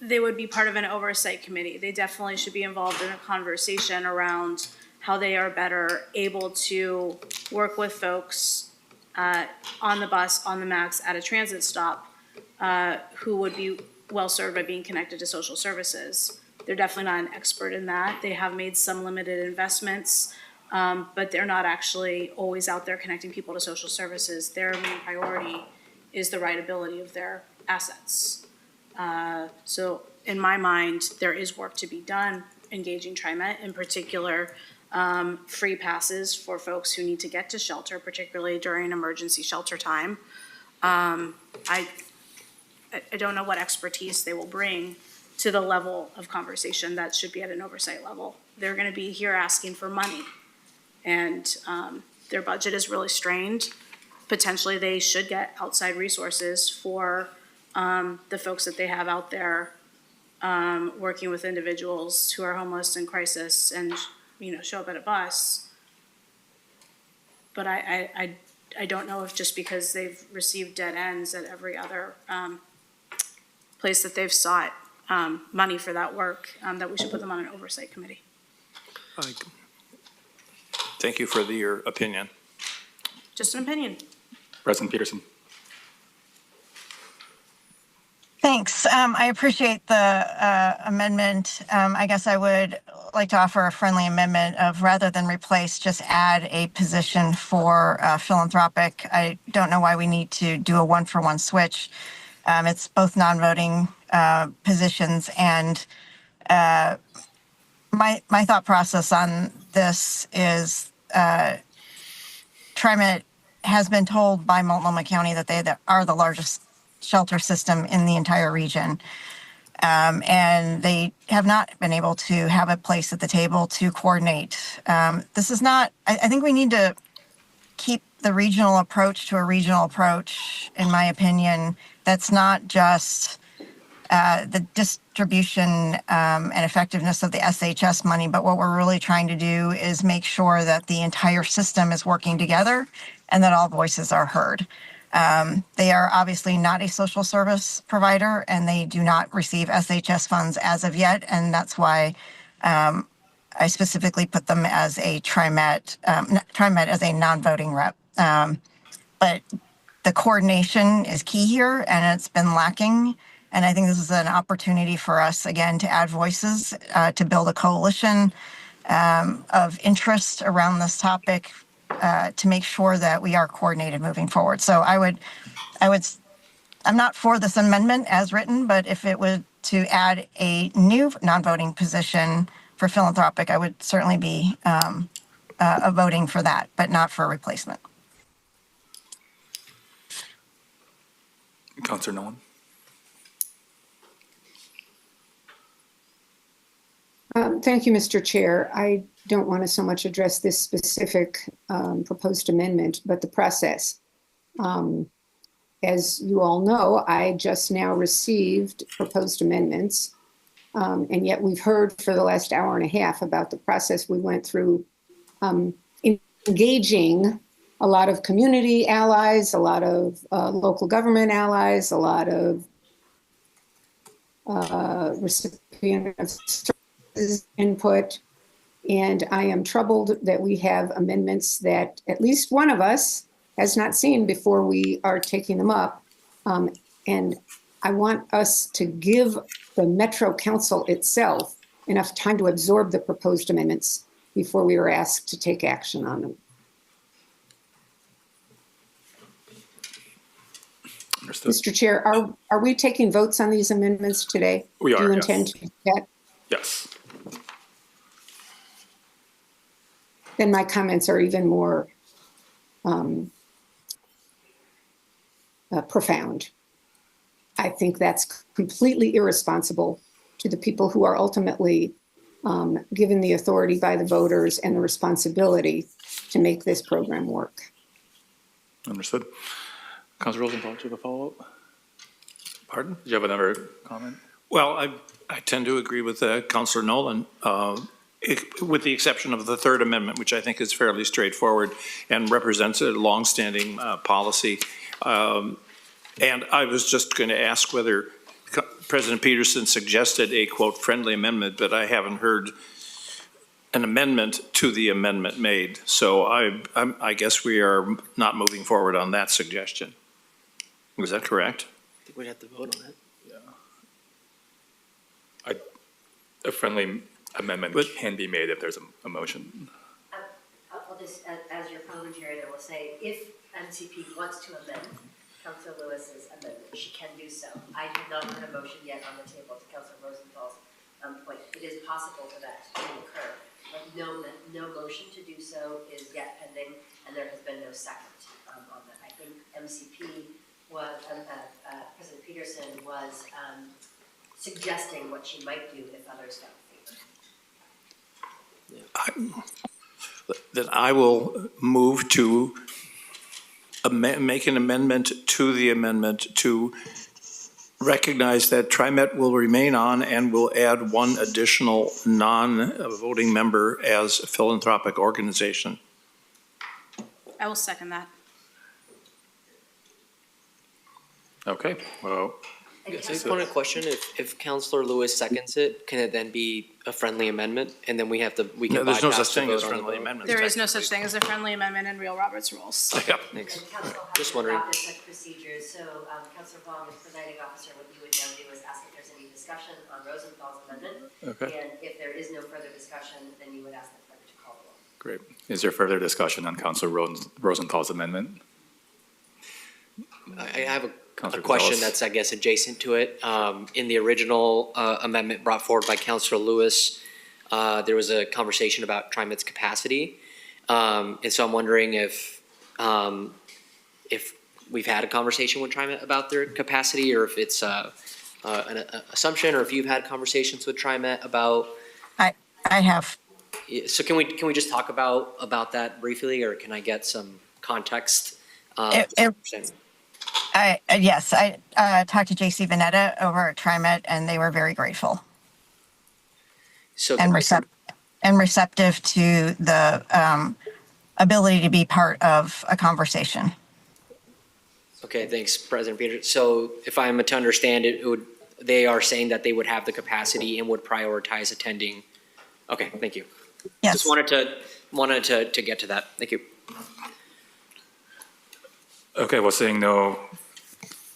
they would be part of an oversight committee. They definitely should be involved in a conversation around how they are better able to work with folks on the bus, on the MAX, at a transit stop, who would be well served by being connected to social services. They're definitely not an expert in that. They have made some limited investments, but they're not actually always out there connecting people to social services. Their main priority is the rideability of their assets. So in my mind, there is work to be done engaging TriMet, in particular, free passes for folks who need to get to shelter, particularly during emergency shelter time. I don't know what expertise they will bring to the level of conversation that should be at an oversight level. They're gonna be here asking for money, and their budget is really strained. Potentially, they should get outside resources for the folks that they have out there working with individuals who are homeless in crisis and, show up at a bus. But I don't know if just because they've received dead ends at every other place that they've sought money for that work, that we should put them on an oversight committee. Thank you for your opinion. Just an opinion. President Peterson. Thanks. I appreciate the amendment. I guess I would like to offer a friendly amendment of, rather than replace, just add a position for philanthropic. I don't know why we need to do a one-for-one switch. It's both non-voting positions, and my thought process on this is TriMet has been told by Multnomah County that they are the largest shelter system in the entire region. And they have not been able to have a place at the table to coordinate. This is not, I think we need to keep the regional approach to a regional approach, in my opinion. That's not just the distribution and effectiveness of the SHS money, but what we're really trying to do is make sure that the entire system is working together and that all voices are heard. They are obviously not a social service provider, and they do not receive SHS funds as of yet, and that's why I specifically put them as a TriMet as a non-voting rep. But the coordination is key here, and it's been lacking. And I think this is an opportunity for us, again, to add voices, to build a coalition of interest around this topic, to make sure that we are coordinated moving forward. So I'm not for this amendment as written, but if it were to add a new non-voting position for philanthropic, I would certainly be voting for that, but not for a replacement. Councilor Nolan. Thank you, Mr. Chair. I don't want to so much address this specific proposed amendment, but the process. As you all know, I just now received proposed amendments, and yet we've heard for the last hour and a half about the process we went through, engaging a lot of community allies, a lot of local government allies, a lot of recipients of input. And I am troubled that we have amendments that at least one of us has not seen before we are taking them up. And I want us to give the Metro Council itself enough time to absorb the proposed amendments before we are asked to take action on them. Understood. Mr. Chair, are we taking votes on these amendments today? We are, Do you yes. intend to do that? Yes. Then my comments are even more profound. I think that's completely irresponsible to the people who are ultimately given the authority by the voters and the responsibility to make this program work. Understood. Councilor Rosenthal, do you have a follow-up? Pardon? Did you have another comment? Well, I tend to agree with Councilor Nolan, with the exception of the Third Amendment, which I think is fairly straightforward and represents a longstanding policy. And I was just going to ask whether President Peterson suggested a, quote, friendly amendment, but I haven't heard an amendment to the amendment made. So I guess we are not moving forward on that suggestion. Was that correct? I think we'd have to vote on it. A friendly amendment can be made if there's a motion. I'll just, as your parliamentarian, I will say, if MCP wants to amend Councilor Lewis's amendment, she can do so. I have not heard a motion yet on the table to Councilor Rosenthal's point. It is possible for that to occur, but no motion to do so is yet pending, and there has been no second on that. I think MCP was, President Peterson was suggesting what she might do if others don't favor. Then I will move to make an amendment to the amendment to recognize that TriMet will remain on and will add one additional non-voting member as a philanthropic organization. I will second that. Okay, well. I just want a question. If Councilor Lewis seconds it, can it then be a friendly amendment? And then we can No, there's no bypass such the thing vote as on the friendly vote? amendments. There is no such thing as a friendly amendment in real Robert's rules. Yep. Thanks. And council Just has wondering. adopted such procedures, so Councilor Vaughn, as presiding officer, what you would now do is ask if there's any discussion on Rosenthal's amendment. Okay. And if there is no further discussion, then you would ask the clerk to call the roll. Great. Is there further discussion on Councilor Rosenthal's amendment? I have a Councilor question Gonzalez. that's, I guess, adjacent to it. In the original amendment brought forward by Councilor Lewis, there was a conversation about TriMet's capacity. And so I'm wondering if we've had a conversation with TriMet about their capacity, or if it's an assumption, or if you've had conversations with TriMet about. I have. So can we just talk about that briefly, or can I get some context? Yes, I talked to JC Vanetta over at TriMet, and they were very grateful So and receptive to the ability to be part of a conversation. Okay, thanks, President Peter. So if I'm to understand it, they are saying that they would have the capacity and would prioritize attending. Okay, thank you. Yes. Just wanted to get to that. Thank you. Okay, well, seeing no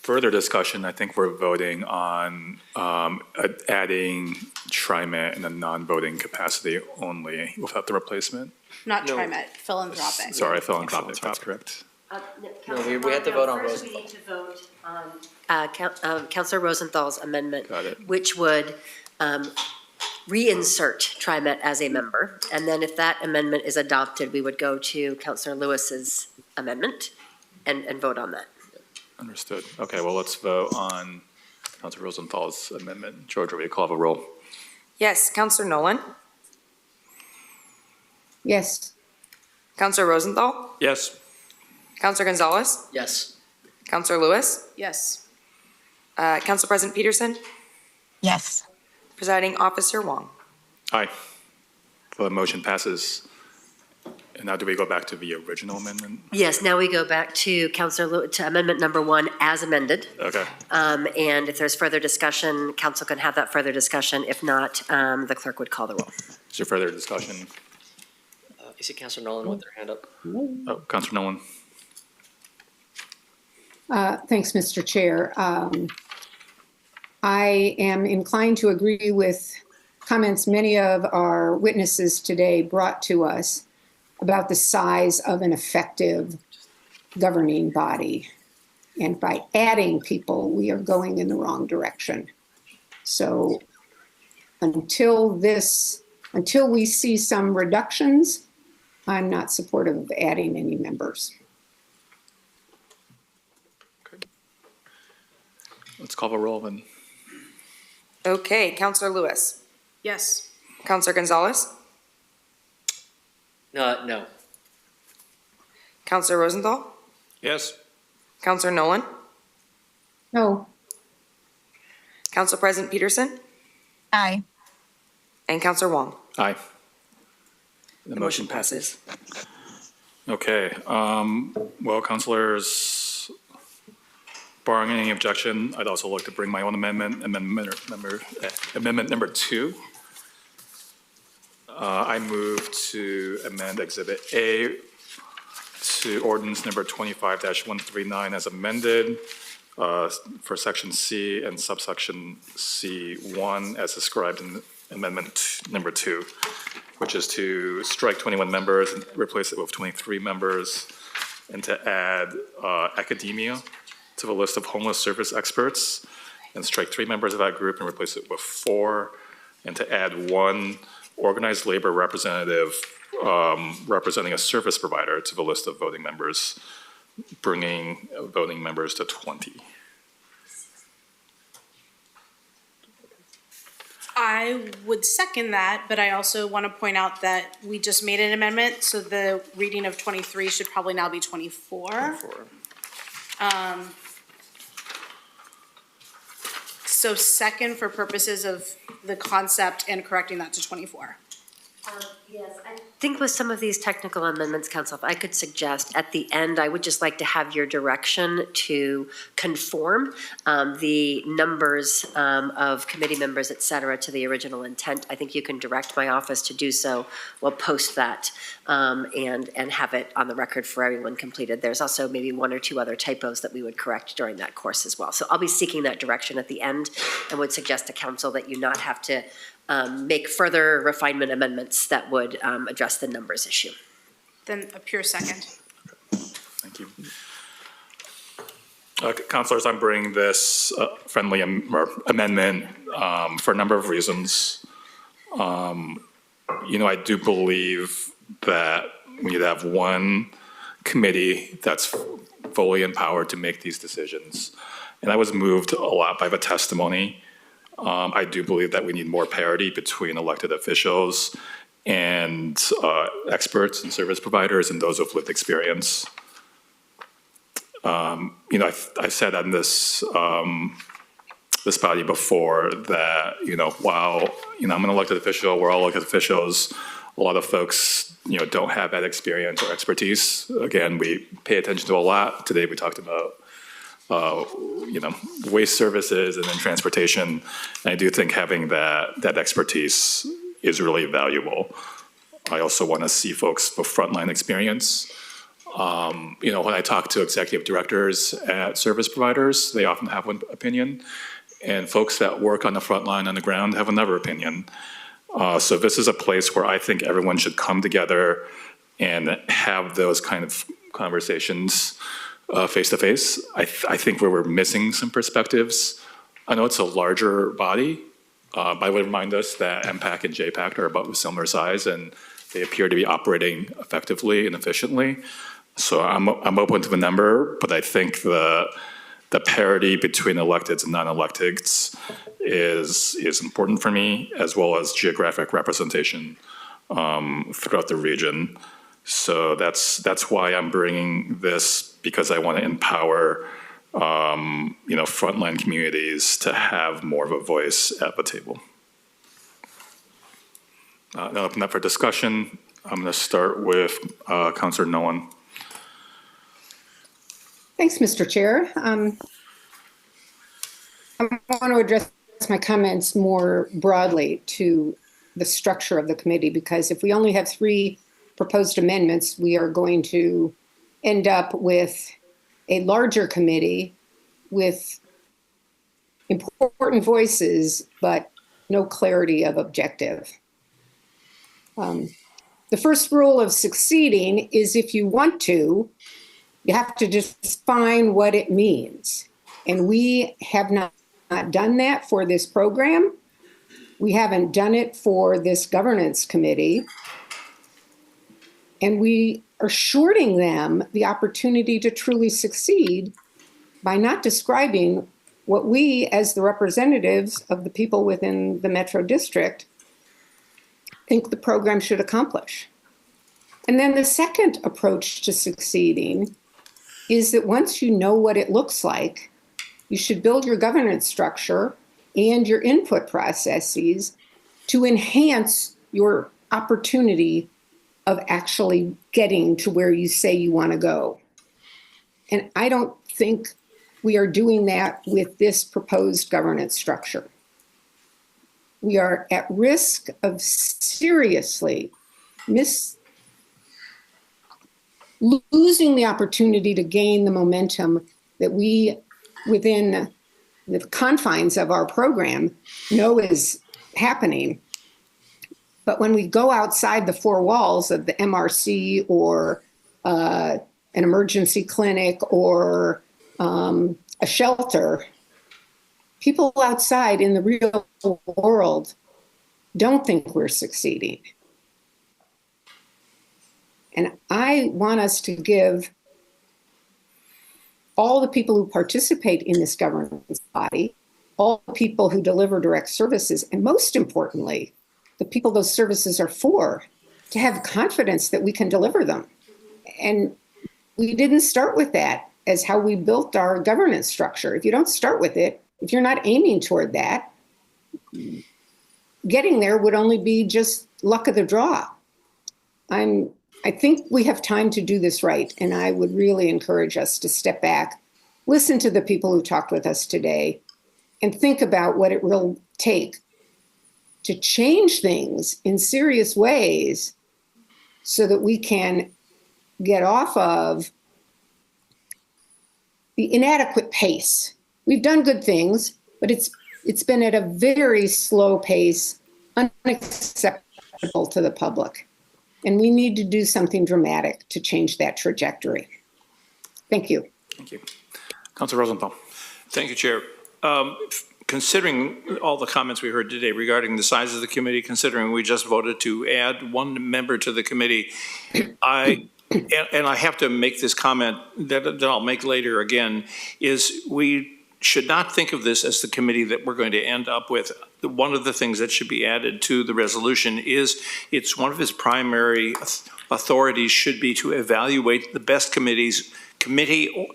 further discussion, I think we're voting on adding TriMet in a non-voting capacity only without the replacement. Not TriMet, philanthropic. Sorry, philanthropic, that's correct. We had to vote on First, we need to vote on Councilor Rosenthal's amendment, Got it. which would reinsert TriMet as a member. And then if that amendment is adopted, we would go to Councilor Lewis's amendment and vote on that. Understood. Okay, well, let's vote on Councilor Rosenthal's amendment. Georgia, will you call the roll? Yes, Councilor Nolan, Yes. Councilor Rosenthal, Yes. Councilor Gonzalez, Yes. Councilor Lewis, Yes. Council President Peterson, Yes. Presiding Officer Wong. Aye. The motion passes. And now do we go back to the original amendment? Yes, now we go back to to amendment number 1 as amended. Okay. And if there's further discussion, council can have that further discussion. If not, the clerk would call the roll. Is there further discussion? I see Councilor Nolan with their hand up. Oh, Councilor Nolan. Thanks, Mr. Chair. I am inclined to agree with comments many of our witnesses today brought to us about the size of an effective governing body. And by adding people, we are going in the wrong direction. So until we see some reductions, I'm not supportive of adding any members. Let's call the roll then. Okay, Councilor Lewis, Yes. Councilor Gonzalez, No. Councilor Rosenthal, Yes. Councilor Nolan, No. Council President Peterson Aye. and Councilor Wong. Aye. The motion passes. Okay, well, councilors, barring any objection, I'd also like to bring my own amendment number 2. I move to amend Exhibit A to ordinance number 25-139 as amended for section C and subsection C1 as described in amendment number 2, which is to strike 21 members and replace it with 23 members, and to add academia to the list of homeless service experts, and strike 3 members of that group and replace it with 4, and to add 1 organized labor representative representing a service provider to the list of voting members, bringing voting members to 20. I would second that, but I also want to point out that we just made an amendment, so the reading of 23 should probably now be 24. So second for purposes of the concept and correcting that to 24. Yes, I think with some of these technical amendments, Council, if I could suggest at the end, I would just like to have your direction to conform the numbers of committee members, et cetera, to the original intent. I think you can direct my office to do so. We'll post that and have it on the record for everyone completed. There's also maybe 1 or 2 other typos that we would correct during that course as well. So I'll be seeking that direction at the end and would suggest to Council that you not have to make further refinement amendments that would address the numbers issue. Then a pure second. Thank you. Councilors, I'm bringing this friendly amendment for a number of reasons. I do believe that we need to have 1 committee that's fully empowered to make these decisions. And I was moved a lot by the testimony. I do believe that we need more parity between elected officials and experts and service providers and those with lived experience. I said on this body before that, while, I'm an elected official, we're all elected officials, a lot of folks, don't have that experience or expertise. Again, we pay attention to a lot. Today we talked about waste services and then transportation. And I do think having that expertise is really valuable. I also want to see folks with frontline experience. When I talk to executive directors at service providers, they often have one opinion, and folks that work on the front line on the ground have another opinion. So this is a place where I think everyone should come together and have those kind of conversations face to face. I think where we're missing some perspectives. I know it's a larger body, but I would remind us that MPAC and JPAC are about similar size, and they appear to be operating effectively and efficiently. So I'm open to the number, but I think the parity between electeds and non-electeds is important for me, as well as geographic representation throughout the region. So that's why I'm bringing this, because I want to empower frontline communities to have more of a voice at the table. Now open up for discussion. I'm going to start with Councilor Nolan. Thanks, Mr. Chair. I want to address my comments more broadly to the structure of the committee, because if we only have 3 proposed amendments, we are going to end up with a larger committee with important voices, but no clarity of objective. The first rule of succeeding is if you want to, you have to define what it means. And we have not done that for this program. We haven't done it for this governance committee. And we are shorting them the opportunity to truly succeed by not describing what we, as the representatives of the people within the Metro District, think the program should accomplish. And then the second approach to succeeding is that once you know what it looks like, you should build your governance structure and your input processes to enhance your opportunity of actually getting to where you say you want to go. And I don't think we are doing that with this proposed governance structure. We are at risk of seriously losing the opportunity to gain the momentum that we, within the confines of our program, know is happening. But when we go outside the four walls of the MRC or an emergency clinic or a shelter, people outside in the real world don't think we're succeeding. And I want us to give all the people who participate in this governance body, all the people who deliver direct services, and most importantly, the people those services are for, to have confidence that we can deliver them. And we didn't start with that as how we built our governance structure. If you don't start with it, if you're not aiming toward that, getting there would only be just luck of the draw. I think we have time to do this right, and I would really encourage us to step back, listen to the people who talked with us today, and think about what it will take to change things in serious ways so that we can get off of the inadequate pace. We've done good things, but it's been at a very slow pace, unacceptable to the public. And we need to do something dramatic to change that trajectory. Thank you. Thank you. Councilor Rosenthal. Thank you, Chair. Considering all the comments we heard today regarding the size of the committee, considering we just voted to add one member to the committee, I have to make this comment that I'll make later again, is we should not think of this as the committee that we're going to end up with. One of the things that should be added to the resolution is it's one of its primary authorities should be to evaluate the best committee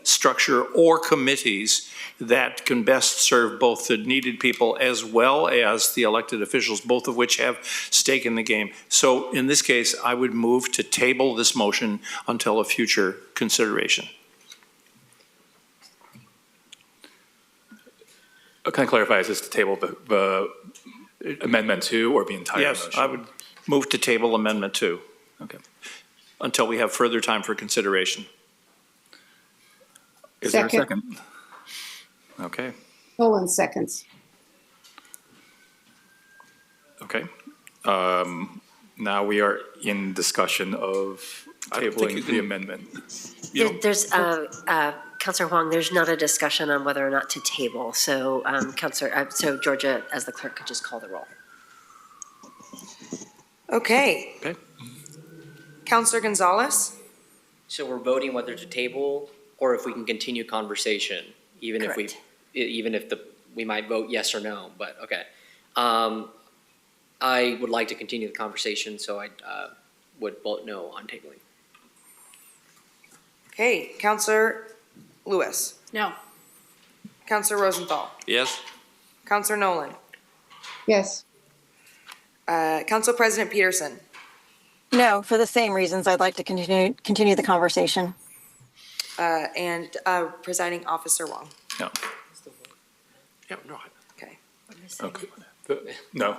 structure or committees that can best serve both the needed people as well as the elected officials, both of which have stake in the game. So in this case, I would move to table this motion until a future consideration. Can I clarify, is this to table the amendment 2 or the entire motion? Yes, I would move to table amendment 2. Okay. Until we have further time for consideration. Is there a second? Okay. Nolan seconds. Okay. Now we are in discussion of tabling the amendment. There's, Councilor Huang, there's not a discussion on whether or not to table. So, so Georgia, as the clerk, could just call the roll. Okay. Okay. Councilor Gonzalez? So we're voting whether to table or if we can continue conversation, even if we might vote yes or no, but okay. I would like to continue the conversation, so I would vote no on tabling. Okay, Councilor Lewis? No. Councilor Rosenthal? Yes? Councilor Nolan? Yes. Council President Peterson? No, for the same reasons, I'd like to continue the conversation. And Presiding Officer Wong? No. Yeah, no. Okay. Okay. No,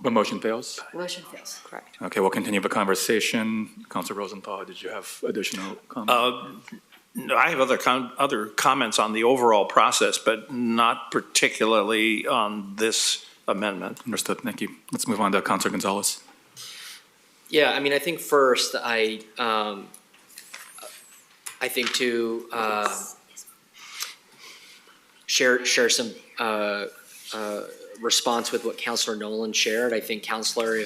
the motion fails? Motion fails. Correct. Okay, we'll continue the conversation. Councilor Rosenthal, did you have additional comments? No, I have other comments on the overall process, but not particularly on this amendment. Understood, thank you. Let's move on to Councilor Gonzalez. Yeah, I mean, I think first, I think to share some response with what Councilor Nolan shared. I think, Councilor,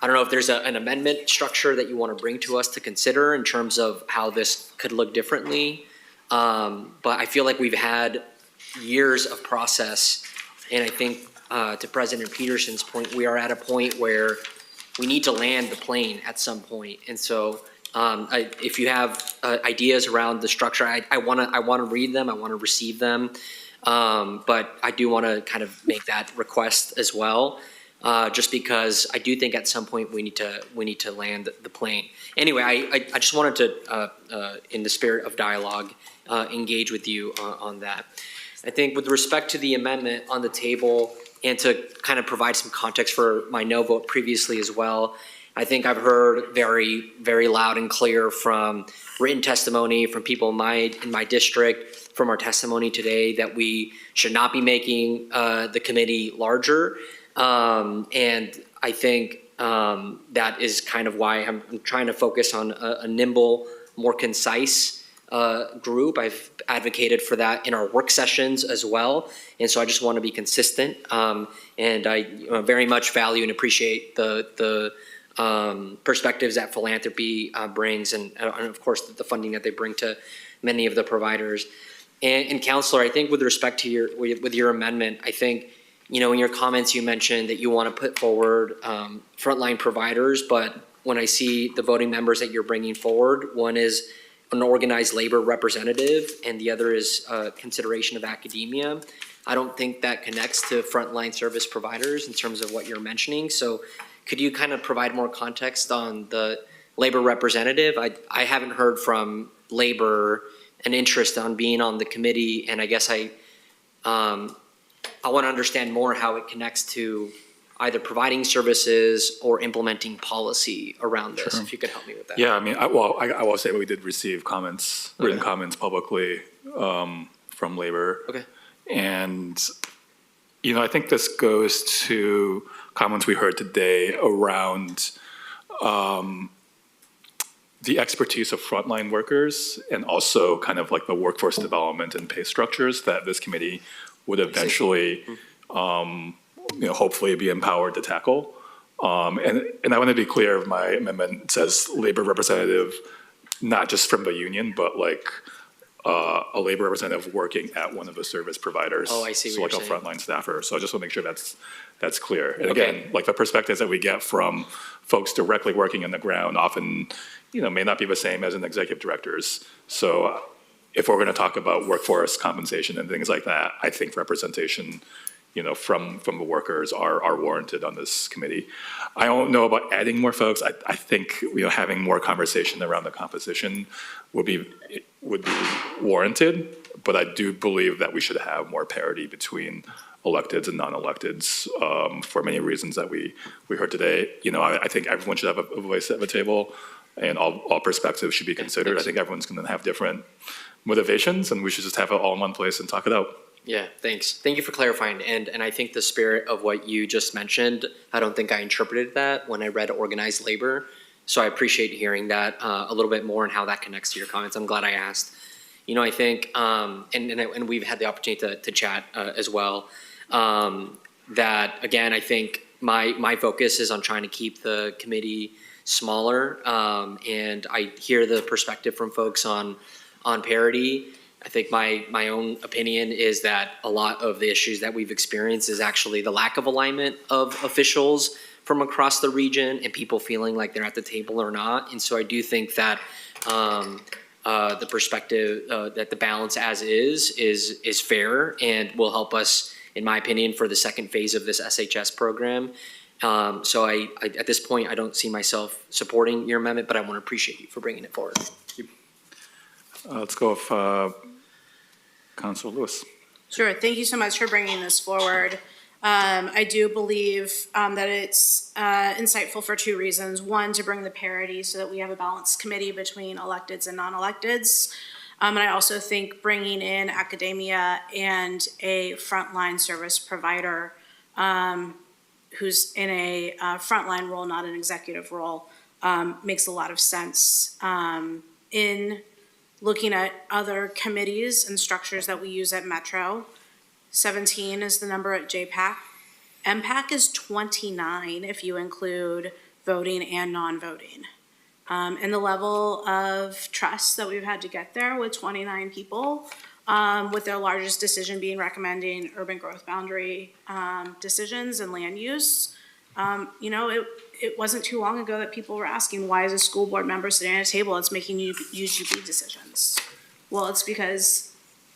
I don't know if there's an amendment structure that you want to bring to us to consider in terms of how this could look differently. But I feel like we've had years of process, and I think to President Peterson's point, we are at a point where we need to land the plane at some point. And so if you have ideas around the structure, I want to read them. I want to receive them. But I do want to kind of make that request as well, just because I do think at some point we need to land the plane. Anyway, I just wanted to, in the spirit of dialogue, engage with you on that. I think with respect to the amendment on the table, and to kind of provide some context for my no vote previously as well, I think I've heard very, very loud and clear from written testimony from people in my district, from our testimony today, that we should not be making the committee larger. And I think that is kind of why I'm trying to focus on a nimble, more concise group. I've advocated for that in our work sessions as well. And so I just want to be consistent. And I very much value and appreciate the perspectives that philanthropy brings, and of course the funding that they bring to many of the providers. And Counselor, I think with respect to your amendment, I think, in your comments you mentioned that you want to put forward frontline providers, but when I see the voting members that you're bringing forward, one is an organized labor representative and the other is consideration of academia. I don't think that connects to frontline service providers in terms of what you're mentioning. So could you kind of provide more context on the labor representative? I haven't heard from labor an interest on being on the committee, and I guess I want to understand more how it connects to either providing services or implementing policy around this. Sure. If you could help me with that. Yeah, I mean, I will say we did receive comments, written comments publicly from labor. Okay. And, I think this goes to comments we heard today around the expertise of frontline workers and also kind of like the workforce development and pay structures that this committee would eventually, hopefully be empowered to tackle. And I want to be clear, my amendment says labor representative, not just from the union, but like a labor representative working at one of the service providers. Oh, I see so what like you're a frontline staffer. So I just want to make sure that's clear. And Okay. again, like the perspectives that we get from folks directly working on the ground often, may not be the same as an executive director's. So if we're going to talk about workforce compensation and things like that, I think representation, from the workers are warranted on this committee. I don't know about adding more folks. I think, having more conversation around the composition would be warranted, but I do believe that we should have more parity between electeds and non-electeds for many reasons that we heard today. I think everyone should have a voice at the table, and all perspectives should be considered. I think everyone's going to have different motivations, and we should just have it all in one place and talk it out. Yeah, thanks. Thank you for clarifying. And I think the spirit of what you just mentioned, I don't think I interpreted that when I read organized labor. So I appreciate hearing that a little bit more and how that connects to your comments. I'm glad I asked. I think, and we've had the opportunity to chat as well, that again, I think my focus is on trying to keep the committee smaller. And I hear the perspective from folks on parity. I think my own opinion is that a lot of the issues that we've experienced is actually the lack of alignment of officials from across the region and people feeling like they're at the table or not. And so I do think that the perspective that the balance as is fair and will help us, in my opinion, for the second phase of this SHS program. So I at this point, I don't see myself supporting your amendment, but I want to appreciate you for bringing it forward. Let's go with Councilor Lewis. Sure, thank you so much for bringing this forward. I do believe that it's insightful for two reasons. One, to bring the parity so that we have a balanced committee between electeds and non-electeds. And I also think bringing in academia and a frontline service provider who's in a frontline role, not an executive role, makes a lot of sense. In looking at other committees and structures that we use at Metro, 17 is the number at JPAC. MPAC is 29 if you include voting and non-voting. And the level of trust that we've had to get there with 29 people, with their largest decision being recommending urban growth boundary decisions and land use. It wasn't too long ago that people were asking, why is a school board member sitting at a table that's making UGB decisions? Well, it's because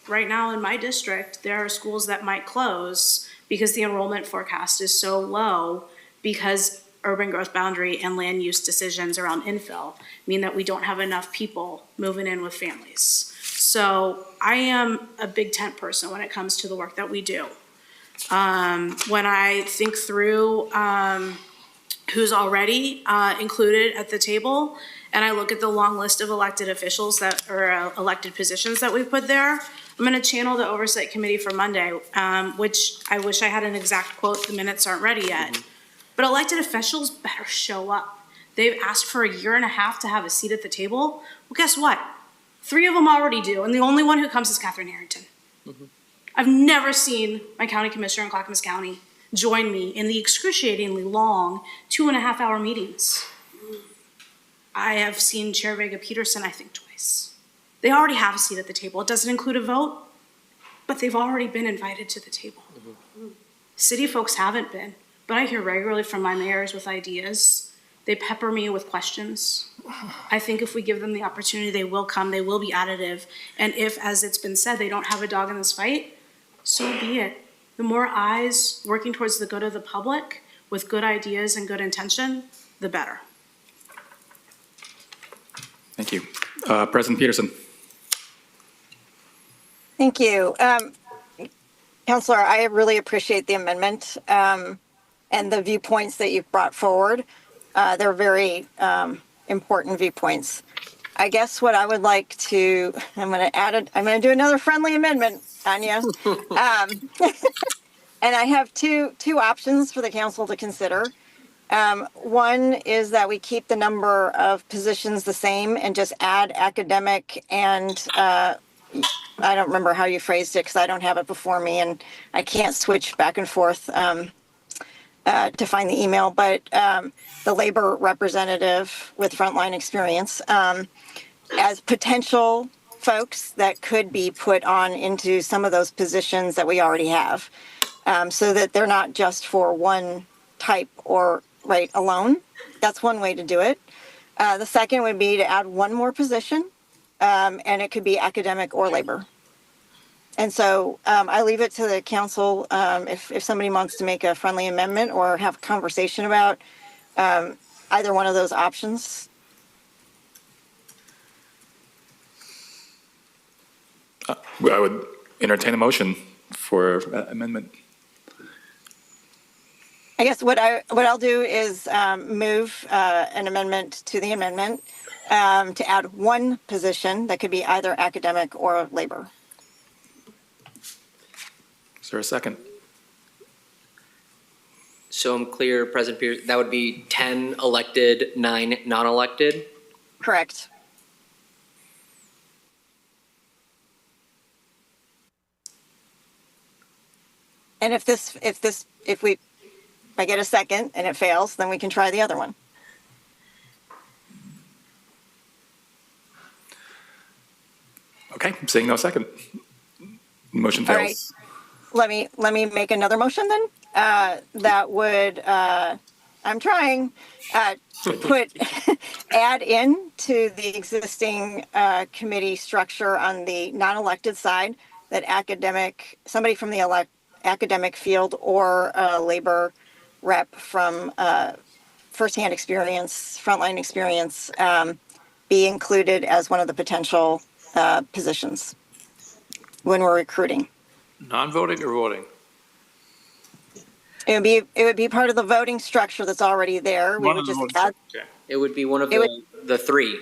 right now in my district, there are schools that might close because the enrollment forecast is so low because urban growth boundary and land use decisions around infill mean that we don't have enough people moving in with families. So I am a big tent person when it comes to the work that we do. When I think through who's already included at the table, and I look at the long list of elected officials that or elected positions that we've put there, I'm going to channel the Oversight Committee for Monday, which I wish I had an exact quote. The minutes aren't ready yet. But elected officials better show up. They've asked for a year and a half to have a seat at the table. Well, guess what? 3 of them already do, and the only one who comes is Catherine Harrington. I've never seen my county commissioner in Clackamas County join me in the excruciatingly long 2.5-hour meetings. I have seen Chair Vega Peterson, I think, twice. They already have a seat at the table. It doesn't include a vote, but they've already been invited to the table. City folks haven't been, but I hear regularly from my mayors with ideas. They pepper me with questions. I think if we give them the opportunity, they will come, they will be additive. And if, as it's been said, they don't have a dog in this fight, so be it. The more eyes working towards the good of the public with good ideas and good intention, the better. Thank you. President Peterson. Thank you. Counselor, I really appreciate the amendment and the viewpoints that you've brought forward. They're very important viewpoints. I guess what I would like to, I'm going to do another friendly amendment, Anya. And I have two options for the council to consider. One is that we keep the number of positions the same and just add academic and I don't remember how you phrased it because I don't have it before me and I can't switch back and forth to find the email, but the labor representative with frontline experience as potential folks that could be put on into some of those positions that we already have, so that they're not just for one type or rate alone. That's one way to do it. The second would be to add one more position, and it could be academic or labor. And so I leave it to the council if somebody wants to make a friendly amendment or have a conversation about either one of those options. I would entertain a motion for amendment. I guess what I'll do is move an amendment to the amendment to add one position that could be either academic or labor. Is there a second? So I'm clear, President Pierce, that would be 10 elected, 9 non-elected? Correct. And if I get a second and it fails, then we can try the other one. Okay, seeing no second. Motion All fails. right. Let me make another motion then. That would I'm trying put add in to the existing committee structure on the non-elected side that somebody from the academic field or a labor rep from firsthand experience, frontline experience, be included as one of the potential positions when we're recruiting. Non-voting or voting? It would be part of the voting structure that's already there. We would just add. It would be one of the 3.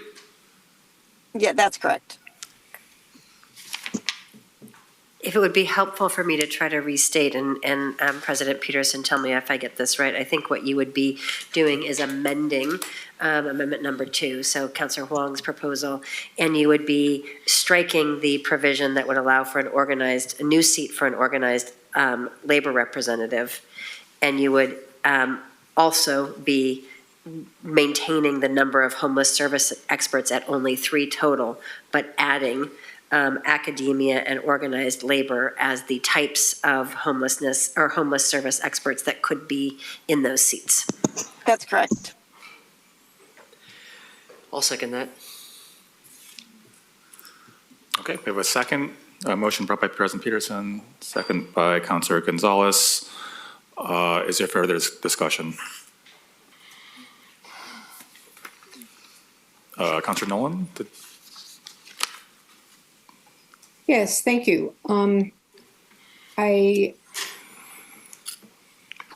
Yeah, that's correct. If it would be helpful for me to try to restate, and President Peterson, tell me if I get this right, I think what you would be doing is amending amendment number 2, so Councillor Huang's proposal, and you would be striking the provision that would allow for a new seat for an organized labor representative, and you would also be maintaining the number of homeless service experts at only 3 total, but adding academia and organized labor as the types of homelessness or homeless service experts that could be in those seats. That's correct. I'll second that. Okay, we have a second. Motion brought by President Peterson, second by Councilor Gonzalez. Is there further discussion? Councilor Nolan? Yes, thank you.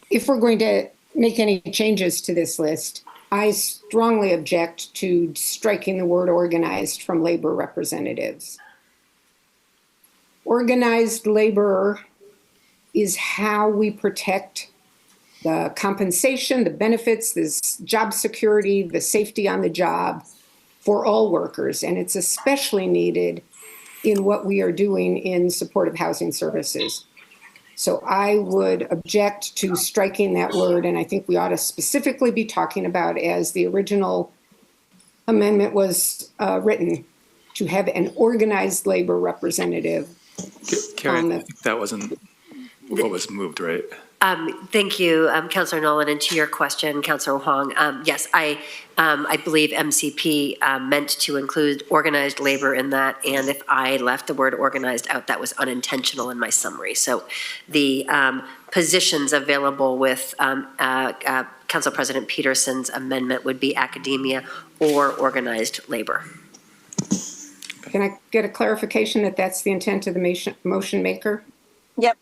If we're going to make any changes to this list, I strongly object to striking the word organized from labor representatives. Organized labor is how we protect the compensation, the benefits, this job security, the safety on the job for all workers. And it's especially needed in what we are doing in supportive housing services. So I would object to striking that word, and I think we ought to specifically be talking about, as the original amendment was written, to have an organized labor representative. Karen, I think that wasn't what was moved, right? Thank you, Councilor Nolan. And to your question, Councilor Huang, yes, I believe MCP meant to include organized labor in that. And if I left the word organized out, that was unintentional in my summary. So the positions available with Council President Peterson's amendment would be academia or organized labor. Can I get a clarification that that's the intent of the motion maker? Yep.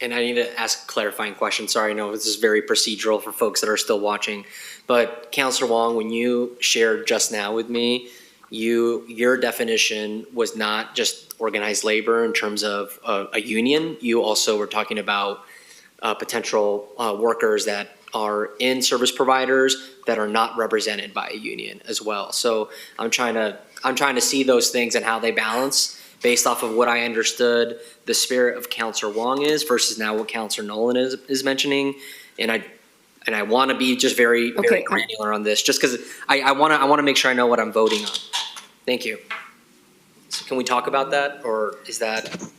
And I need to ask a clarifying question. Sorry, I know this is very procedural for folks that are still watching. But Councilor Wong, when you shared just now with me, your definition was not just organized labor in terms of a union. You also were talking about potential workers that are in service providers that are not represented by a union as well. So I'm trying to see those things and how they balance based off of what I understood the spirit of Councilor Wong is versus now what Councilor Nolan is mentioning. And I want to be just very granular on this, just because I want to make sure I know what I'm voting on. Thank you. So can we talk about that, or is that?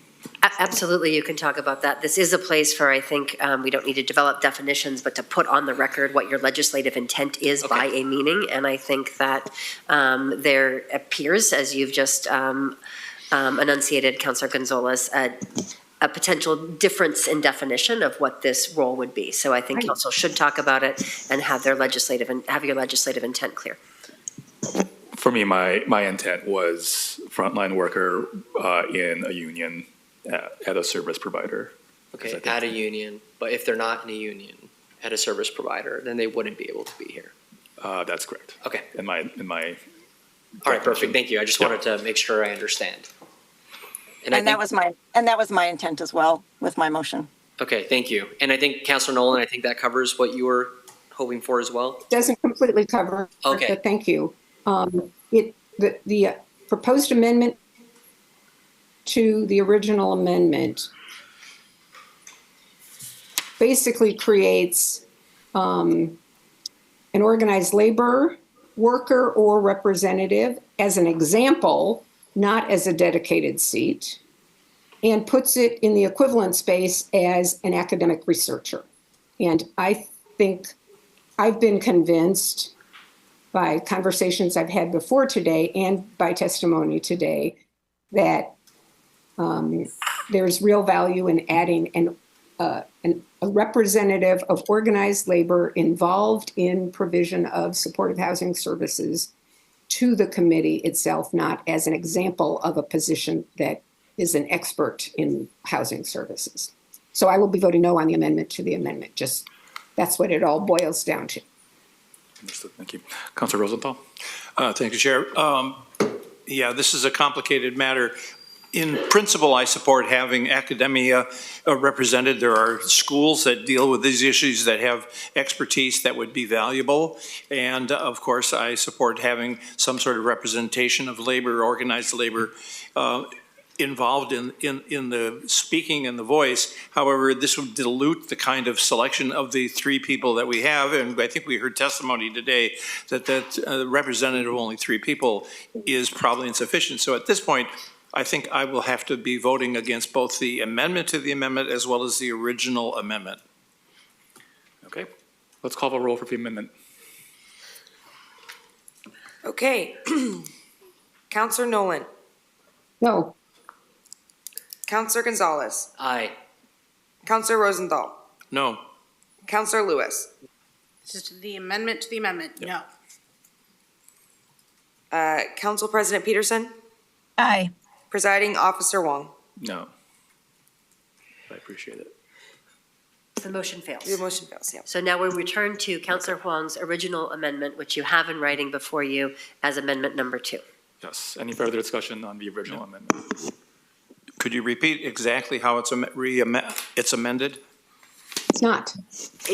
Absolutely, you can talk about that. This is a place for, I think, we don't need to develop definitions, but to put on the record what your legislative intent is by a meaning. And I think that there appears, as you've just enunciated, Councilor Gonzalez, a potential difference in definition of what this role would be. So I think council should talk about it and have their legislative and have your legislative intent clear. For me, my intent was frontline worker in a union at a service provider. Okay, at a union, but if they're not in a union at a service provider, then they wouldn't be able to be here. That's correct. Okay. In my. All right, perfect. Thank you. I just wanted to make sure I understand. And that was my intent as well with my motion. Okay, thank you. And I think Councilor Nolan, I think that covers what you were hoping for as well. Doesn't completely cover. Okay. But thank you. The proposed amendment to the original amendment basically creates an organized labor worker or representative as an example, not as a dedicated seat, and puts it in the equivalent space as an academic researcher. And I think I've been convinced by conversations I've had before today and by testimony today that there's real value in adding a representative of organized labor involved in provision of supportive housing services to the committee itself, not as an example of a position that is an expert in housing services. So I will be voting no on the amendment to the amendment. Just that's what it all boils down to. Understood. Thank you. Councilor Rosenthal. Thank you, Chair. Yeah, this is a complicated matter. In principle, I support having academia represented. There are schools that deal with these issues that have expertise that would be valuable. And of course, I support having some sort of representation of labor, organized labor, involved in the speaking and the voice. However, this would dilute the kind of selection of the three people that we have. And I think we heard testimony today that representative of only three people is probably insufficient. So at this point, I think I will have to be voting against both the amendment to the amendment as well as the original amendment. Okay, let's call the roll for the amendment. Okay. Councilor Nolan, No. Counselor Gonzalez. Aye. Counselor Rosenthal. No. Counselor Lewis. Just the amendment to the amendment, no. Council President Peterson. Aye. Presiding Officer Wong. No. I appreciate it. The motion fails. The motion fails, yeah. So now we return to Councillor Huang's original amendment, which you have in writing before you as amendment number 2. Yes. Any further discussion on the original amendment? Could you repeat exactly how it's amended? It's not.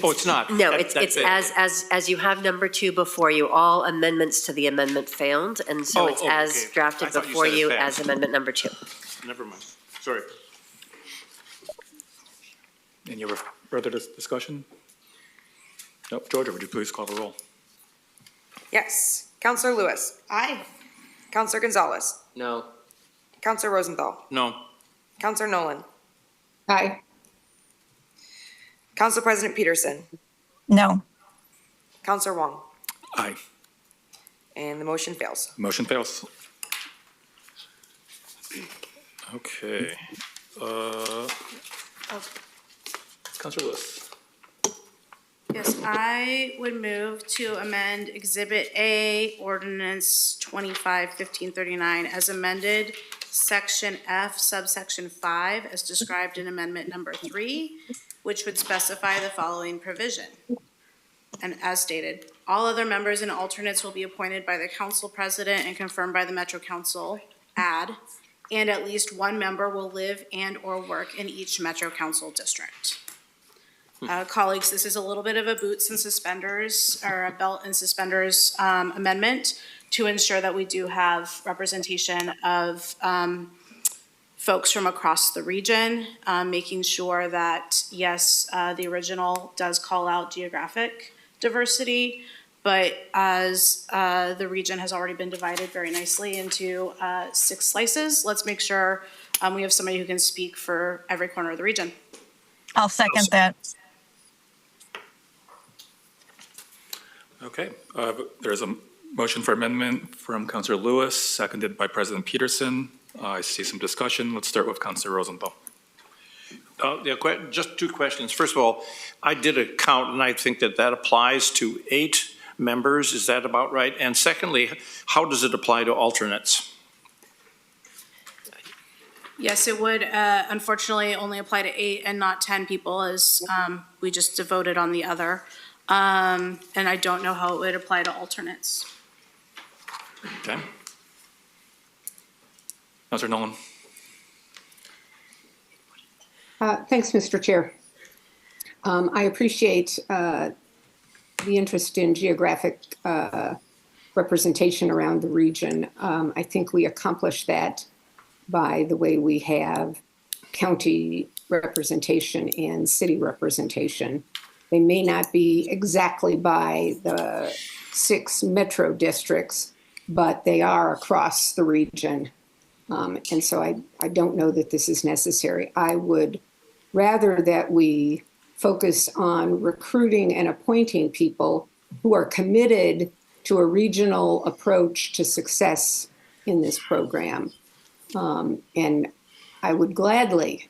Oh, it's not? No, That's it's it. as you have number 2 before you, all amendments to the amendment failed, and so it's as okay. I drafted thought you before said it you passed. as amendment number 2. Never mind. Sorry. Any other further discussion? Nope. Georgia, would you please call the roll? Yes. Counselor Lewis. Aye. Counselor Gonzalez. No. Counselor Rosenthal. No. Counselor Nolan. Aye. Council President Peterson. No. Counselor Wong. Aye. And the motion fails. Motion fails. Okay. Councilor Lewis. Yes, I would move to amend Exhibit A, Ordinance 25-1539 as amended, Section F, subsection 5, as described in Amendment Number 3, which would specify the following provision. And as stated, all other members and alternates will be appointed by the council president and confirmed by the Metro Council, and at least one member will live and/or work in each Metro Council district. Colleagues, this is a little bit of a boots and suspenders, or a belt and suspenders amendment to ensure that we do have representation of folks from across the region, making sure that, yes, the original does call out geographic diversity, but as the region has already been divided very nicely into 6 slices, let's make sure we have somebody who can speak for every corner of the region. I'll second that. Okay. There's a motion for amendment from Councilor Lewis, seconded by President Peterson. I see some discussion. Let's start with Councilor Rosenthal. Just 2 questions. First of all, I did a count, and I think that applies to 8 members. Is that about right? And secondly, how does it apply to alternates? Yes, it would unfortunately only apply to 8 and not 10 people, as we just voted on the other. And I don't know how it would apply to alternates. Okay. Councilor Nolan. Thanks, Mr. Chair. I appreciate the interest in geographic representation around the region. I think we accomplish that by the way we have county representation and city representation. They may not be exactly by the 6 metro districts, but they are across the region. And so I don't know that this is necessary. I would rather that we focus on recruiting and appointing people who are committed to a regional approach to success in this program. And I would gladly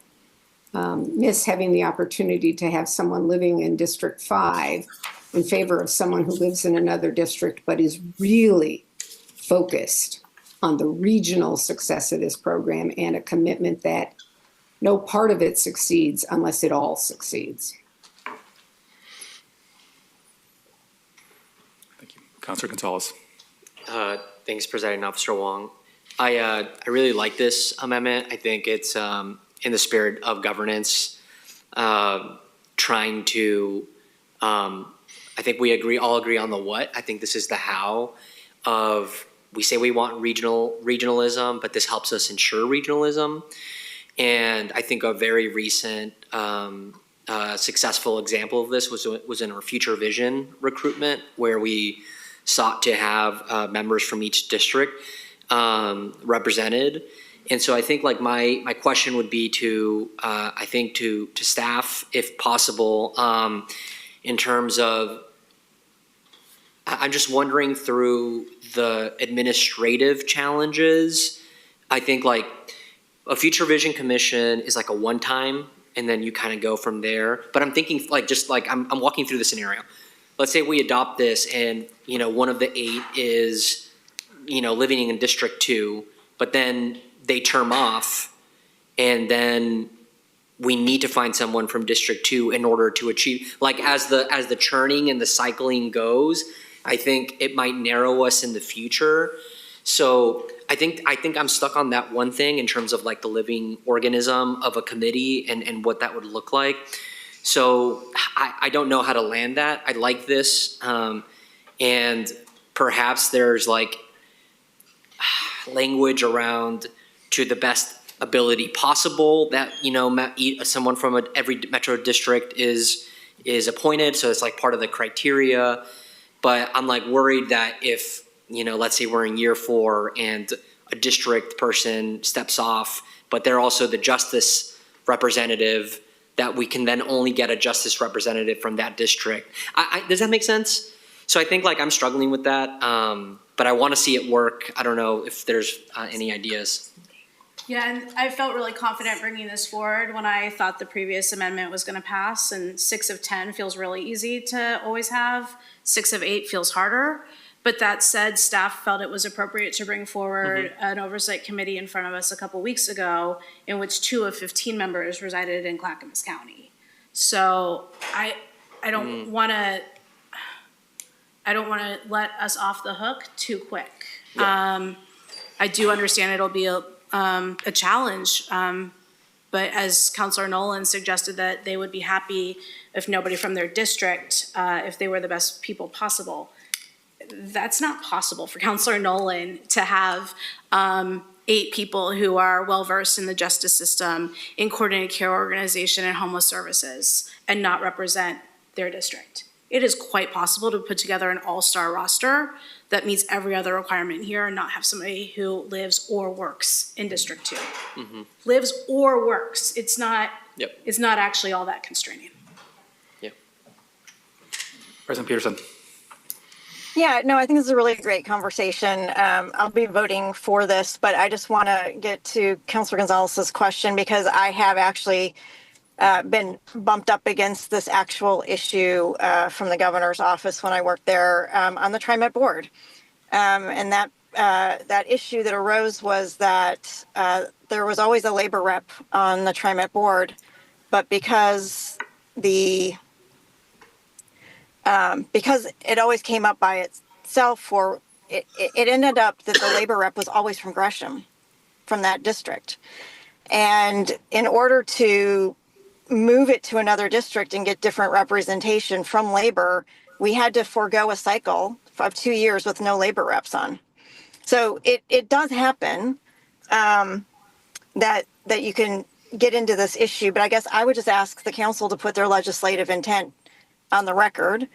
miss having the opportunity to have someone living in District 5 in favor of someone who lives in another district but is really focused on the regional success of this program and a commitment that no part of it succeeds unless it all succeeds. Thank you. Councilor Gonzalez. Thanks, Presiding Officer Wong. I really like this amendment. I think it's in the spirit of governance, trying to, I think we all agree on the what. I think this is the how of, we say we want regionalism, but this helps us ensure regionalism. And I think a very recent successful example of this was in our Future Vision recruitment, where we sought to have members from each district represented. And so I think like my question would be to I think to staff, if possible, in terms of, I'm just wondering through the administrative challenges I think like a future vision commission is like a one-time, and then you kind of go from there. But I'm thinking like, just like, I'm walking through the scenario. Let's say we adopt this and, you know, one of the 8 is, you know, living in District 2, but then they term off, and then we need to find someone from District 2 in order to achieve, like as the churning and the cycling goes, I think it might narrow us in the future. So I think I'm stuck on that one thing in terms of like the living organism of a committee and what that would look like. So I don't know how to land that. I like this. And perhaps there's like language around to the best ability possible that, you know, someone from every metro district is appointed. So it's like part of the criteria. But I'm like worried that if, you know, let's say we're in year 4 and a district person steps off, but they're also the justice representative, that we can then only get a justice representative from that district. Does that make sense? So I think like I'm struggling with that, but I want to see it work. I don't know if there's any ideas. Yeah, and I felt really confident bringing this forward when I thought the previous amendment was going to pass, and 6 of 10 feels really easy to always have. 6 of 8 feels harder. But that said, staff felt it was appropriate to bring forward an oversight committee in front of us a couple weeks ago in which 2 of 15 members resided in Clackamas County. So I don't want to let us off the hook too quick. Yeah. I do understand it'll be a challenge, but as Councilor Nolan suggested that they would be happy if nobody from their district, if they were the best people possible. That's not possible for Councilor Nolan to have 8 people who are well-versed in the justice system, in coordinated care organization and homeless services, and not represent their district. It is quite possible to put together an all-star roster that meets every other requirement here and not have somebody who lives or works in District 2. Mm-hmm. Lives or works. It's not actually all that constraining. Yeah. President Peterson. Yeah, no, I think this is a really great conversation. I'll be voting for this, but I just want to get to Councilor Gonzalez's question because I have actually been bumped up against this actual issue from the governor's office when I worked there on the TriMet board. And that issue that arose was that there was always a labor rep on the TriMet board, but because it always came up by itself, or it ended up that the labor rep was always from Gresham, from that district. And in order to move it to another district and get different representation from labor, we had to forego a cycle of 2 years with no labor reps on. So it does happen that you can get into this issue, but I guess I would just ask the council to put their legislative intent on the record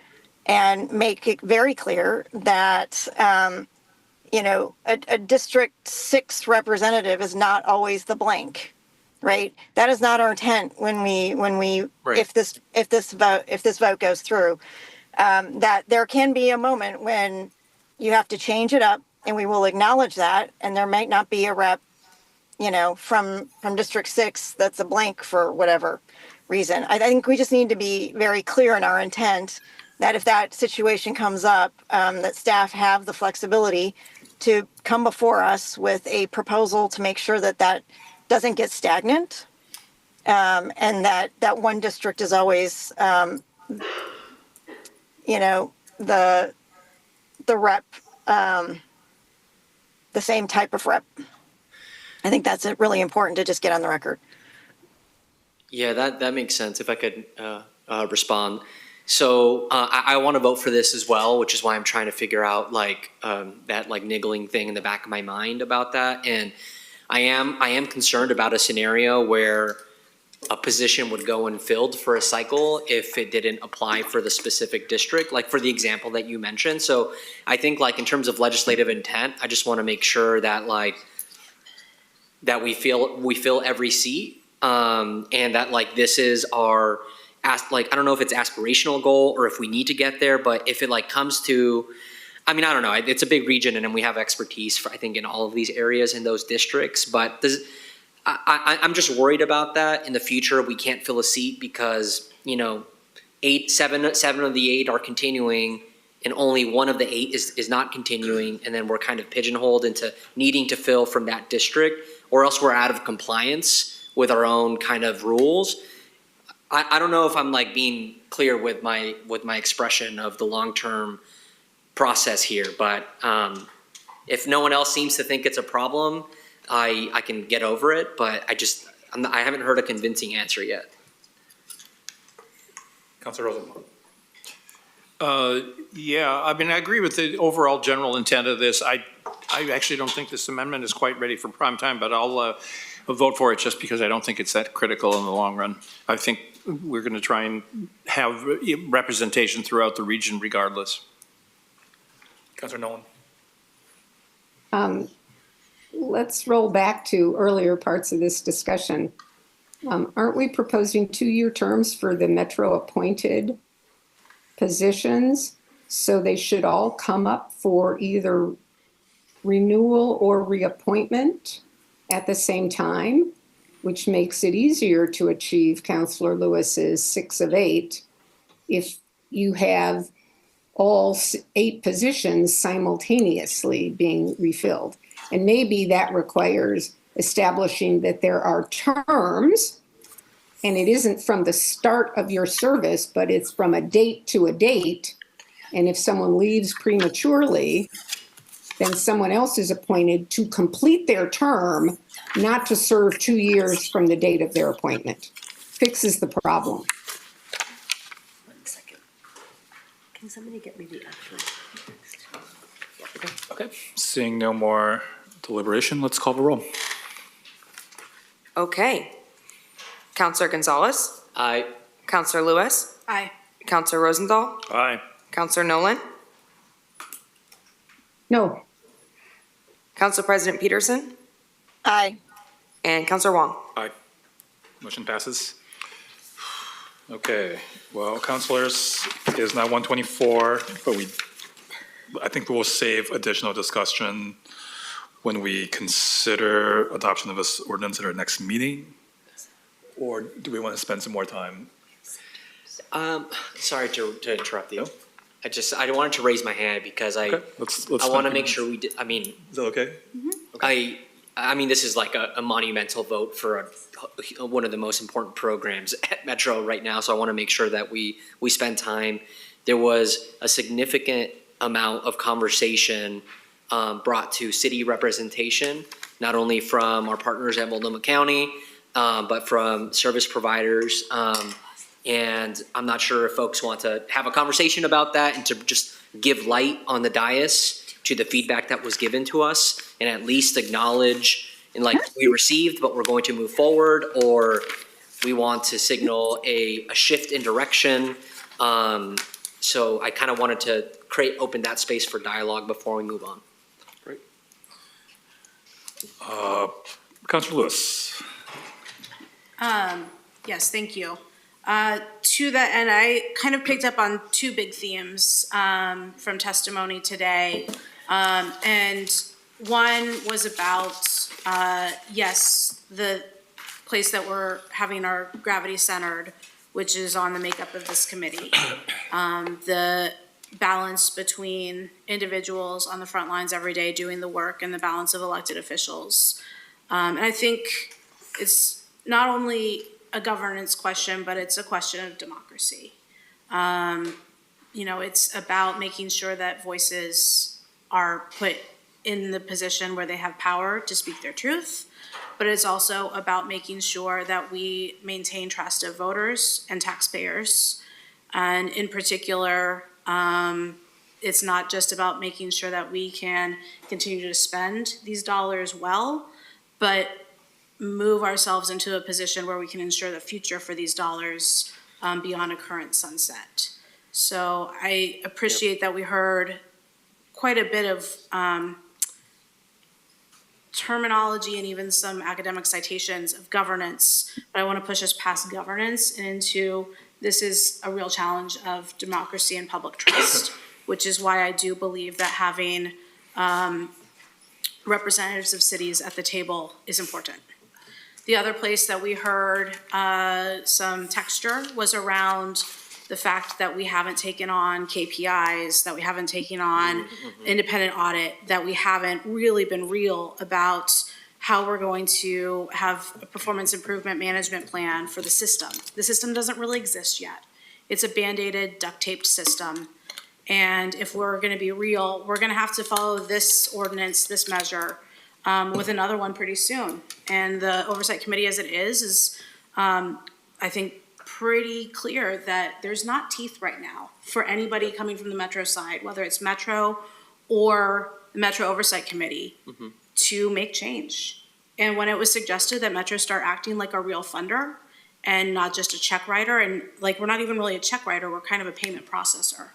and make it very clear that, a District 6 representative is not always the blank, right? That is not our intent when we right. if this vote goes through. That there can be a moment when you have to change it up, and we will acknowledge that, and there might not be a rep, from District 6 that's a blank for whatever reason. I think we just need to be very clear in our intent that if that situation comes up, that staff have the flexibility to come before us with a proposal to make sure that doesn't get stagnant, and that one district is always, the rep, the same type of rep. I think that's really important to just get on the record. Yeah, that makes sense. If I could respond. So I want to vote for this as well, which is why I'm trying to figure out that niggling thing in the back of my mind about that. And I am concerned about a scenario where a position would go unfilled for a cycle if it didn't apply for the specific district, like for the example that you mentioned. So I think in terms of legislative intent, I just want to make sure that that we fill every seat, and that this is our I don't know if it's aspirational goal or if we need to get there, but if it comes to I mean, I don't know. It's a big region, and then we have expertise, I think, in all of these areas in those districts. But I'm just worried about that in the future. We can't fill a seat because, you know, seven of the 8 are continuing, and only one of the 8 is not continuing, and then we're kind of pigeonholed into needing to fill from that district, or else we're out of compliance with our own kind of rules. I don't know if I'm like being clear with my expression of the long-term process here, but if no one else seems to think it's a problem, I can get over it, but I haven't heard a convincing answer yet. Councilor Rosenthal. Yeah, I mean, I agree with the overall general intent of this. I actually don't think this amendment is quite ready for prime time, but I'll vote for it just because I don't think it's that critical in the long run. I think we're going to try and have representation throughout the region regardless. Councilor Nolan. Let's roll back to earlier parts of this discussion. Aren't we proposing 2-year terms for the Metro appointed positions? So they should all come up for either renewal or reappointment at the same time, which makes it easier to achieve Councilor Lewis's 6 of 8 if you have all 8 positions simultaneously being refilled. And maybe that requires establishing that there are terms, and it isn't from the start of your service, but it's from a date to a date. And if someone leaves prematurely, then someone else is appointed to complete their term, not to serve 2 years from the date of their appointment. Fixes the problem. Can somebody get me the actual text? Okay. Seeing no more deliberation, let's call the roll. Okay. Counselor Gonzalez? Aye. Counselor Lewis? Aye. Counselor Rosenthal? Aye. Counselor Nolan? No. Council President Peterson? Aye. And Counselor Wong? Aye. Motion passes. Okay, well, councilors, it is now 1:24, but I think we will save additional discussion when we consider adoption of this ordinance at our next meeting. Or do we want to spend some more time? Sorry to interrupt you. I wanted to raise my hand because Okay, let's I want to make sure we did, I mean. Is that okay? I mean, this is like a monumental vote for one of the most important programs at Metro right now, so I want to make sure that we spend time. There was a significant amount of conversation brought to city representation, not only from our partners at Multnomah County, but from service providers. And I'm not sure if folks want to have a conversation about that and to just give light on the dais to the feedback that was given to us and at least acknowledge and like we received, but we're going to move forward, or we want to signal a shift in direction. So I kind of wanted to open that space for dialogue before we move on. Great. Councilor Lewis. Yes, thank you. To that end, I kind of picked up on 2 big themes from testimony today. And one was about, yes, the place that we're having our gravity centered, which is on the makeup of this committee. The balance between individuals on the front lines every day doing the work and the balance of elected officials. And I think it's not only a governance question, but it's a question of democracy. You know, it's about making sure that voices are put in the position where they have power to speak their truth, but it's also about making sure that we maintain trust of voters and taxpayers. And in particular, it's not just about making sure that we can continue to spend these dollars well, but move ourselves into a position where we can ensure the future for these dollars beyond a current sunset. So I appreciate that we heard quite a bit of terminology and even some academic citations of governance, but I want to push us past governance and into this is a real challenge of democracy and public trust. which is why I do believe that having representatives of cities at the table is important. The other place that we heard some texture was around the fact that we haven't taken on KPIs, that we haven't taken on independent audit, that we haven't really been real about how we're going to have a performance improvement management plan for the system. The system doesn't really exist yet. It's a band-aided, duct-taped system. And if we're gonna be real, we're gonna have to follow this ordinance, this measure, with another one pretty soon. And the Oversight Committee as it is I think, pretty clear that there's not teeth right now for anybody coming from the Metro side, whether it's Metro or the Metro Oversight Committee, to make change. And when it was suggested that Metro start acting like a real funder and not just a check writer, and like, we're not even really a check writer, we're kind of a payment processor.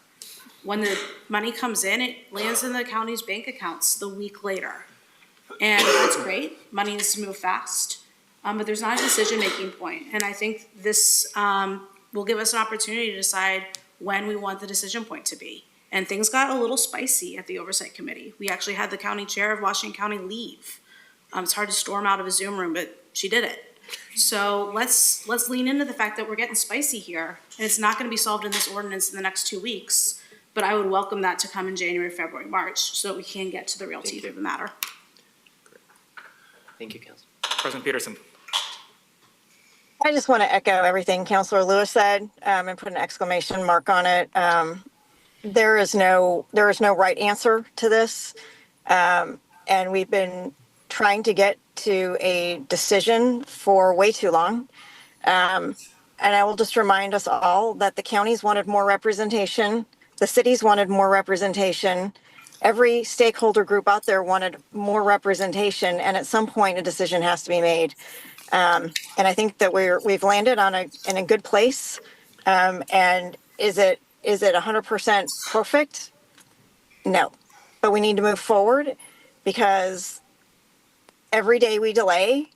When the money comes in, it lands in the county's bank accounts the week later. And that's great, money needs to move fast, but there's not a decision-making point. And I think this will give us an opportunity to decide when we want the decision point to be. And things got a little spicy at the Oversight Committee. We actually had the county chair of Washington County leave. It's hard to storm out of a Zoom room, but she did it. So let's lean into the fact that we're getting spicy here, and it's not gonna be solved in this ordinance in the next 2 weeks, but I would welcome that to come in January, February, March, so that we can get to the real teeth of the matter. Thank you, Council. President Peterson. I just want to echo everything Councilor Lewis said and put an exclamation mark on it. There is no right answer to this. And we've been trying to get to a decision for way too long. And I will just remind us all that the counties wanted more representation. The cities wanted more representation. Every stakeholder group out there wanted more representation. And at some point, a decision has to be made. And I think that we've landed in a good place. And is it 100% perfect? No, but we need to move forward because every day we delay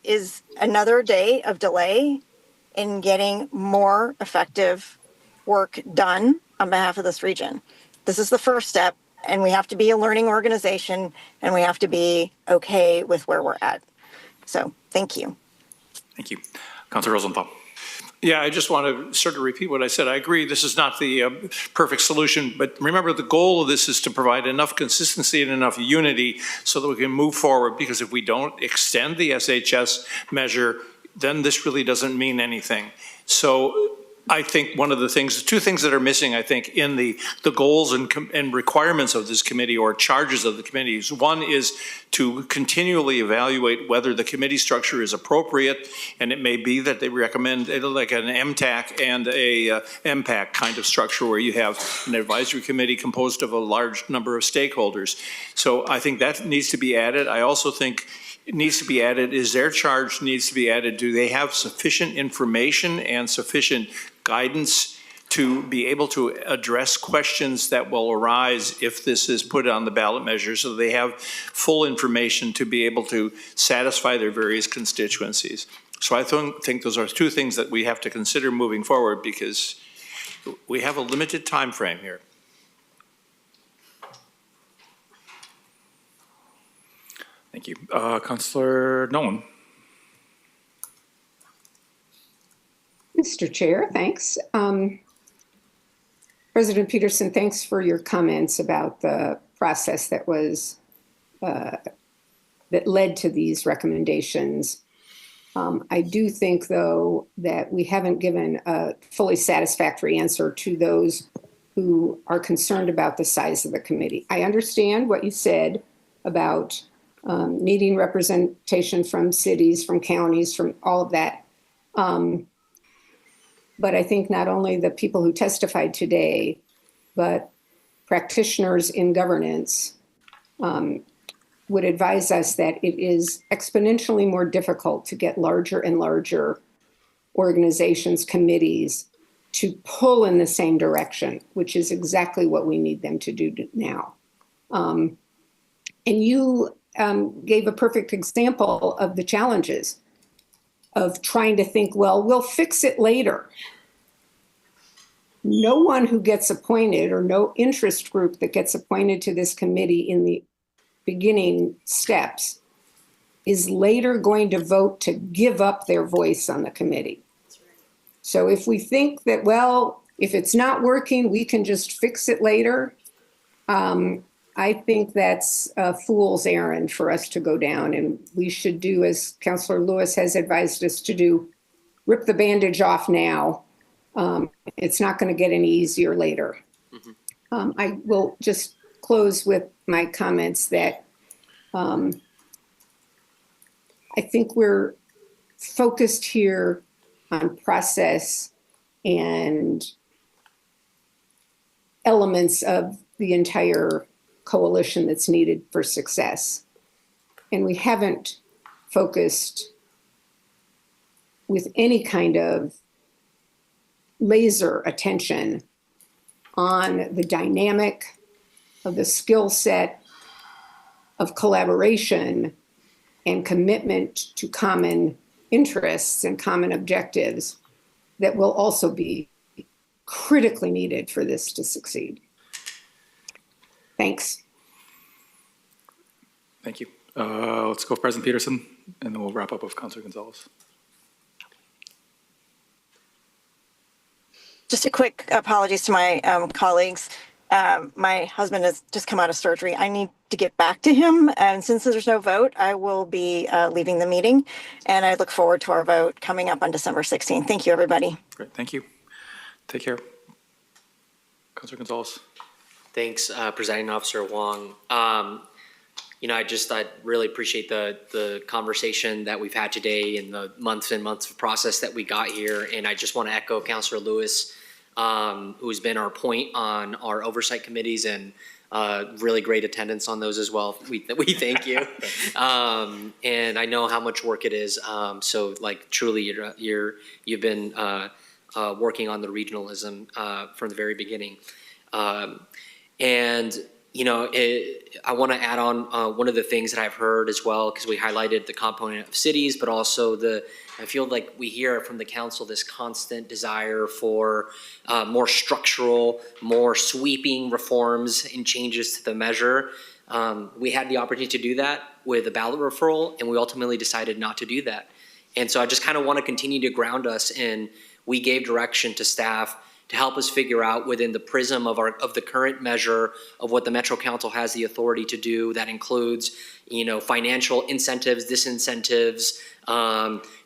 is another day of delay in getting more effective work done on behalf of this region. This is the first step, and we have to be a learning organization, and we have to be okay with where we're at. So thank you. Thank you. Councilor Rosenthal. Yeah, I just want to sort of repeat what I said. I agree this is not the perfect solution, but remember the goal of this is to provide enough consistency and enough unity so that we can move forward, because if we don't extend the SHS measure, then this really doesn't mean anything. So I think two things that are missing, I think, in the goals and requirements of this committee or charges of the committees. One is to continually evaluate whether the committee structure is appropriate, and it may be that they recommend like an MTAC and a MPAC kind of structure where you have an advisory committee composed of a large number of stakeholders. So I think that needs to be added. I also think it needs to be added is their charge needs to be added. Do they have sufficient information and sufficient guidance to be able to address questions that will arise if this is put on the ballot measure, so they have full information to be able to satisfy their various constituencies? So I think those are two things that we have to consider moving forward, because we have a limited time frame here. Thank you. Councilor Nolan. Mr. Chair, thanks. President Peterson, thanks for your comments about the process that was that led to these recommendations. I do think, though, that we haven't given a fully satisfactory answer to those who are concerned about the size of the committee. I understand what you said about needing representation from cities, from counties, from all of that. But I think not only the people who testified today, but practitioners in governance would advise us that it is exponentially more difficult to get larger and larger organizations, committees, to pull in the same direction, which is exactly what we need them to do now. And you gave a perfect example of the challenges of trying to think, well, we'll fix it later. no one who gets appointed or no interest group that gets appointed to this committee in the beginning steps is later going to vote to give up their voice on the committee. So if we think that, well, if it's not working, we can just fix it later, I think that's a fool's errand for us to go down. And we should do, as Councilor Lewis has advised us to do, rip the bandage off now. It's not going to get any easier later. I will just close with my comments that I think we're focused here on process and elements of the entire coalition that's needed for success. And we haven't focused with any kind of laser attention on the dynamic of the skill set of collaboration and commitment to common interests and common objectives that will also be critically needed for this to succeed. Thanks. Thank you. Let's go with President Peterson, and then we'll wrap up with Councilor Gonzalez. Just a quick apologies to my colleagues. My husband has just come out of surgery. I need to get back to him. And since there's no vote, I will be leaving the meeting. And I look forward to our vote coming up on December 16th. Thank you, everybody. Great, thank you. Take care. Councilor Gonzalez. Thanks, Presiding Officer Wong. I really appreciate the conversation that we've had today and the months and months of process that we got here. And I just want to echo Councilor Lewis, who's been our point on our oversight committees and really great attendance on those as well. We thank you. And I know how much work it is. So truly you've been working on the regionalism from the very beginning. I want to add on one of the things that I've heard as well, because we highlighted the component of cities, but also I feel like we hear from the council this constant desire for more structural, more sweeping reforms and changes to the measure. We had the opportunity to do that with a ballot referral, and we ultimately decided not to do that. And so I just kind of want to continue to ground us in, we gave direction to staff to help us figure out within the prism of the current measure of what the Metro Council has the authority to do. That includes, financial incentives, disincentives,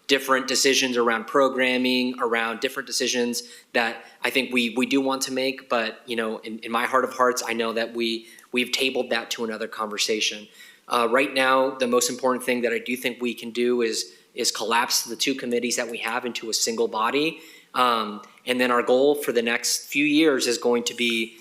different decisions around programming, around different decisions that I think we do want to make. But in my heart of hearts, I know that we've tabled that to another conversation. Right now, the most important thing that I do think we can do is collapse the two committees that we have into a single body. And then our goal for the next few years is going to be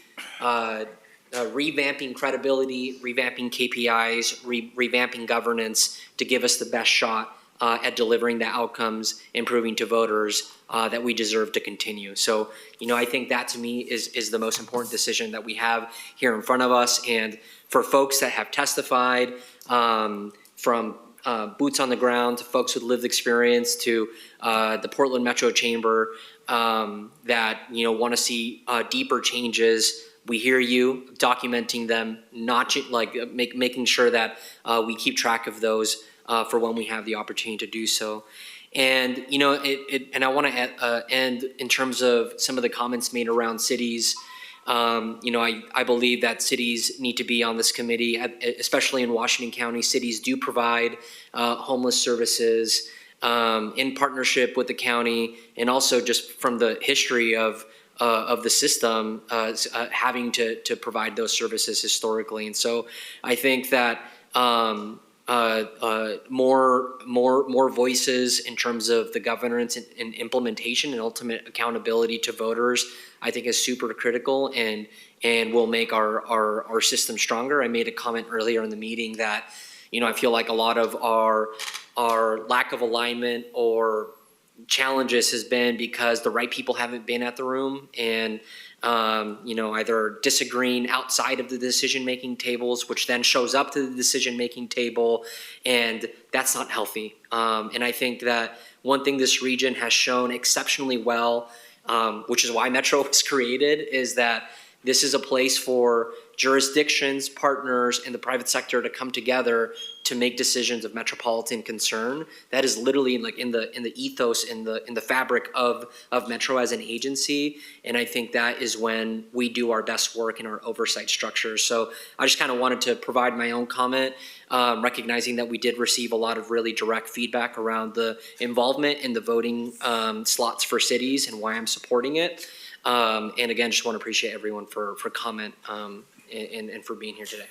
revamping credibility, revamping KPIs, revamping governance to give us the best shot at delivering the outcomes, improving to voters that we deserve to continue. So, I think that to me is the most important decision that we have here in front of us. And for folks that have testified, from boots on the ground to folks with lived experience to the Portland Metro Chamber that want to see deeper changes. We hear you documenting them, not making sure that we keep track of those for when we have the opportunity to do so. And and I want to end in terms of some of the comments made around cities. I believe that cities need to be on this committee, especially in Washington County. Cities do provide homeless services in partnership with the county, and also just from the history of the system, having to provide those services historically. And so I think that more voices in terms of the governance and implementation and ultimate accountability to voters, I think is super critical and will make our system stronger. I made a comment earlier in the meeting that, I feel like a lot of our lack of alignment or challenges has been because the right people haven't been at the room and, either disagreeing outside of the decision-making tables, which then shows up to the decision-making table, and that's not healthy. And I think that one thing this region has shown exceptionally well which is why Metro was created, is that this is a place for jurisdictions, partners, and the private sector to come together to make decisions of metropolitan concern. That is literally like in the ethos, in the fabric of Metro as an agency. And I think that is when we do our best work in our oversight structures. So I just kind of wanted to provide my own comment, recognizing that we did receive a lot of really direct feedback around the involvement in the voting slots for cities and why I'm supporting it. And again, just want to appreciate everyone for comment and for being here today.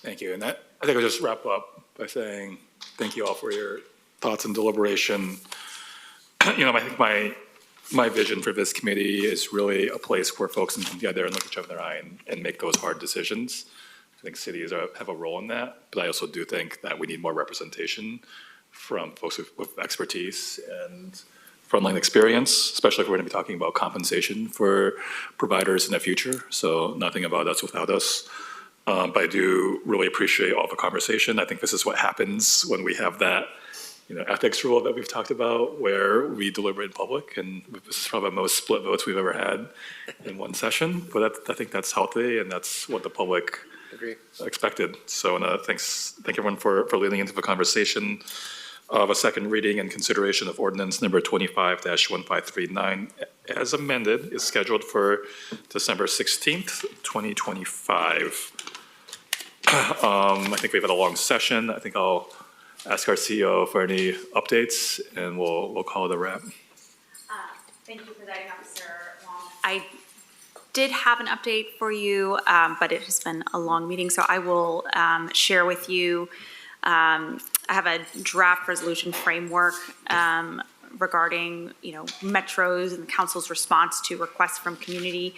Thank you. And I think I'll just wrap up by saying thank you all for your thoughts and deliberation. I think my vision for this committee is really a place where folks can come together and look each other in the eye and make those hard decisions. I think cities have a role in that, but I also do think that we need more representation from folks with expertise and frontline experience, especially if we're going to be talking about compensation for providers in the future. So nothing about us without us. But I do really appreciate all the conversation. I think this is what happens when we have that, ethics rule that we've talked about, where we deliberate in public, and this is probably the most split votes we've ever had in one session. But I think that's healthy, and that's what the public expected. So thank everyone for leading into the conversation of a second reading and consideration of ordinance number 25-1539 as amended is scheduled for December 16th, 2025. I think we've had a long session. I think I'll ask our CEO for any updates, and we'll call it a wrap. Thank you, Presiding Officer Wong. I did have an update for you, but it has been a long meeting, so I will share with you. I have a draft resolution framework regarding, Metro's and the council's response to requests from community.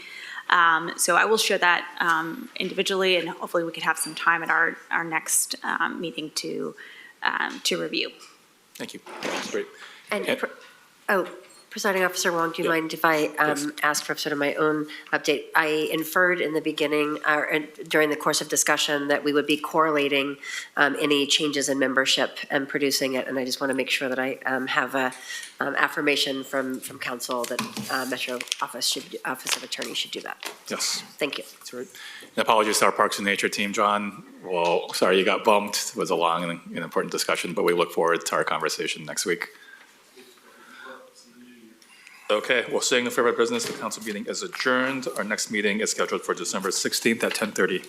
So I will share that individually, and hopefully we could have some time at our next meeting to review. Thank you. That's great. Presiding Officer Wong, do you mind if I ask for sort of my own update? I inferred in the beginning, or during the course of discussion, that we would be correlating any changes in membership and producing it, and I just want to make sure that I have a affirmation from council that Metro Office of Attorney should do that. Yes. Thank you. That's right. And apologies to our Parks and Nature team, John. Well, sorry you got bumped. It was a long and important discussion, but we look forward to our conversation next week. Okay, well, seeing no further business, the council meeting is adjourned. Our next meeting is scheduled for December 16th at 10:30.